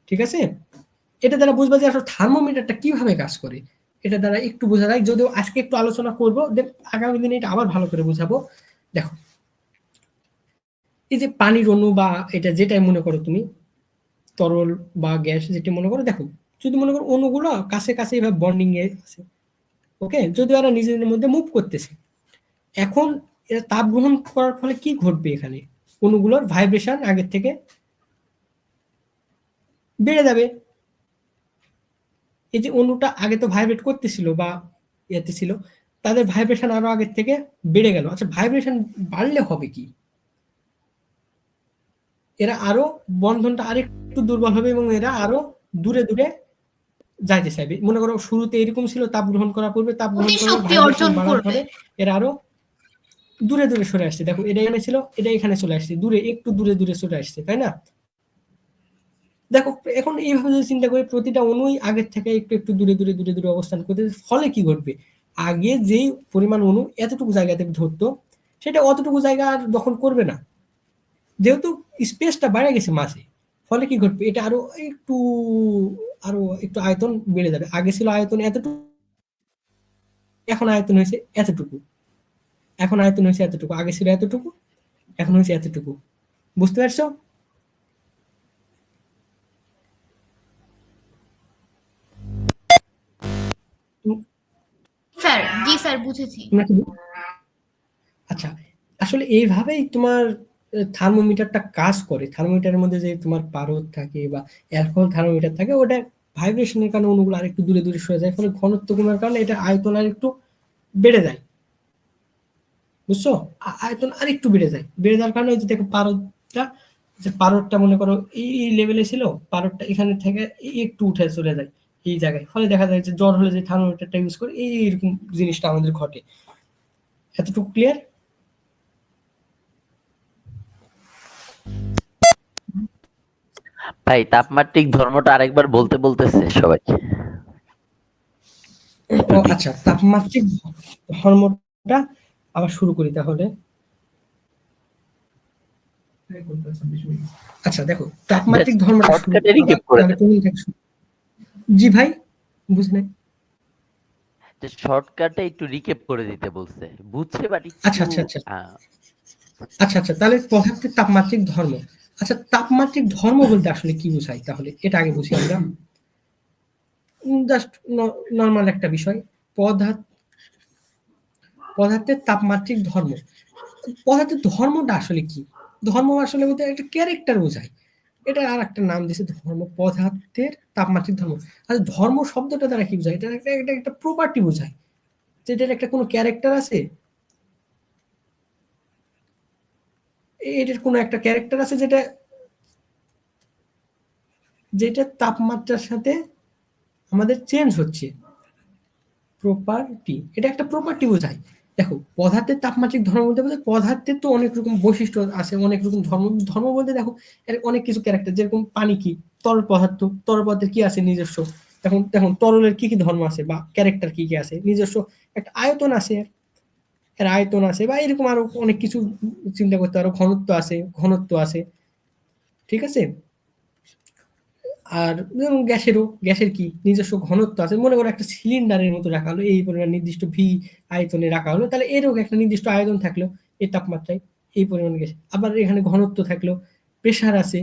ঠিক আছে? এটা দ্বারা বুঝবা যে আসলে থার্মোমিটারটা কিভাবে কাজ করে, এটা দ্বারা একটু বোঝা যায়। যদিও আজকে একটু আলোচনা করবো, দেন আগামী দিনে এটা আবার ভালো করে বুঝাবো। দেখো এই যে পানির অণু বা এটা যেটাই মনে করো তুমি, তরল বা গ্যাস যেটা মনে করো, দেখো যদি মনে করো অণুগুলো কাছে কাছে এভাবে বন্ডিং এ আছে, ওকে, যদিও এরা নিজেদের মধ্যে মুভ করতেছে, এখন এরা তাপ গ্রহণ করার ফলে কি ঘটবে, এখানে অণুগুলোর ভাইব্রেশন আগের থেকে বেড়ে যাবে। এই যে অণুটা আগে তো ভাইব্রেট করতেছিল বা ইয়েতে ছিল, তাদের ভাইব্রেশন আরো আগের থেকে বেড়ে গেল। আচ্ছা ভাইব্রেশন বাড়লে হবে কি, এরা আরো বন্ধনটা আরেকটু দুর্বল হবে এবং এরা আরো দূরে দূরে যাইতে চাইবে। মনে করো শুরুতে এরকম ছিল, তাপ গ্রহণ করার পূর্বে তাপ গ্রহণ করার শক্তি ভাইব্রেশন অর্জন বাড়ার করবে। পরে এরা আরো দূরে দূরে সরে আসছে। দেখো এটা এখানে ছিল, এটা এখানে চলে আসছে, দূরে একটু দূরে দূরে চলে আসছে, তাই না? দেখো এখন এইভাবে যদি চিন্তা করি, প্রতিটা অণুই আগের থেকে একটু একটু দূরে দূরে দূরে দূরে অবস্থান করতে, ফলে কি ঘটবে, আগে যেই পরিমাণ অণু এতটুকু জায়গাতে ধরতো, সেটা অতটুকু জায়গা আর দখল করবে না, যেহেতু স্পেসটা বেড়ে গেছে মাঝে। ফলে কি ঘটবে, এটা আরো একটু আয়তন বেড়ে যাবে। আগে ছিল আয়তন এতটুকু, এখন আয়তন হয়েছে এতটুকু, এখন আয়তন হয়েছে এতটুকু, আগে ছিল এতটুকু, এখন হয়েছে এতটুকু। বুঝতে পারছো? স্যার জি স্যার বুঝেছি। তোমরা কি আচ্ছা, আসলে এইভাবেই তোমার থার্মোমিটারটা কাজ করে। থার্মোমিটারের মধ্যে যে তোমার পারদ থাকে বা অ্যালকোহল থার্মোমিটার থাকে, ওটা ভাইব্রেশনের কারণে অণুগুলো আরেকটু দূরে দূরে সরে যায়, ফলে ঘনত্ব কমার কারণে এটা আয়তন আর একটু বেড়ে যায়। বুঝছো? আয়তন আর একটু বেড়ে যায়, বেড়ে যাওয়ার কারণে ওই যে দেখো পারদটা, যে পারদটা মনে করো এই লেভেলে ছিল, পারদটা এখানে থেকে একটু উঠে চলে যায় এই জায়গায়। ফলে দেখা যায় যে জ্বর হলে যে থার্মোমিটারটা ইউজ করে, এইরকম জিনিসটা আমাদের ঘটে। এতটুকু ক্লিয়ার? ভাই তাপমাত্রিক ধর্মটা আরেকবার বলতেছে সবাই। ও আচ্ছা, তাপমাত্রিক ধর্মটা আবার শুরু করি তাহলে। আচ্ছা দেখো, তাপমাত্রিক ধর্মটা শুরু শর্টকাটে রিকেপ করে তাহলে দেন। তুমি থেকে শুরু। জি ভাই, বুঝলেন? যে শর্টকাটে একটু রিকেপ করে দিতে বলছে, বুঝছে বাট আচ্ছা একটু আচ্ছা আচ্ছা আচ্ছা আচ্ছা, তাহলে পদার্থের তাপমাত্রিক ধর্ম। আচ্ছা তাপমাত্রিক ধর্ম বলতে আসলে কি বোঝায়, তাহলে এটা আগে বুঝি আমরা। জাস্ট নর্মাল একটা বিষয়, পদার্থের তাপমাত্রিক ধর্ম। পদার্থের ধর্মটা আসলে কি? ধর্ম আসলে বলতে একটা ক্যারেক্টার বোঝায়, এটা আর একটা নাম দিয়েছে ধর্ম, পদার্থের তাপমাত্রিক ধর্ম। আর ধর্ম শব্দটা দ্বারা কি বোঝায়, এটা একটা প্রপার্টি বোঝায়, যেটার একটা কোনো ক্যারেক্টার আছে, এটার কোনো একটা ক্যারেক্টার আছে, যেটা যেটা তাপমাত্রার সাথে আমাদের চেঞ্জ হচ্ছে। প্রপার্টি, এটা একটা প্রপার্টি বোঝায়। দেখো পদার্থের তাপমাত্রিক ধর্ম বলতে বোঝায় পদার্থের তো অনেক রকম বৈশিষ্ট্য আছে, অনেক রকম ধর্ম। ধর্ম বলতে দেখো এর অনেক কিছু ক্যারেক্টার, যেরকম পানি কি তরল পদার্থ, তরল পদার্থের কি আছে নিজস্ব, এখন দেখুন তরলের কি কি ধর্ম আছে বা ক্যারেক্টার কি কি আছে, নিজস্ব একটা আয়তন আছে, এর আয়তন আছে, বা এরকম আরো অনেক কিছু চিন্তা করতে পারো, ঘনত্ব আছে, ঠিক আছে? আর যেমন গ্যাসের কি নিজস্ব ঘনত্ব আছে। মনে করো একটা সিলিন্ডারের মতো রাখা হলো, এই পরিমাণ নির্দিষ্ট ভি আয়তনে রাখা হলো, তাহলে এরও একটা নির্দিষ্ট আয়তন থাকলো, এই তাপমাত্রায় এই পরিমাণ গ্যাস। আবার এখানে ঘনত্ব থাকলো, প্রেসার আছে,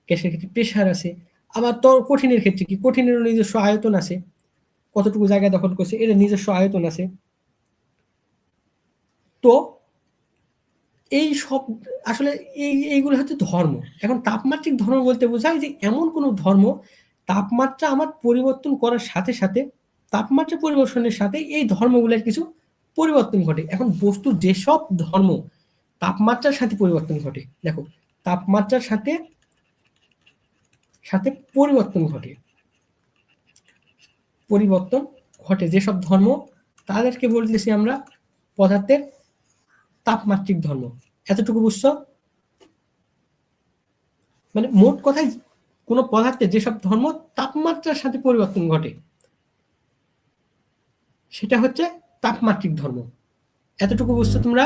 গ্যাসের ক্ষেত্রে প্রেসার আছে। আবার কঠিনের ক্ষেত্রে কি, কঠিনেরও নিজস্ব আয়তন আছে, কতটুকু জায়গা দখল করছে এর নিজস্ব আয়তন আছে। তো এই সব আসলে এইগুলো হচ্ছে ধর্ম। এখন তাপমাত্রিক ধর্ম বলতে বোঝায় যে এমন কোনো ধর্ম, তাপমাত্রা আমার পরিবর্তন করার সাথে সাথে, তাপমাত্রা পরিবর্তনের সাথে এই ধর্মগুলোর কিছু পরিবর্তন ঘটে। এখন বস্তুর যেসব ধর্ম তাপমাত্রার সাথে পরিবর্তন ঘটে, দেখো তাপমাত্রার সাথে সাথে পরিবর্তন ঘটে যেসব ধর্ম, তাদেরকে বলতেছি আমরা পদার্থের তাপমাত্রিক ধর্ম। এতটুকু বুঝছো? মানে মোট কথায় কোনো পদার্থে যেসব ধর্ম তাপমাত্রার সাথে পরিবর্তন ঘটে, সেটা হচ্ছে তাপমাত্রিক ধর্ম। এতটুকু বুঝছো তোমরা?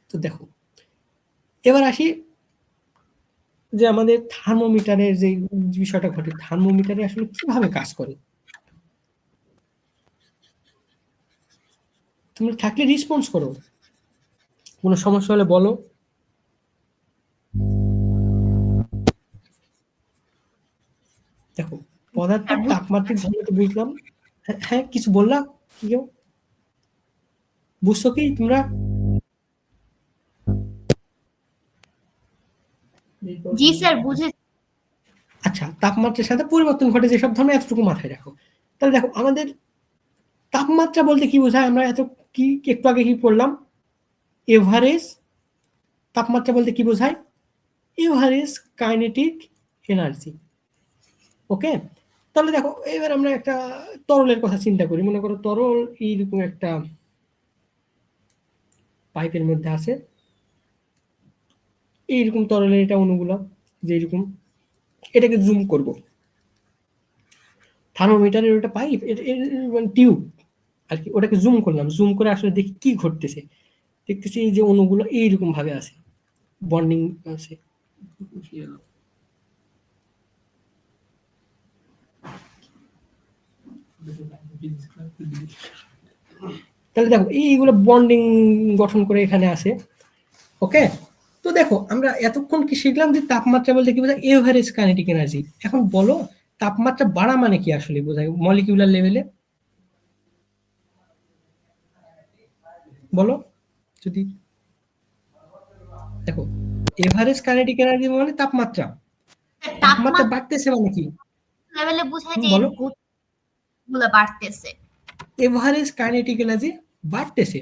তো দেখো, এবার আসি যে আমাদের থার্মোমিটারের যে বিষয়টা ঘটে, থার্মোমিটারে আসলে কিভাবে কাজ করে। তোমরা থাকলে রেসপন্স করো, কোনো সমস্যা হলে বলো। দেখো, পদার্থের তাপমাত্রিক ধর্ম তো বুঝলাম। হ্যাঁ, কিছু বললা? কি কেউ বুঝছো কি তোমরা? জি স্যার, বুঝে। আচ্ছা, তাপমাত্রার সাথে পরিবর্তন ঘটে যেসব ধর্ম, এতটুকু মাথায় রাখো। তাহলে দেখো, আমাদের তাপমাত্রা বলতে কি বোঝায়? আমরা একটু আগে কি পড়লাম? এভারেজ তাপমাত্রা বলতে কি বোঝায়? Average kinetic energy. ওকে, তাহলে দেখো, এবার আমরা একটা তরলের কথা চিন্তা করি। মনে করো তরল এইরকম একটা পাইপের মধ্যে আছে, এইরকম তরলের এটা অণুগুলো যেরকম, এটাকে জুম করব। থার্মোমিটারের ওটা পাইপ, টিউব আর কি, ওটাকে জুম করলাম। জুম করে আসলে দেখি কি ঘটতেছে। দেখতেছি এই যে অণুগুলো এইরকম ভাবে আছে, বন্ডিং আছে। তাহলে দেখো, এইগুলো বন্ডিং গঠন করে এখানে আছে। ওকে, তো দেখো, আমরা এতক্ষণ কি শিখলাম যে তাপমাত্রা বলতে কি বোঝায়? Average kinetic energy. এখন বলো, তাপমাত্রা বাড়া মানে কি আসলে বোঝায় মলিকিউলার লেভেলে? বলো যদি। দেখো, এভারেজ কাইনেটিক এনার্জি মানে তাপমাত্রা তাপমাত্রা বাড়তেছে মানে কি লেভেলে বোঝায় যে বলো? গুলো বাড়তেছে। এভারেজ কাইনেটিক এনার্জি বাড়তেছে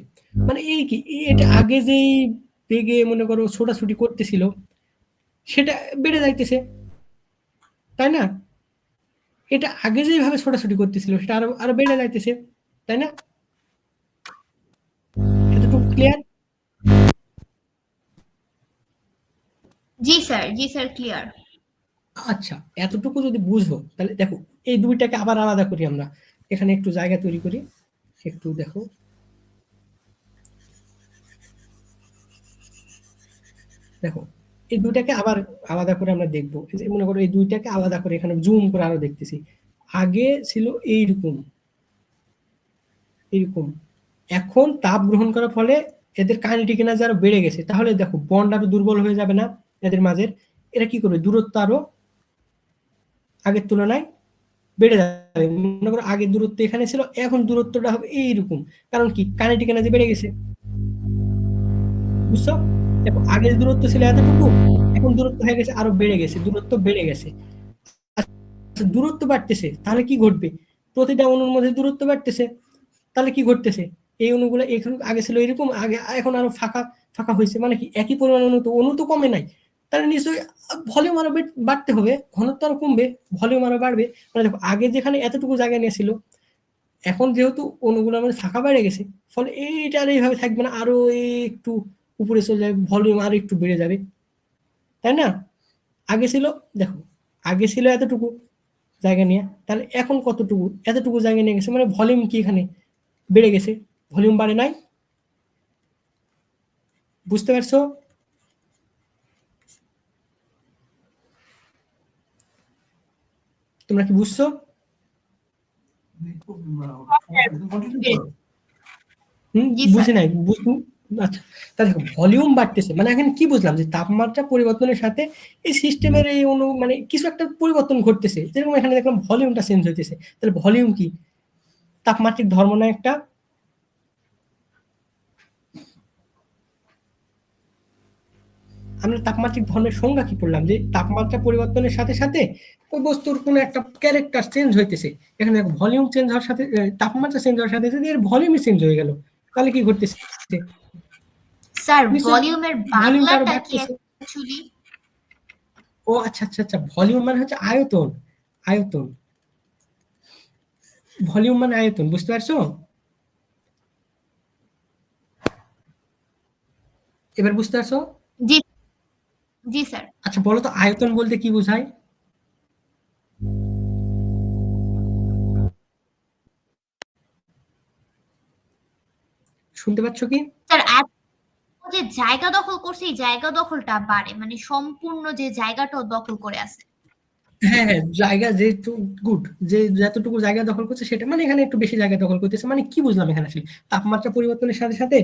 মানে এই কি, এটা আগে যেই বেগে মনে করো ছোটাছুটি করতেছিল, সেটা বেড়ে যাইতেছে, তাই না? এটা আগে যেভাবে ছোটাছুটি করতেছিল সেটা আরো আরো বেড়ে যাইতেছে, তাই না? এতটুকু ক্লিয়ার? জি স্যার, জি স্যার, ক্লিয়ার। আচ্ছা, এতটুকু যদি বুঝো, তাহলে দেখো, এই দুইটাকে আবার আলাদা করি আমরা। এখানে একটু জায়গা তৈরি করি, একটু দেখো। দেখো, এই দুইটাকে আবার আলাদা করে আমরা দেখবো। মনে করো এই দুইটাকে আলাদা করে এখানে জুম করে আরো দেখতেছি। আগে ছিল এইরকম এইরকম, এখন তাপ গ্রহণ করার ফলে এদের কাইনেটিক এনার্জি আরো বেড়ে গেছে। তাহলে দেখো, বন্ড আরো দুর্বল হয়ে যাবে না এদের মাঝের? এরা কি করবে? দূরত্ব আরো আগের তুলনায় বেড়ে যাবে। মনে করো আগের দূরত্ব এখানে ছিল, এখন দূরত্বটা হবে এইরকম। কারণ কি? কাইনেটিক এনার্জি বেড়ে গেছে। বুঝছো? দেখো, আগের দূরত্ব ছিল এতটুকু, এখন দূরত্ব হয়ে গেছে আরো বেড়ে গেছে, দূরত্ব বেড়ে গেছে। আচ্ছা, দূরত্ব বাড়তেছে, তাহলে কি ঘটবে? প্রতিটা অণুর মধ্যে দূরত্ব বাড়তেছে, তাহলে কি ঘটতেছে? এই অণুগুলো এখানে আগে ছিল এরকম, আগে এখন আরো ফাঁকা ফাঁকা হয়েছে। মানে কি? একই পরিমাণ অণু তো কমে নাই, তাহলে নিশ্চয়ই ভলিউম আরো বাড়তে হবে, ঘনত্ব আরো কমবে, ভলিউম আরো বাড়বে। মানে দেখো, আগে যেখানে এতটুকু জায়গা নিয়েছিল, এখন যেহেতু অণুগুলো আমাদের ফাঁকা বেড়ে গেছে, ফলে এইটা আর এইভাবে থাকবে না, আরো একটু উপরে চলে যাবে, ভলিউম আরো একটু বেড়ে যাবে, তাই না? আগে ছিল, দেখো, আগে ছিল এতটুকু জায়গা নিয়ে, তাহলে এখন কতটুকু? এতটুকু জায়গা নিয়ে গেছে, মানে ভলিউম কি এখানে বেড়ে গেছে, ভলিউম বাড়ে নাই। বুঝতে পারছো? তোমরা কি বুঝছো? বুঝি নাই, আচ্ছা, তাহলে দেখো, ভলিউম বাড়তেছে মানে এখন কি বুঝলাম? যে তাপমাত্রা পরিবর্তনের সাথে এই সিস্টেমের এই মানে কিছু একটা পরিবর্তন ঘটতেছে। যেরকম এখানে দেখলাম ভলিউমটা চেঞ্জ হইতেছে, তাহলে ভলিউম কি? তাপমাত্রিক ধর্ম না একটা? আমরা তাপমাত্রিক ধর্মের সংজ্ঞা কি পড়লাম? যে তাপমাত্রা পরিবর্তনের সাথে সাথে ওই বস্তুর কোনো একটা ক্যারেক্টার চেঞ্জ হইতেছে। এখানে দেখো, ভলিউম চেঞ্জ হওয়ার সাথে, তাপমাত্রা চেঞ্জ হওয়ার সাথে সাথে এর ভলিউমই চেঞ্জ হয়ে গেল, তাহলে কি ঘটতেছে? স্যার, ভলিউমের ভলিউমটা আরো বাংলাটা কি বাড়তেছে। অ্যাকচুয়ালি? ও আচ্ছা আচ্ছা আচ্ছা, ভলিউম মানে হচ্ছে আয়তন। আয়তন, ভলিউম মানে আয়তন, বুঝতে পারছো? এবার বুঝতে পারছো? জি, জি স্যার। আচ্ছা, বলো তো, আয়তন বলতে কি বোঝায়? শুনতে পাচ্ছ কি? স্যার যে জায়গা দখল করছে এই জায়গা দখলটা বাড়ে, মানে সম্পূর্ণ যে জায়গাটাও দখল করে আছে। হ্যাঁ হ্যাঁ, জায়গা যে গুড, যে যতটুকু জায়গা দখল করছে সেটা মানে এখানে একটু বেশি জায়গা দখল করতেছে, মানে কি বুঝলাম এখানে আসলে তাপমাত্রা পরিবর্তনের সাথে সাথে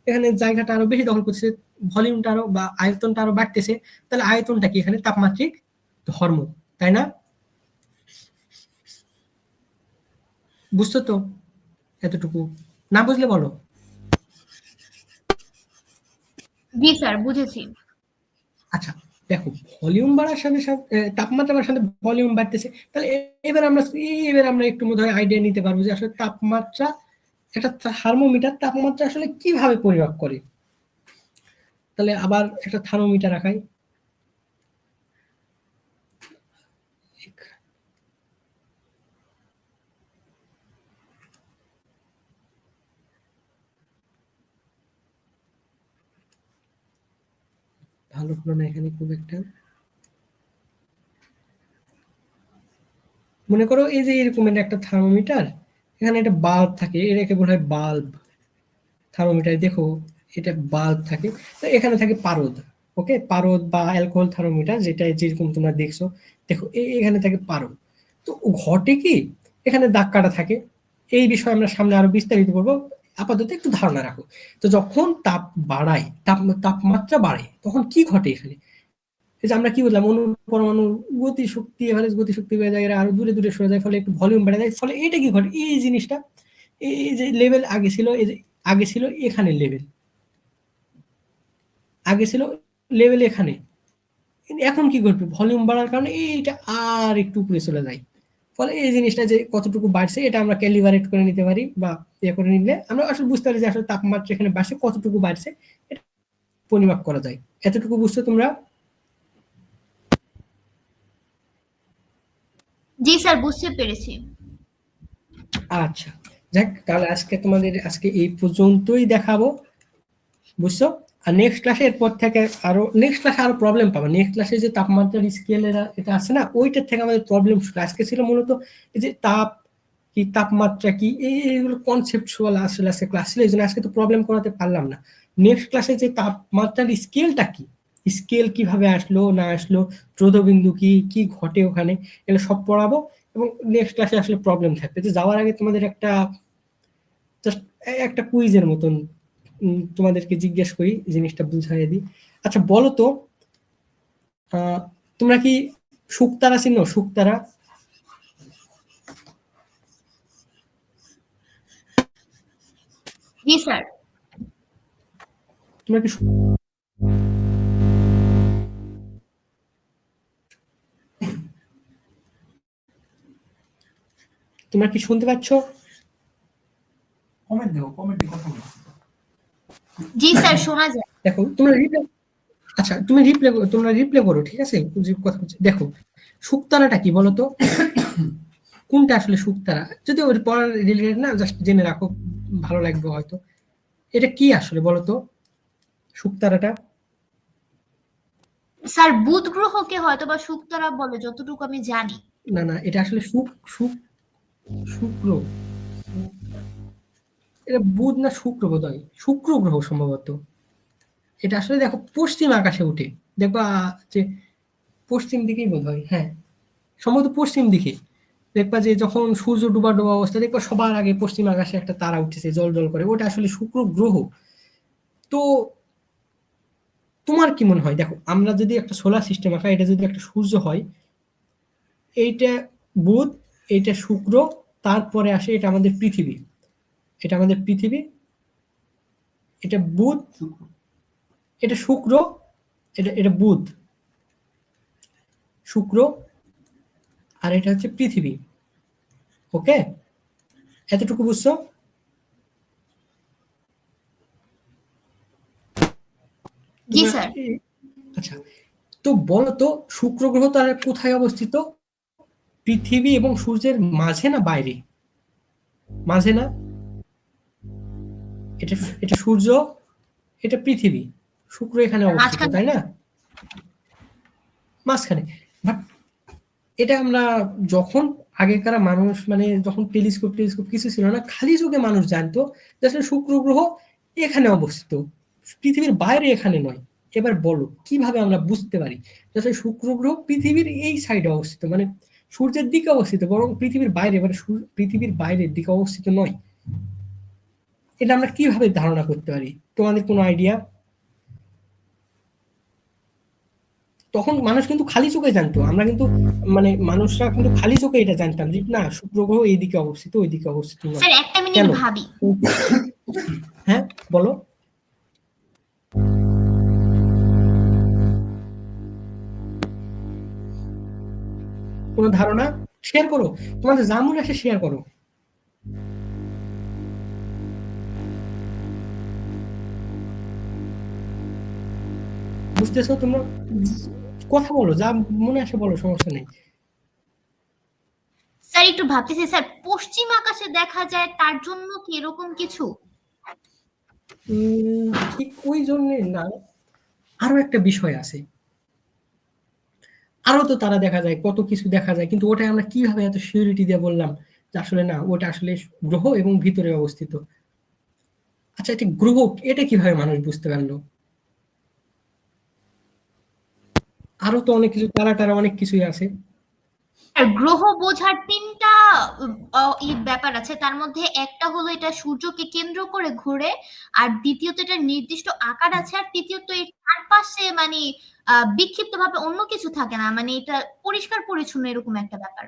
এখানে জায়গাটা আরো বেশি দখল করছে, ভলিউমটা আরো বা আয়তনটা আরো বাড়তেছে। তাহলে আয়তনটা কি এখানে তাপমাত্রিক ধর্ম, তাই না? বুঝছো তো এতটুকু? না বুঝলে বলো। জি স্যার বুঝেছি। আচ্ছা দেখো, ভলিউম বাড়ার সাথে সাথে তাপমাত্রা বাড়ার সাথে ভলিউম বাড়তেছে, তাহলে এবার আমরা একটু মনে হয় আইডিয়া নিতে পারবো যে আসলে তাপমাত্রা, একটা থার্মোমিটার তাপমাত্রা আসলে কিভাবে পরিমাপ করে। তাহলে আবার একটা থার্মোমিটার রাখাই। ভালো হলো না এখানে খুব একটা। মনে করো এই যে এরকম একটা থার্মোমিটার, এখানে একটা বাল্ব থাকে, এটাকে বলা হয় বাল্ব। থার্মোমিটার দেখো এটা বাল্ব থাকে, তো এখানে থাকে পারদ। ওকে, পারদ বা অ্যালকোহল থার্মোমিটার, যেটা যেরকম তোমরা দেখছো, দেখো এখানে থাকে পারদ। তো ঘটে কি, এখানে দাগ কাটা থাকে। এই বিষয়ে আমরা সামনে আরো বিস্তারিত করবো, আপাতত একটু ধারণা রাখো। তো যখন তাপ বাড়ায়, তাপমাত্রা বাড়ে, তখন কি ঘটে এখানে? এই যে আমরা কি বললাম, অণু পরমাণু গতি শক্তি, এভারেজ গতি শক্তি বেড়ে যায়, এরা আরো দূরে দূরে সরে যায়, ফলে একটু ভলিউম বেড়ে যায়। ফলে এটা কি ঘটে, এই জিনিসটা, এই যে লেভেল আগে ছিল, এই যে আগে ছিল এখানে লেভেল, আগে ছিল লেভেল এখানে, এখন কি ঘটবে, ভলিউম বাড়ার কারণে এইটা আর একটু উপরে চলে যায়। ফলে এই জিনিসটা যে কতটুকু বাড়ছে এটা আমরা ক্যালিবারেট করে নিতে পারি, বা ইয়ে করে নিলে আমরা আসলে বুঝতে পারি যে আসলে তাপমাত্রা এখানে বাড়ছে, কতটুকু বাড়ছে এটা পরিমাপ করা যায়। এতটুকু বুঝছো তোমরা? জি স্যার বুঝতে পেরেছি। আচ্ছা, যাক, তাহলে আজকে এই পর্যন্তই দেখাবো, বুঝছো? আর নেক্সট ক্লাসে এরপর থেকে নেক্সট ক্লাসে আরো প্রবলেম পাবো। নেক্সট ক্লাসে যে তাপমাত্রার স্কেল এটা আছে না, ওইটার থেকে আমাদের প্রবলেম শুরু। আজকে ছিল মূলত এই যে তাপমাত্রা কি, এইগুলো কনসেপচুয়াল আসলে আজকে ক্লাস ছিল, এই জন্য আজকে তো প্রবলেম করাতে পারলাম না। নেক্সট ক্লাসে যে তাপমাত্রার স্কেলটা কি, স্কেল কিভাবে আসলো না আসলো, প্রদবিন্দু কি কি ঘটে ওখানে, এগুলো সব পড়াবো। এবং নেক্সট ক্লাসে আসলে প্রবলেম থাকবে। তো যাওয়ার আগে তোমাদের জাস্ট একটা কুইজের মতন তোমাদেরকে জিজ্ঞেস করি, জিনিসটা বুঝাই দিই। আচ্ছা বলো তো, তোমরা কি শুকতারা চিনো? শুকতারা, জি স্যার। তোমরা কি তোমরা কি শুনতে পাচ্ছ? কমেন্ট দেবো, কমেন্টে কথা বলছি। জি স্যার শোনা যায়। দেখো তোমরা রিপ্লে, আচ্ছা তোমরা রিপ্লে করো, ঠিক আছে? যে কথা বলছি, দেখো শুকতারাটা কি বলো তো? কোনটা আসলে শুকতারা? যদি ওর পড়ার রিলেটেড না, জাস্ট জেনে রাখো, ভালো লাগবে হয়তো। এটা কি আসলে বলো তো, শুকতারাটা? স্যার বুধ গ্রহকে হয়তো বা শুকতারা বলে যতটুকু আমি জানি। না না, এটা আসলে শুক্র। এটা বুধ না শুক্র, বোধ হয় শুক্র গ্রহ সম্ভবত। এটা আসলে দেখো পশ্চিম আকাশে উঠে, দেখবা যে পশ্চিম দিকেই বোধ হয়, হ্যাঁ সম্ভবত পশ্চিম দিকে। দেখবা যে যখন সূর্য ডুবা ডুবা অবস্থা, দেখবা সবার আগে পশ্চিম আকাশে একটা তারা উঠেছে জল জল করে, ওটা আসলে শুক্র গ্রহ। তো তোমার কি মনে হয়, দেখো আমরা যদি একটা সোলার সিস্টেম আঁকা, এটা যদি একটা সূর্য হয়, এইটা বুধ, এইটা শুক্র, তারপরে আসে এটা আমাদের পৃথিবী, এটা আমাদের পৃথিবী, এটা বুধ, এটা শুক্র, এটা এটা বুধ, শুক্র, আর এটা হচ্ছে পৃথিবী। ওকে, এতটুকু বুঝছো? জি স্যার। আচ্ছা, তো বলো তো শুক্র গ্রহ তার কোথায় অবস্থিত? পৃথিবী এবং সূর্যের মাঝে না বাইরে? মাঝে না? এটা এটা সূর্য, এটা পৃথিবী, শুক্র এখানে অবস্থিত, মাঝখানে। তাই না? মাঝখানে। বাট এটা আমরা যখন আগেকার মানুষ, মানে যখন টেলিস্কোপ কিছু ছিল না, খালি চোখে মানুষ জানতো যে আসলে শুক্র গ্রহ এখানে অবস্থিত, পৃথিবীর বাইরে এখানে নয়। এবার বলো কিভাবে আমরা বুঝতে পারি যাতে শুক্র গ্রহ পৃথিবীর এই সাইডে অবস্থিত, মানে সূর্যের দিকে অবস্থিত, বরং পৃথিবীর বাইরে, মানে পৃথিবীর বাইরের দিকে অবস্থিত নয়। এটা আমরা কিভাবে ধারণা করতে পারি? তোমাদের কোনো আইডিয়া? তখন মানুষ কিন্তু খালি চোখে জানতো, আমরা কিন্তু মানে মানুষরা কিন্তু খালি চোখে এটা জানতাম যে না শুক্র গ্রহ এইদিকে অবস্থিত, ওইদিকে অবস্থিত নয়। স্যার একটা মিনিট কেন? ভাবি। হ্যাঁ বলো। কোনো ধারণা শেয়ার করো, তোমাদের যা মনে আসে শেয়ার করো। বুঝতেছো তোমরা? কথা বলো, যা মনে আসে বলো, সমস্যা নেই। স্যার একটু ভাবতেছি স্যার, পশ্চিম আকাশে দেখা যায় তার জন্য কি এরকম কিছু? ঠিক ওই জন্য না, আরো একটা বিষয় আছে, আরো তো তারা দেখা যায়, কত কিছু দেখা যায়, কিন্তু ওটা আমরা কিভাবে এত সিউরিটি দিয়ে বললাম যে আসলে না ওটা আসলে গ্রহ এবং ভিতরে অবস্থিত? আচ্ছা এটা গ্রহ, এটা কিভাবে মানুষ বুঝতে পারলো? আরো তো অনেক কিছু, তারা তারা অনেক কিছুই আছে। আর গ্রহ বোঝার তিনটা ব্যাপার আছে, তার মধ্যে একটা হলো এটা সূর্যকে কেন্দ্র করে ঘোরে, আর দ্বিতীয়ত এটা নির্দিষ্ট আকার আছে, আর তৃতীয়ত এর চারপাশে মানে বিক্ষিপ্ত ভাবে অন্য কিছু থাকে না, মানে এটা পরিষ্কার পরিচ্ছন্ন এরকম একটা ব্যাপার।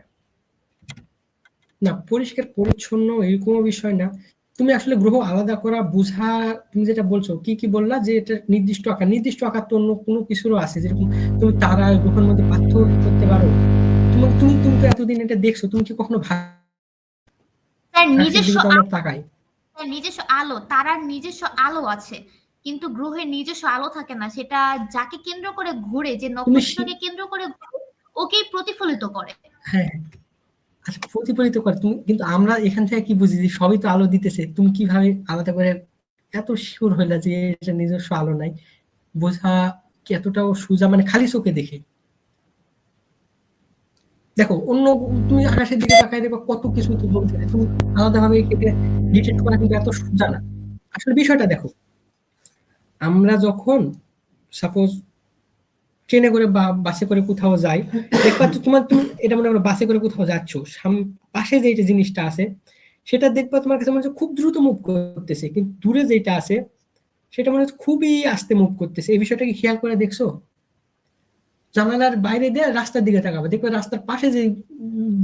না পরিষ্কার পরিচ্ছন্ন এরকম বিষয় না, তুমি আসলে গ্রহ আলাদা করা বুঝা, তুমি যেটা বলছো কি কি বললা যে এটা নির্দিষ্ট আকার, নির্দিষ্ট আকার তো অন্য কোনো কিছুরও আছে, যেরকম তুমি তারা গ্রহের মধ্যে পার্থক্য করতে পারো। তুমি তুমি তুমি তো এতদিন এটা দেখছো, তুমি কি কখনো তার আকাশের নিজস্ব দিকে তো আমরা তাকাই? তার নিজস্ব আলো, তারার নিজস্ব আলো আছে, কিন্তু গ্রহের নিজস্ব আলো থাকে না, সেটা যাকে কেন্দ্র করে ঘুরে, যে তুমি নক্ষত্রটাকে কেন্দ্র করে ঘুরে ওকেই প্রতিফলিত করে। হ্যাঁ আচ্ছা প্রতিফলিত করে, তুমি কিন্তু আমরা এখান থেকে কি বুঝি যে সবই তো আলো দিতেছে, তুমি কিভাবে আলাদা করে এত শিওর হইলা যে এটা নিজস্ব আলো নাই? বোঝা কি এতটাও সোজা, মানে খালি চোখে দেখে? দেখো অন্য, তুমি আকাশের দিকে তাকায় দেখো কত কিছু তো বলতেছে, তুমি আলাদাভাবে এটা ডিটেক্ট করা কিন্তু এত সোজা না। আসলে বিষয়টা দেখো, আমরা যখন সাপোজ ট্রেনে করে বা বাসে করে কোথাও যাই, দেখবা তো তোমার, তুমি এটা মনে করো বাসে করে কোথাও যাচ্ছ, পাশে যে জিনিসটা আছে সেটা দেখবা তোমার কাছে মনে হচ্ছে খুব দ্রুত মুভ করতেছে, কিন্তু দূরে যেটা আছে সেটা মনে হচ্ছে খুবই আস্তে মুভ করতেছে। এই বিষয়টা কি খেয়াল করে দেখছো? জানালার বাইরে দিয়ে রাস্তার দিকে তাকাবে, দেখবে রাস্তার পাশে যে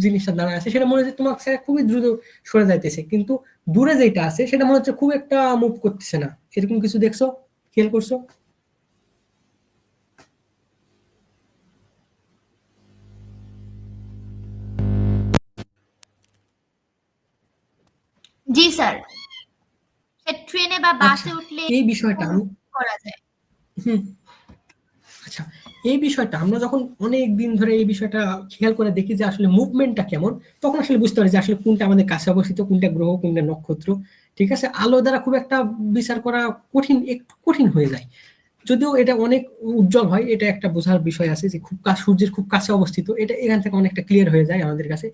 জিনিসটা দাঁড়ায় আছে সেটা মনে হচ্ছে তোমার কাছে খুবই দ্রুত সরে যাইতেছে, কিন্তু দূরে যেটা আছে সেটা মনে হচ্ছে খুব একটা মুভ করতেছে না। এরকম কিছু দেখছো, খেয়াল করছো? জি স্যার, সে ট্রেনে বা আচ্ছা বাসে উঠলে এই বিষয়টা আমি করা যায়। হুম, আচ্ছা এই বিষয়টা আমরা যখন অনেক দিন ধরে এই বিষয়টা খেয়াল করে দেখি যে আসলে মুভমেন্টটা কেমন, তখন আসলে বুঝতে পারি যে আসলে কোনটা আমাদের কাছে অবস্থিত, কোনটা গ্রহ, কোনটা নক্ষত্র। ঠিক আছে, আলো দ্বারা খুব একটা বিচার করা কঠিন, একটু কঠিন হয়ে যায়, যদিও এটা অনেক উজ্জ্বল হয়, এটা একটা বোঝার বিষয় আছে যে খুব সূর্যের খুব কাছে অবস্থিত, এটা এখান থেকে অনেকটা ক্লিয়ার হয়ে যায় আমাদের কাছে।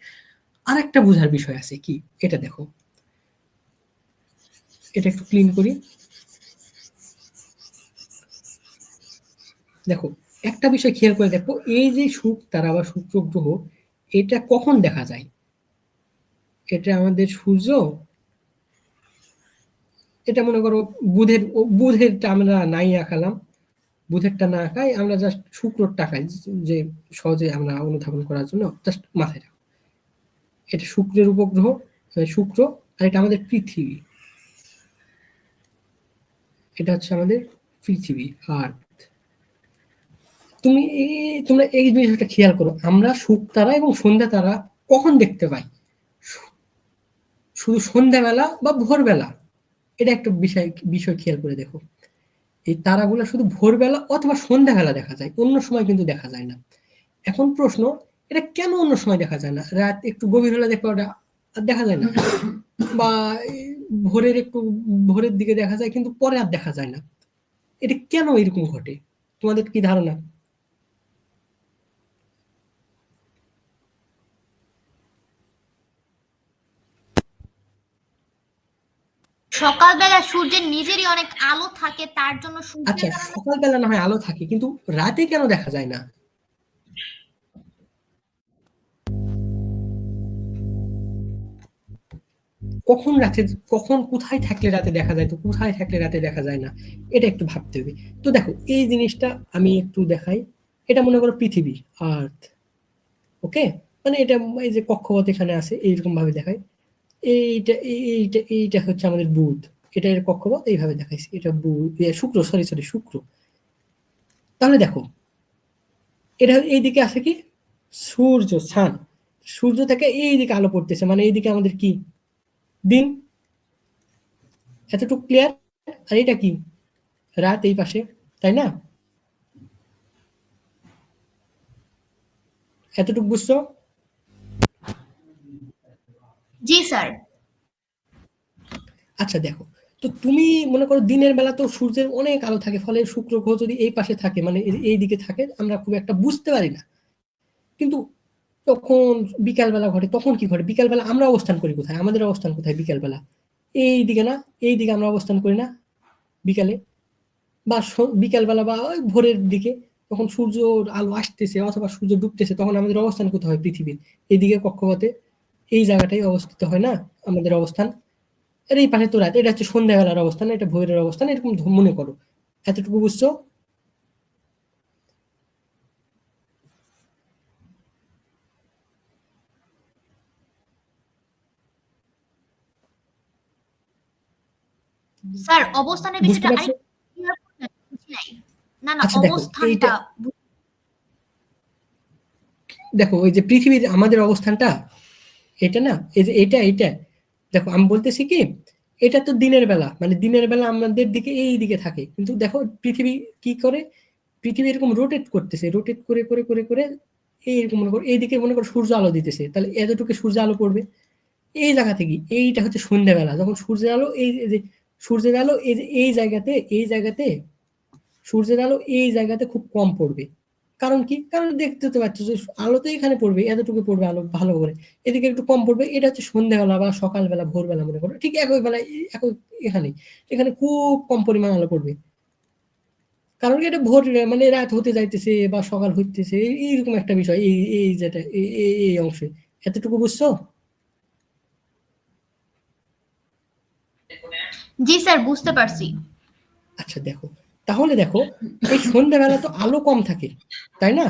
আর একটা বোঝার বিষয় আছে কি, এটা দেখো, এটা একটু ক্লিন করি। দেখো একটা বিষয় খেয়াল করে দেখো, এই যে তারা বা শুক্র গ্রহ, এটা কখন দেখা যায়? এটা আমাদের সূর্য, এটা মনে করো বুধেরটা আমরা নাই আঁকালাম, বুধেরটা না আঁকাই, আমরা জাস্ট শুক্রটা আঁকাই, যে সহজে আমরা অনুধাবন করার জন্য জাস্ট মাথায় রাখো। এটা শুক্রের উপগ্রহ, শুক্র, আর এটা আমাদের পৃথিবী, এটা হচ্ছে আমাদের পৃথিবী আর্থ। তোমরা এই বিষয়টা খেয়াল করো, আমরা তারা এবং সন্ধ্যা তারা কখন দেখতে পাই? শুধু সন্ধ্যাবেলা বা ভোরবেলা, এটা একটা বিষয় খেয়াল করে দেখো, এই তারাগুলো শুধু ভোরবেলা অথবা সন্ধ্যাবেলা দেখা যায়, অন্য সময় কিন্তু দেখা যায় না। এখন প্রশ্ন, এটা কেন অন্য সময় দেখা যায় না? রাত একটু গভীর হলে দেখো ওটা আর দেখা যায় না, বা ভোরের দিকে দেখা যায় কিন্তু পরে আর দেখা যায় না, এটা কেন এরকম ঘটে? তোমাদের কি ধারণা? সকালবেলা সূর্যের নিজেরই অনেক আলো থাকে, তার জন্য আচ্ছা, সকালবেলা না হয় আলো থাকে, কিন্তু রাতে কেন দেখা যায় না? কখন কোথায় থাকলে রাতে দেখা যায়, তো কোথায় থাকলে রাতে দেখা যায় না, এটা একটু ভাবতে হবে। তো দেখো এই জিনিসটা আমি একটু দেখাই। এটা মনে করো পৃথিবী, আর্থ, ওকে? মানে এটা এই যে কক্ষপথ এখানে আছে, এইরকম ভাবে দেখায়। এইটা হচ্ছে আমাদের বুধ, এটা এর কক্ষপথ এইভাবে দেখাইছি। এটা বুধ, শুক্র, সরি শুক্র। তাহলে দেখো এটা এইদিকে আছে কি সূর্য, সান। সূর্য থেকে এইদিকে আলো পড়তেছে, মানে এইদিকে আমাদের কি দিন। এতটুকু ক্লিয়ার? আর এটা কি রাত এই পাশে, তাই না? এতটুকু বুঝছো? জি স্যার। আচ্ছা দেখো, তো তুমি মনে করো দিনের বেলা তো সূর্যের অনেক আলো থাকে, ফলে শুক্র গ্রহ যদি এই পাশে থাকে, মানে এই দিকে থাকে, আমরা খুব একটা বুঝতে পারি না। কিন্তু তখন বিকালবেলা ঘটে, তখন কি ঘটে? বিকালবেলা আমরা অবস্থান করি কোথায়? আমাদের অবস্থান কোথায় বিকালবেলা? এই দিকে না? এই দিকে আমরা অবস্থান করি না বিকালে, বা বিকালবেলা বা ওই ভোরের দিকে, তখন সূর্য আলো আসতেছে অথবা সূর্য ডুবতেছে, তখন আমাদের অবস্থান কোথায় হয়? পৃথিবীর এইদিকে কক্ষপথে এই জায়গাটাই অবস্থিত হয় না আমাদের অবস্থান। আর এই পাশে তো রাত, এটা হচ্ছে সন্ধ্যাবেলার অবস্থান, এটা ভোরের অবস্থান, এরকম মনে করো। এতটুকু বুঝছো? স্যার অবস্থানের বুঝতে বিষয়টা পারছো? clear করবেন? বুঝি নাই। না আচ্ছা দেখো অবস্থানটা দেখো ওই যে পৃথিবীর আমাদের অবস্থানটা এটা না, এই যে এইটা দেখো আমি বলতেছি কি, এটা তো দিনের বেলা, মানে দিনের বেলা আমাদের দিকে এই দিকে থাকে, কিন্তু দেখো পৃথিবী কি করে, পৃথিবী এরকম রোটেট করতেছে, রোটেট করে করে করে করে এইরকম মনে করো এইদিকে মনে করো সূর্য আলো দিতেছে, তাহলে এতটুকু সূর্য আলো পড়বে এই জায়গা থেকে। এইটা হচ্ছে সন্ধ্যাবেলা, যখন সূর্যের আলো এই যে সূর্যের আলো এই যে এই জায়গাতে সূর্যের আলো এই জায়গাতে খুব কম পড়বে। কারণ কি? কারণ দেখতে তো পাচ্ছ যে আলো তো এখানে পড়বে, এতটুকু পড়বে আলো ভালো করে, এদিকে একটু কম পড়বে। এটা হচ্ছে সন্ধ্যাবেলা বা সকালবেলা, ভোরবেলা মনে করো, ঠিক একই বেলায় একই এখানে খুব কম পরিমাণ আলো পড়বে। কারণ কি? এটা ভোর, মানে রাত হতে যাইতেছে বা সকাল হইতেছে, এইরকম একটা বিষয়, এই যেটা এই অংশে। এতটুকু বুঝছো? জি স্যার বুঝতে পারছি। আচ্ছা দেখো, তাহলে দেখো এই সন্ধ্যাবেলা তো আলো কম থাকে, তাই না?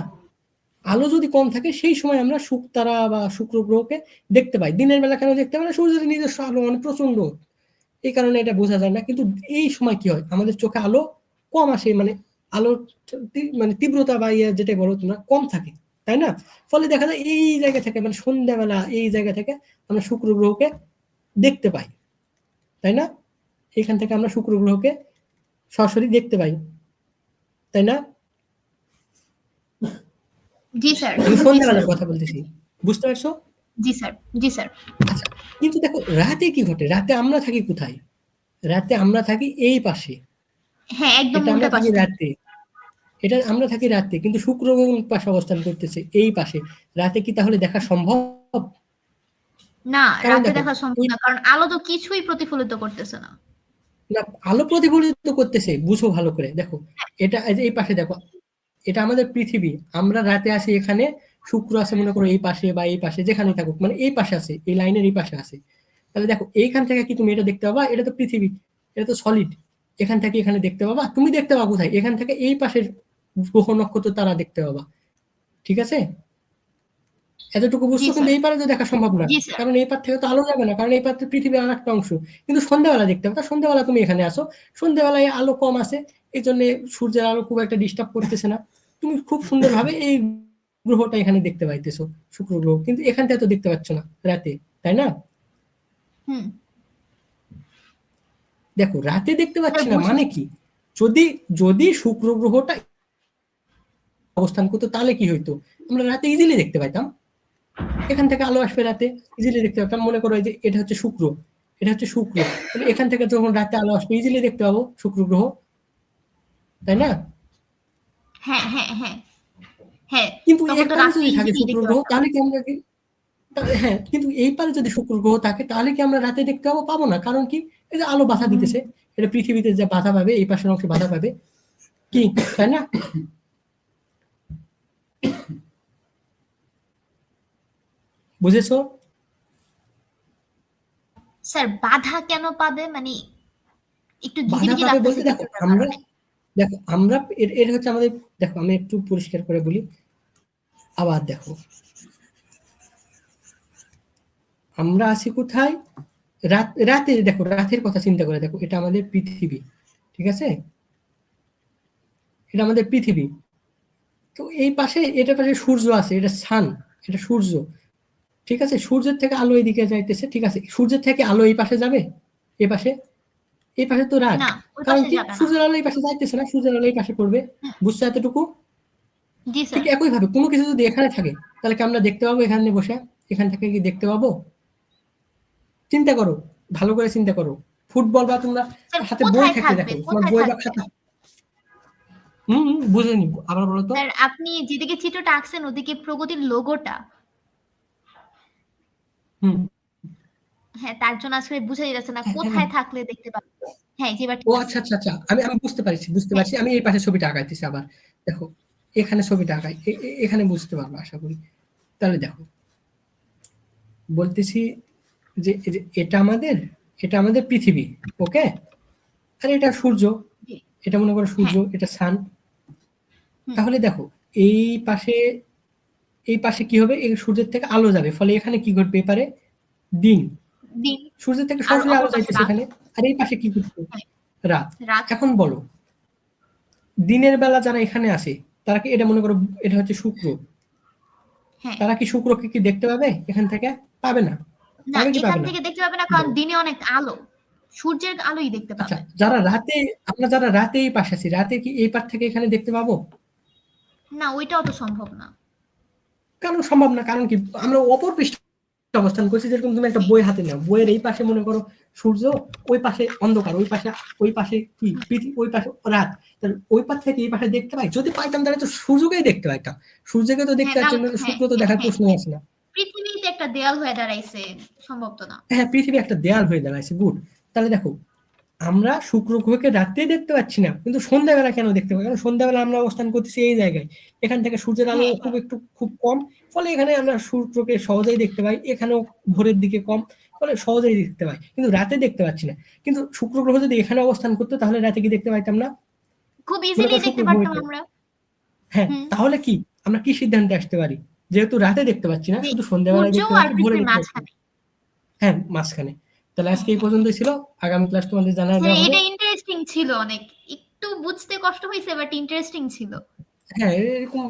আলো যদি কম থাকে সেই সময় আমরা শুকতারা বা শুক্র গ্রহকে দেখতে পাই। দিনের বেলা কেন দেখতে পাই না? সূর্যের নিজস্ব আলো মানে প্রচন্ড, এই কারণে এটা বোঝা যায় না। কিন্তু এই সময় কি হয়, আমাদের চোখে আলো কম আসে, মানে আলোর মানে তীব্রতা বা ইয়ে যেটা বলো তোমরা কম থাকে, তাই না? ফলে দেখা যায় এই জায়গা থেকে, মানে সন্ধ্যাবেলা এই জায়গা থেকে আমরা শুক্র গ্রহকে দেখতে পাই, তাই না? এখান থেকে আমরা শুক্র গ্রহকে সরাসরি দেখতে পাই, তাই না? জি স্যার। আমি সন্ধ্যাবেলার কথা বলতেছি, বুঝতে পারছো? জি স্যার। জি স্যার। আচ্ছা, কিন্তু দেখো রাতে কি ঘটে? রাতে আমরা থাকি কোথায়? রাতে আমরা থাকি এই পাশে, হ্যাঁ একদম এটা উল্টা আমরা থাকি পাশে। রাতে, এটা আমরা থাকি রাতে, কিন্তু শুক্র কোন পাশে অবস্থান করতেছে? এই পাশে। রাতে কি তাহলে দেখা সম্ভব? না কারণ রাতে দেখো দেখা সম্ভব না, কারণ আলো তো কিছুই প্রতিফলিত করতেছে না। না, আলো প্রতিফলিত করতেছে, বুঝো ভালো করে দেখো। এটা এই পাশে দেখো, এটা আমাদের পৃথিবী, আমরা রাতে আসি এখানে, শুক্র আছে মনে করো এই পাশে বা এই পাশে, যেখানেই থাকুক, মানে এই পাশে আছে, এই লাইনের এই পাশে আছে। তাহলে দেখো এইখান থেকে কি তুমি এটা দেখতে পাবা? এটা তো পৃথিবী, এটা তো সলিড, এখান থেকে এখানে দেখতে পাবা। তুমি দেখতে পাবা কোথায়? এখান থেকে এই পাশের গ্রহ নক্ষত্র তারা দেখতে পাবা, ঠিক আছে? এতটুকু জি বুঝছো? কিন্তু স্যার। এই পারে তো দেখা সম্ভব না, জি স্যার। কারণ এই পার থেকে তো আলো যাবে না, কারণ এই পার তো পৃথিবীর আর একটা অংশ। কিন্তু সন্ধ্যাবেলা দেখতে পাবে, সন্ধ্যাবেলা তুমি এখানে আসো, সন্ধ্যাবেলায় আলো কম আছে, এই জন্য সূর্যের আলো খুব একটা ডিস্টার্ব করতেছে না, তুমি খুব সুন্দরভাবে এই গ্রহটা এখানে দেখতে পাইতেছো, শুক্র গ্রহ। কিন্তু এখান থেকে তো দেখতে পাচ্ছ না রাতে, তাই না? হুম। দেখো রাতে দেখতে পাচ্ছি না স্যার মানে কি? যদি যদি শুক্র গ্রহটা অবস্থান করতো তাহলে কি হইতো? আমরা রাতে ইজিলি দেখতে পাইতাম, এখান থেকে আলো আসবে রাতে, ইজিলি দেখতে পাবো। মনে করো এই যে এটা হচ্ছে শুক্র, এটা হচ্ছে শুক্র, তাহলে এখান থেকে যখন রাতে আলো আসবে ইজিলি দেখতে পাবো শুক্র গ্রহ, তাই না? হ্যাঁ হ্যাঁ হ্যাঁ হ্যাঁ। কিন্তু তখন তো এখানে রাতে যদি থাকে ইজিলি শুক্র দেখতে গ্রহ, পারতাম। তাহলে কি আমরা কি হ্যাঁ, কিন্তু এই পারে যদি শুক্র গ্রহ থাকে তাহলে কি আমরা রাতে দেখতে পাবো না? কারণ কি, এই যে আলো বাধা দিতেছে, এটা পৃথিবীতে যে বাধা পাবে, এই পাশের অংশে বাধা পাবে, কি তাই না? বুঝেছো? স্যার বাধা কেন পাবে, মানে একটু বাধা ঘিজিবিজি পাবে বলতে লাগতেছে দেখো বিষয়টার আমরা, কারণে। দেখো আমরা এটা হচ্ছে আমাদের, দেখো আমি একটু পরিষ্কার করে বলি, আবার দেখো আমরা আছি কোথায়, রাতে, দেখো রাতের কথা চিন্তা করে দেখো, এটা আমাদের পৃথিবী, ঠিক আছে, এটা আমাদের পৃথিবী, তো এই পাশে, এটা পাশে সূর্য আছে, এটা সান, এটা সূর্য, ঠিক আছে, সূর্যের থেকে আলো এইদিকে যাইতেছে, ঠিক আছে, সূর্যের থেকে আলো এই পাশে যাবে, এই পাশে, এই পাশে তো রাত, না ওই কারণ পাশে কি যাবে না। সূর্যের আলো এই পাশে যাইতেছে না, সূর্যের আলো এই পাশে পড়বে, বুঝছো এতটুকু? জি ঠিক স্যার। একই ভাবে কোনো কিছু যদি এখানে থাকে তাহলে কি আমরা দেখতে পাবো এখানে বসে, এখান থেকে কি দেখতে পাবো? চিন্তা করো, ভালো করে চিন্তা করো, ফুটবল বা তোমরা স্যার হাতে বই কোথায় থাকলে থাকবে, দেখো, তোমার কোথায় বই বা থাকবে? খাতা, বুঝে নিব, আবার বলো তো। স্যার আপনি যেদিকে চিত্রটা আঁকছেন ওদিকে প্রগতির লোগোটা, হুম হ্যাঁ তার জন্য আসলে বুঝাই যাচ্ছে না হ্যাঁ, কোথায় থাকলে দেখতে পাবেন। হ্যাঁ যেবার ও ঠিক আছে। আচ্ছা আচ্ছা আচ্ছা, আমি বুঝতে পারছি, হ্যাঁ আমি এই পাশে ছবিটা আঁকাইতেছি আবার, দেখো এখানে ছবিটা আঁকাই, এখানে বুঝতে পারবো আশা করি। তাহলে দেখো বলতেছি যে এটা আমাদের, এটা আমাদের পৃথিবী, ওকে, আর এটা সূর্য, জি এটা মনে করো সূর্য, হ্যাঁ এটা সান। হুম, তাহলে দেখো এই পাশে, এই পাশে কি হবে, এই সূর্যের থেকে আলো যাবে, ফলে এখানে কি ঘটবে, এপারে দিন, দিন, সূর্যের থেকে আর সরাসরি অপর আলো পাশে যাইতেছে রাত। এখানে, আর এই পাশে কি ঘটছে, হ্যাঁ রাত। রাত। এখন বলো, দিনের বেলা যারা এখানে আসে তারা কি, এটা মনে করো এটা হচ্ছে শুক্র, হ্যাঁ তারা কি শুক্রকে কি দেখতে পাবে এখান থেকে? পাবে না। না পাবে কি এখান পাবে না? থেকে দেখতে পাবে না, কারণ বলো। দিনে অনেক আলো, সূর্যের আলোই দেখতে আচ্ছা, পাবে। যারা রাতে, আমরা যারা রাতে এই পাশে আছি, রাতে কি এই পাশ থেকে এখানে দেখতে পাবো? না ওইটাও তো সম্ভব না। কেন সম্ভব না? কারণ কি, আমরা অপর পৃষ্ঠে অবস্থান করছি, যেরকম তুমি একটা বই হাতে নাও, বইয়ের এই পাশে মনে করো সূর্য, ওই পাশে অন্ধকার, ওই পাশে কি পৃথিবী, ওই পাশে রাত, তাহলে ওই পাশ থেকে এই পাশে দেখতে পাই, যদি পাইতাম তাহলে তো সূর্যকেই দেখতে পাইতাম, সূর্যকে তো দেখতে হ্যাঁ পাচ্ছি তাহলে না, তো হ্যাঁ শুক্র তো হ্যাঁ দেখার হ্যাঁ প্রশ্ন হ্যাঁ আসে না। পৃথিবীতে একটা দেয়াল হয়ে দাঁড়াইছে, সম্ভব তো না। হ্যাঁ, পৃথিবী একটা দেয়াল হয়ে দাঁড়াইছে, গুড। তাহলে দেখো আমরা শুক্র গ্রহকে রাতেই দেখতে পাচ্ছি না, কিন্তু সন্ধ্যাবেলা কেন দেখতে পাই? কারণ সন্ধ্যাবেলা আমরা অবস্থান করতেছি এই জায়গায়, এখান থেকে সূর্যের আলো হ্যাঁ খুব কম, ফলে এখানে আমরা সূর্যকে সহজেই দেখতে পাই, এখানেও ভোরের দিকে কম, ফলে সহজেই দেখতে পাই, কিন্তু রাতে দেখতে পাচ্ছি না। কিন্তু শুক্র গ্রহ যদি এখানে অবস্থান করতো তাহলে রাতে কি দেখতে পাইতাম না? খুব মনে ইজিলি করো শুক্র দেখতে পারতাম গ্রহকে, আমরা। হ্যাঁ, হুম, তাহলে কি আমরা কি সিদ্ধান্তে আসতে পারি, যেহেতু রাতে দেখতে পাচ্ছি না, যে শুধু সন্ধ্যাবেলায় সূর্য দেখতে আর পাচ্ছি, ভোরে পৃথিবীর দেখতে পাচ্ছি না। মাঝখানে। হ্যাঁ, মাঝখানে। তাহলে হ্যাঁ আজকে এই হ্যাঁ পর্যন্তই ছিল, আগামী ক্লাস তোমাদের জানাই স্যার দেওয়া হবে। এটা ইন্টারেস্টিং ছিল অনেক, একটু বুঝতে কষ্ট হয়েছে বাট ইন্টারেস্টিং ছিল। হ্যাঁ, এরকম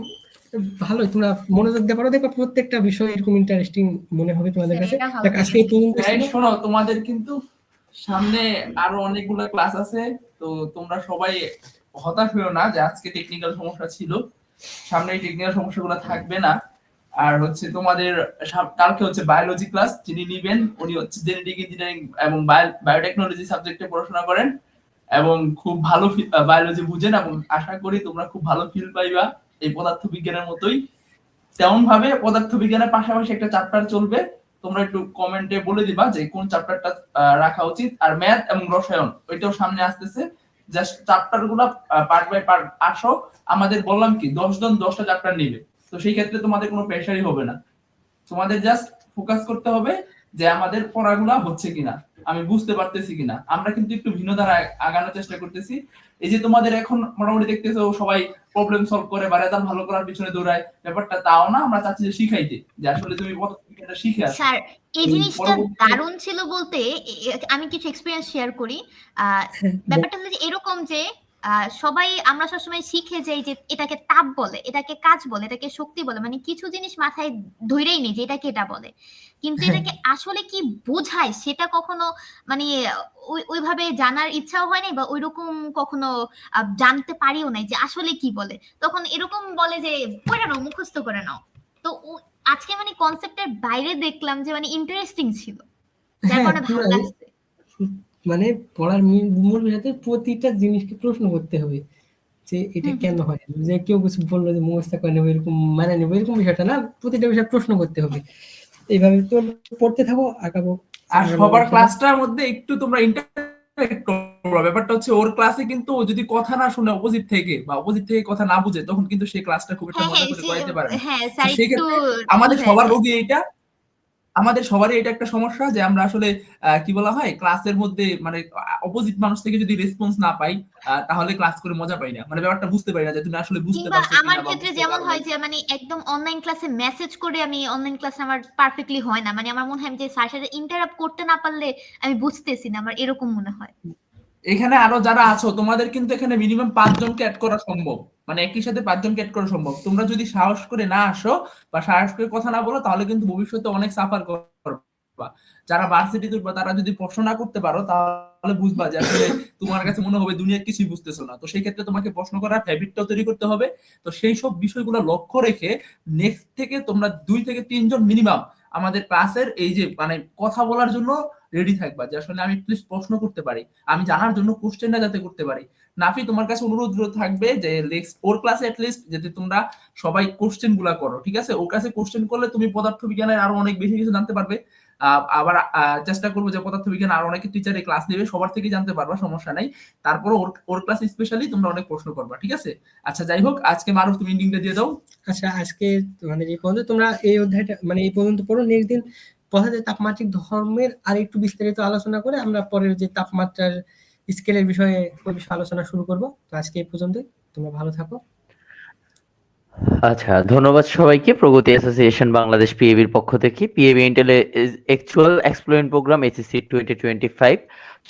ভালোই, তোমরা মনোযোগ দিতে পারো, দেখো প্রত্যেকটা বিষয় এরকম ইন্টারেস্টিং মনে হবে তোমাদের স্যার কাছে। এটা ভালো দেখ আজকে এই লেগেছে। পর্যন্ত এই ছিল। শোনো, তোমাদের কিন্তু সামনে আরো অনেকগুলো ক্লাস আছে, তো তোমরা সবাই হতাশ হয়েও না যে আজকে টেকনিক্যাল সমস্যা ছিল, সামনে এই টেকনিক্যাল সমস্যাগুলো থাকবে না। আর হচ্ছে তোমাদের কালকে হচ্ছে বায়োলজি ক্লাস, যিনি নিবেন উনি হচ্ছে জেনেটিক ইঞ্জিনিয়ারিং এবং বায়োটেকনোলজি সাবজেক্টে পড়াশোনা করেন এবং খুব ভালো বায়োলজি বুঝেন, এবং আশা করি তোমরা খুব ভালো ফিল পাইবা এই পদার্থ বিজ্ঞানের মতোই। তেমন ভাবে পদার্থ বিজ্ঞানের পাশাপাশি একটা চ্যাপ্টার চলবে, তোমরা একটু কমেন্টে বলে দিবা যে কোন চ্যাপ্টারটা রাখা উচিত। আর ম্যাথ এবং রসায়ন ওইটাও সামনে আসতেছে, জাস্ট চ্যাপ্টার গুলা পার্ট বাই পার্ট আসো। আমাদের বললাম কি 10 জন 10টা চ্যাপ্টার নেবে, তো সেই ক্ষেত্রে তোমাদের কোনো প্রেশারই হবে না, তোমাদের জাস্ট ফোকাস করতে হবে যে আমাদের পড়াগুলা হচ্ছে কিনা, আমি বুঝতে পারতেছি কিনা। আমরা কিন্তু একটু ভিন্ন ধারা আগানোর চেষ্টা করতেছি। এই যে তোমাদের এখন মোটামুটি দেখতেছো সবাই প্রবলেম সলভ করে বা রেজাল্ট ভালো করার পিছনে দৌড়ায়, ব্যাপারটা তাও না, আমরা চাচ্ছি যে শিখাইতে, যে আসলে তুমি পদার্থবিজ্ঞানটা শিখে আসো। স্যার এই এই জিনিসটা পরবর্তীতে দারুণ ছিল বলতে, আমি কিছু এক্সপিরিয়েন্স শেয়ার করি। হ্যাঁ, ব্যাপারটা হলো যে এরকম যে সবাই আমরা সবসময় শিখে যাই যে এটাকে তাপ বলে, এটাকে কাজ বলে, এটাকে শক্তি বলে, মানে কিছু জিনিস মাথায় ধরেই নেই যে এটাকে এটা বলে, কিন্তু হ্যাঁ, এটাকে আসলে কি বোঝায় সেটা কখনো মানে ওইভাবে জানার ইচ্ছাও হয় নাই, বা ওইরকম কখনো জানতে পারিও নাই যে আসলে কি বলে। তখন এরকম বলে যে পড়ে নাও, মুখস্থ করে নাও। তো আজকে মানে কনসেপ্টের বাইরে দেখলাম যে মানে ইন্টারেস্টিং ছিল, যার হ্যাঁ, কারণে ভালো লাগছে। মানে পড়ার মূল বিষয়তে প্রতিটা জিনিসকে প্রশ্ন করতে হবে, যে এটা হুম কেন হুম হয়, যে কেউ কিছু বললো যে মুখস্থ করে নেবো এরকম মানে নেবো এরকম বিষয়টা না, প্রতিটা বিষয় প্রশ্ন করতে হবে। এইভাবে তো পড়তে থাকো, আগাবো। আর সবার ক্লাসটার মধ্যে একটু তোমরা ইন্টারেক্ট করো। ব্যাপারটা হচ্ছে ওর ক্লাসে কিন্তু ও যদি কথা না শুনে অপোজিট থেকে বা অপোজিট থেকে কথা না বুঝে, তখন কিন্তু সেই ক্লাসটা খুব একটা হ্যাঁ মজা হ্যাঁ করে করাইতে পারে না। হ্যাঁ তো স্যার সেই একটু ক্ষেত্রে ই আমাদের হয়ে সবার যায়। রোগী এইটা, আমাদের সবারই এটা একটা সমস্যা যে আমরা আসলে কি বলা হয়, ক্লাসের মধ্যে মানে অপোজিট মানুষ থেকে যদি রেসপন্স না পাই, তাহলে ক্লাস করে মজা পাই না, মানে ব্যাপারটা বুঝতে পারি না যে তুমি আসলে বুঝতে কিংবা পারছো আমার কিনা বা ক্ষেত্রে বুঝতে যেমন পারো হয় নাই। যে মানে একদম অনলাইন ক্লাসে মেসেজ করে আমি অনলাইন ক্লাসে আমার পারফেক্টলি হয় না, মানে আমার মনে হয় আমি যে স্যার সাথে ইন্টারাপ্ট করতে না পারলে আমি বুঝতেছি না, আমার এরকম মনে হয়। এখানে আরো যারা আছো তোমাদের কিন্তু এখানে মিনিমাম 5 জনকে অ্যাড করা সম্ভব, মানে একই সাথে 5 জনকে অ্যাড করা সম্ভব। তোমরা যদি সাহস করে না আসো বা সাহস করে কথা না বলো, তাহলে কিন্তু ভবিষ্যতে অনেক সাফার করবা। যারা ভার্সিটিতে উঠবা তারা যদি প্রশ্ন না করতে পারো, তাহলে বুঝবা যে আসলে তোমার কাছে মনে হবে দুনিয়ার কিছুই বুঝতেছো না। তো সেই ক্ষেত্রে তোমাকে প্রশ্ন করার হ্যাবিটটাও তৈরি করতে হবে। তো সেই সব বিষয়গুলো লক্ষ্য রেখে নেক্সট থেকে তোমরা 2 থেকে 3 জন মিনিমাম আমাদের ক্লাসের এই যে মানে কথা বলার জন্য রেডি থাকবা, যে আসলে আমি প্লিজ প্রশ্ন করতে পারি, আমি জানার জন্য কোশ্চেনটা যাতে করতে পারি। নাফি, তোমার কাছে অনুরোধ থাকবে যে নেক্সট ওর ক্লাসে লিস্ট যাতে তোমরা সবাই কোশ্চেন গুলা করো, ঠিক আছে? ওর কাছে কোশ্চেন করলে তুমি পদার্থবিজ্ঞানের আরো অনেক বেশি কিছু জানতে পারবে। আবার চেষ্টা করবো যে পদার্থবিজ্ঞান আরো অনেক টিচারে ক্লাস নেবে, সবার থেকে জানতে পারবা, সমস্যা নাই। তারপর ওর ক্লাস স্পেশালি তোমরা অনেক প্রশ্ন করবা, ঠিক আছে? আচ্ছা, যাই হোক, আজকে মারুফ তুমি এন্ডিংটা দিয়ে দাও। আচ্ছা, আজকে মানে এই পর্যন্ত তোমরা এই অধ্যায়টা মানে এই পর্যন্ত পড়ো। নেক্সট দিন পদার্থের তাপমাত্রিক ধর্মের আর একটু বিস্তারিত আলোচনা করে আমরা পরের যে তাপমাত্রার স্কেলের বিষয়ে ওই বিষয়ে আলোচনা শুরু করব। তো আজকে এই পর্যন্তই, তোমরা ভালো থাকো। আচ্ছা, ধন্যবাদ সবাইকে। প্রগতি অ্যাসোসিয়েশন বাংলাদেশ পিএবির পক্ষ থেকে পিএবি ইন্টেলে অ্যাকচুয়াল এক্সপ্লোরেন্ট প্রোগ্রাম এইচএসসি 2025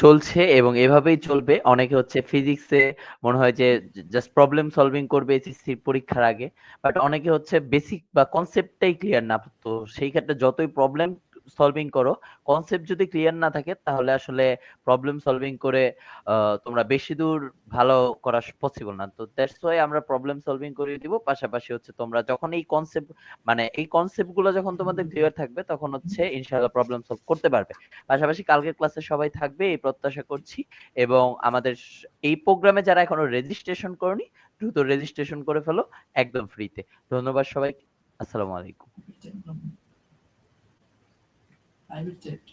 চলছে এবং এভাবেই চলবে। অনেকে হচ্ছে ফিজিক্সে মনে হয় যে জাস্ট প্রবলেম সলভিং করবে এইচএসসি পরীক্ষার আগে, বাট অনেকে হচ্ছে বেসিক বা কনসেপ্টটাই ক্লিয়ার না। তো সেই ক্ষেত্রে যতই প্রবলেম সলভিং করো, কনসেপ্ট যদি ক্লিয়ার না থাকে তাহলে আসলে প্রবলেম সলভিং করে তোমরা বেশি দূর ভালো করা পসিবল না। তো দ্যাটস ওয়াই আমরা প্রবলেম সলভিং করে দিব। পাশাপাশি হচ্ছে তোমরা যখন এই কনসেপ্ট মানে এই কনসেপ্ট গুলো যখন তোমাদের ক্লিয়ার থাকবে, তখন হচ্ছে ইনশাআল্লাহ প্রবলেম সলভ করতে পারবে। পাশাপাশি কালকের ক্লাসে সবাই থাকবে এই প্রত্যাশা করছি। এবং আমাদের এই প্রোগ্রামে যারা এখনো রেজিস্ট্রেশন করনি, দ্রুত রেজিস্ট্রেশন করে ফেলো, একদম ফ্রিতে। ধন্যবাদ সবাইকে। আসসালামু আলাইকুম। Private chat